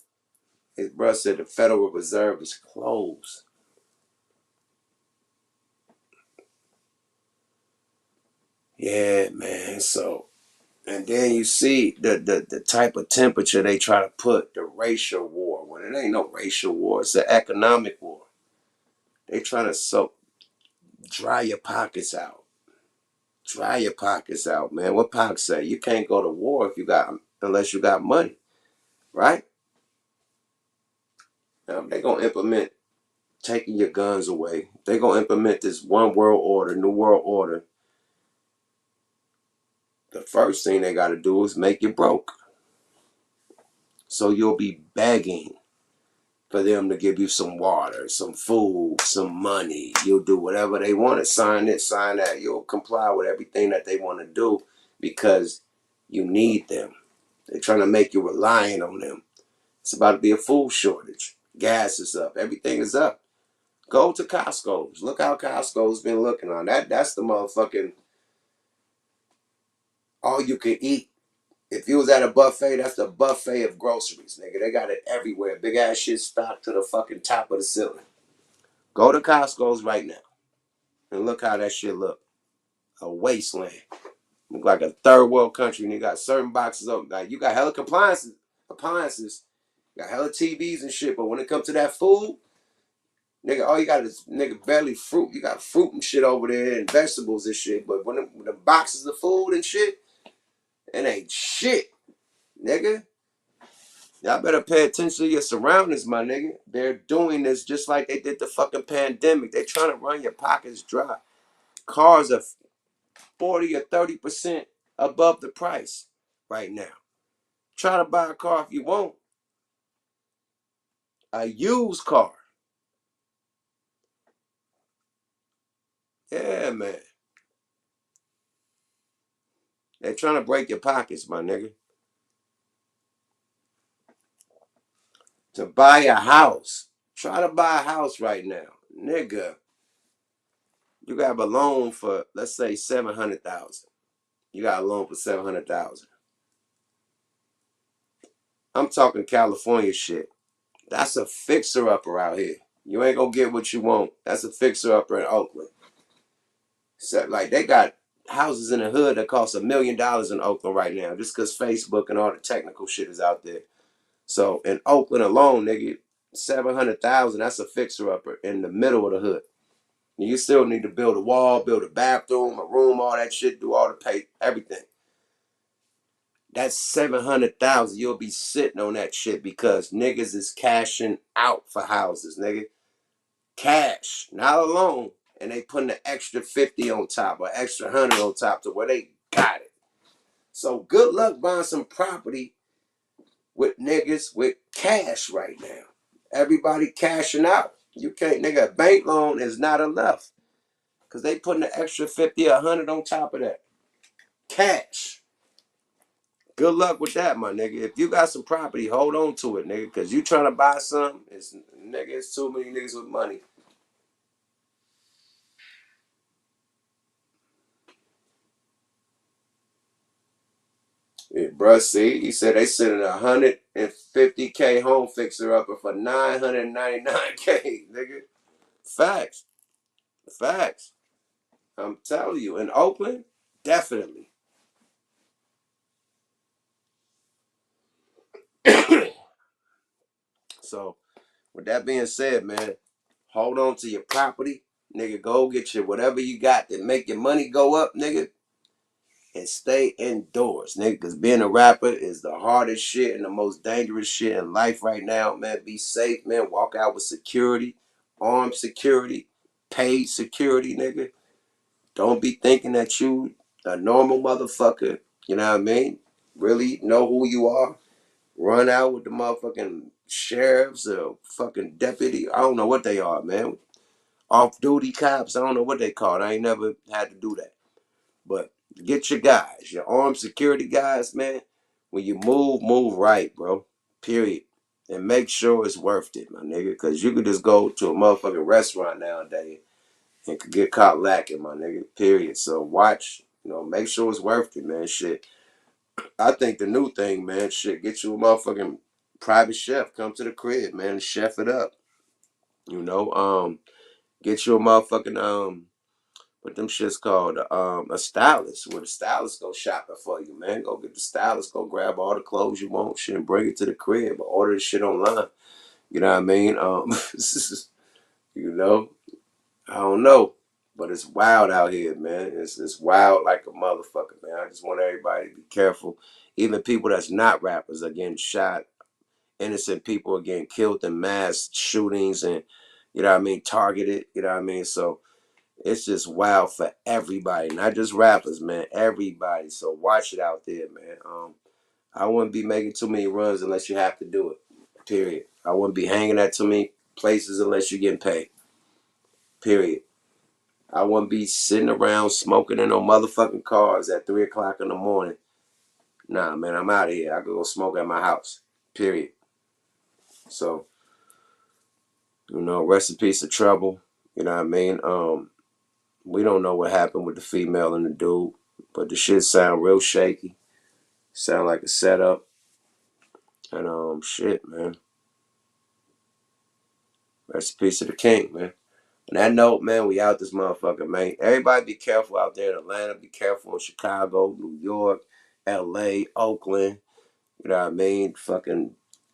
His bruh said the Federal Reserve is closed. Yeah, man. So, and then you see the type of temperature they try to put, the racial war, when it ain't no racial war, it's an economic war. They trying to dry your pockets out. Dry your pockets out, man. What Pac say? You can't go to war unless you got money, right? They're going to implement taking your guns away. They're going to implement this one world order, new world order. The first thing they got to do is make you broke. So you'll be begging for them to give you some water, some food, some money. You'll do whatever they want to. Sign this, sign that. You'll comply with everything that they want to do because you need them. They're trying to make you reliant on them. It's about to be a food shortage. Gas is up. Everything is up. Go to Costco's. Look how Costco's been looking on. That's the motherfucking all you can eat. If you was at a buffet, that's the buffet of groceries, nigga. They got it everywhere. Big ass shit stocked to the fucking top of the ceiling. Go to Costco's right now and look how that shit look. A wasteland. Look like a third world country, and you got certain boxes of like you got hella appliances, you got hella TVs and shit, but when it comes to that food, nigga, all you got is nigga barely fruit. You got fruit and shit over there and vegetables and shit, but when the boxes of food and shit, it ain't shit, nigga. Y'all better pay attention to your surroundings, my nigga. They're doing this just like they did the fucking pandemic. They trying to run your pockets dry. Cars are 40 or 30% above the price right now. Try to buy a car if you want. A used car. Yeah, man. They're trying to break your pockets, my nigga. To buy a house. Try to buy a house right now. Nigga. You got a loan for, let's say, $700,000. You got a loan for $700,000. I'm talking California shit. That's a fixer-upper out here. You ain't gonna get what you want. That's a fixer-upper in Oakland. So, like, they got houses in the hood that cost $1 million in Oakland right now, just because Facebook and all the technical shit is out there. So in Oakland alone, nigga, 700,000. That's a fixer-upper in the middle of the hood. You still need to build a wall, build a bathroom, a room, all that shit, do all the pay, everything. That's 700,000. You'll be sitting on that shit because niggas is cashing out for houses, nigga. Cash, not a loan. And they putting an extra 50 on top or extra 100 on top to where they got it. So good luck buying some property with niggas with cash right now. Everybody cashing out. You can't, nigga, a bank loan is not enough. Because they putting an extra 50 or 100 on top of that. Cash. Good luck with that, my nigga. If you got some property, hold on to it, nigga. Because you trying to buy something, it's too many niggas with money. Yeah, bruh, see, he said they sending a $150K home fixer upper for $999K, nigga. Facts. Facts. I'm telling you, in Oakland, definitely. So, with that being said, man, hold on to your property. Nigga, go get your whatever you got that make your money go up, nigga. And stay indoors, nigga. Because being a rapper is the hardest shit and the most dangerous shit in life right now, man. Be safe, man. Walk out with security, armed security, paid security, nigga. Don't be thinking that you a normal motherfucker. You know what I mean? Really know who you are. Run out with the motherfucking sheriffs or fucking deputy. I don't know what they are, man. Off-duty cops. I don't know what they call it. I ain't never had to do that. But get your guys, your armed security guys, man. When you move right, bro. Period. And make sure it's worth it, my nigga. Because you could just go to a motherfucking restaurant nowadays and could get caught lacking, my nigga. Period. So watch, make sure it's worth it, man. Shit. I think the new thing, man, shit, get you a motherfucking private chef. Come to the crib, man, and chef it up. Get you a motherfucking what them shits called, a stylist, where the stylist go shopping for you, man. Go get the stylist, go grab all the clothes you want, shit, and bring it to the crib, or order the shit online. You know what I mean? you know, I don't know, but it's wild out here, man. It's wild like a motherfucker, man. I just want everybody to be careful. Even people that's not rappers are getting shot. Innocent people are getting killed in mass shootings and, you know what I mean, targeted. You know what I mean? So it's just wild for everybody, not just rappers, man. Everybody. So watch it out there, man. I wouldn't be making too many runs unless you have to do it. Period. I wouldn't be hanging at too many places unless you're getting paid. Period. I wouldn't be sitting around smoking in no motherfucking cars at 3 o'clock in the morning. Nah, man, I'm out of here. I could go smoke at my house. Period. So, rest in peace of trouble. You know what I mean? We don't know what happened with the female and the dude, but the shit sound real shaky. Sound like a setup. And shit, man. Rest in peace of the king, man. On that note, man, we out this motherfucker, man. Everybody be careful out there in Atlanta. Be careful in Chicago, New York, LA, Oakland. You know what I mean? Fucking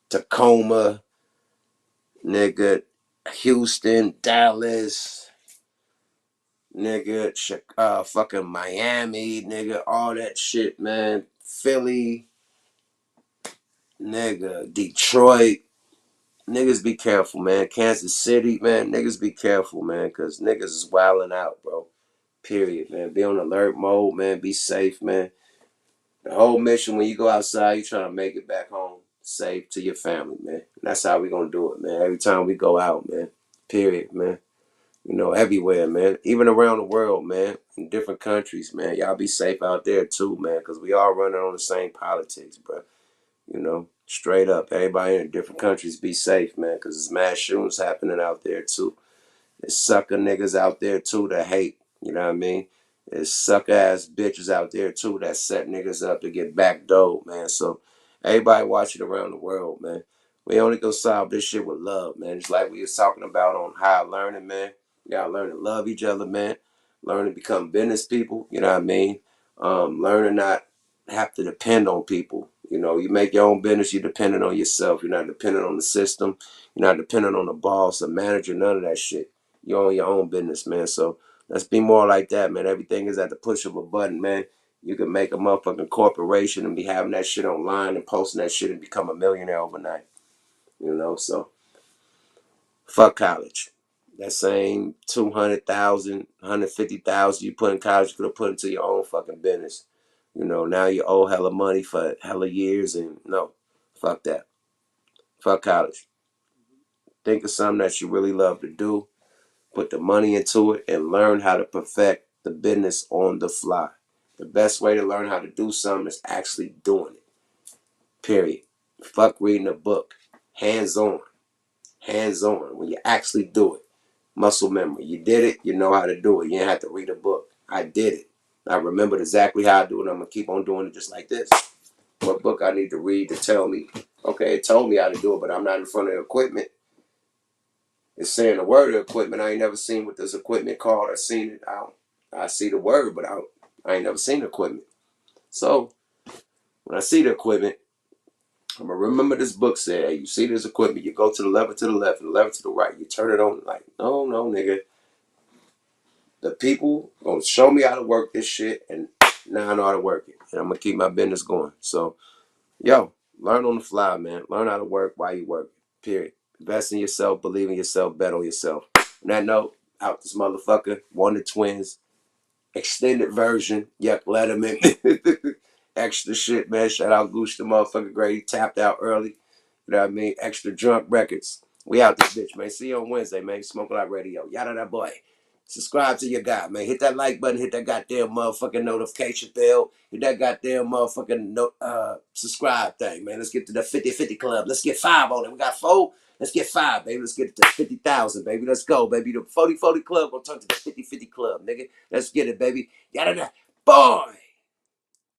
Tacoma, nigga. Houston, Dallas, nigga. Fucking Miami, nigga. All that shit, man. Philly, nigga. Detroit. Niggas be careful, man. Kansas City, man. Niggas be careful, man. Because niggas is wilding out, bro. Period, man. Be on alert mode, man. Be safe, man. The whole mission when you go outside, you trying to make it back home safe to your family, man. And that's how we gonna do it, man. Every time we go out, man. Period, man. Everywhere, man. Even around the world, man. In different countries, man. Y'all be safe out there too, man. Because we all running on the same politics, bro. Straight up. Everybody in different countries be safe, man. Because there's mass shootings happening out there too. There's sucker niggas out there too that hate. You know what I mean? There's sucker ass bitches out there too that set niggas up to get backdoored, man. So everybody watch it around the world, man. We only gonna solve this shit with love, man. Just like we was talking about on high learning, man. You gotta learn to love each other, man. Learn to become business people, you know what I mean? Learn to not have to depend on people. You know, you make your own business, you're dependent on yourself. You're not dependent on the system. You're not dependent on the boss, a manager, none of that shit. You own your own business, man. So let's be more like that, man. Everything is at the push of a button, man. You can make a motherfucking corporation and be having that shit online and posting that shit and become a millionaire overnight. You know, so fuck college. That same 200,000, 150,000 you put in college, you could have put into your own fucking business. You know, now you owe hella money for hella years, and no, fuck that. Fuck college. Think of something that you really love to do, put the money into it, and learn how to perfect the business on the fly. The best way to learn how to do something is actually doing it. Period. Fuck reading a book. Hands on. Hands on. When you actually do it. Muscle memory. You did it, you know how to do it. You didn't have to read a book. I did it. I remembered exactly how I do it. I'm going to keep on doing it just like this. What book I need to read to tell me, okay, it told me how to do it, but I'm not in front of the equipment. It's saying the word of equipment. I ain't never seen what this equipment called. I seen it. I see the word, but I ain't never seen the equipment. So when I see the equipment, I'm going to remember this book said, hey, you see this equipment, you go to the lever to the left and the lever to the right. You turn it on like, no, nigga. The people gonna show me how to work this shit, and now I know how to work it. And I'm gonna keep my business going. So, yo, learn on the fly, man. Learn how to work while you work. Period. Invest in yourself, believe in yourself, bet on yourself. On that note, out this motherfucker, one of the twins, extended version, Yuck Letterman. Extra shit, man. Shout out Gooch the motherfucker Grady. Tapped out early. You know what I mean? Extra drunk records. We out this bitch, man. See you on Wednesday, man. Smoke Like Radio. Yada that boy. Subscribe to your guy, man. Hit that like button. Hit that goddamn motherfucking notification bell. Hit that goddamn motherfucking subscribe thing, man. Let's get to the 50-50 club. Let's get 5 on it. We got 4. Let's get 5, baby. Let's get to 50,000, baby. Let's go, baby. The 40-40 club gonna turn to the 50-50 club, nigga. Let's get it, baby. Yada da. Boy.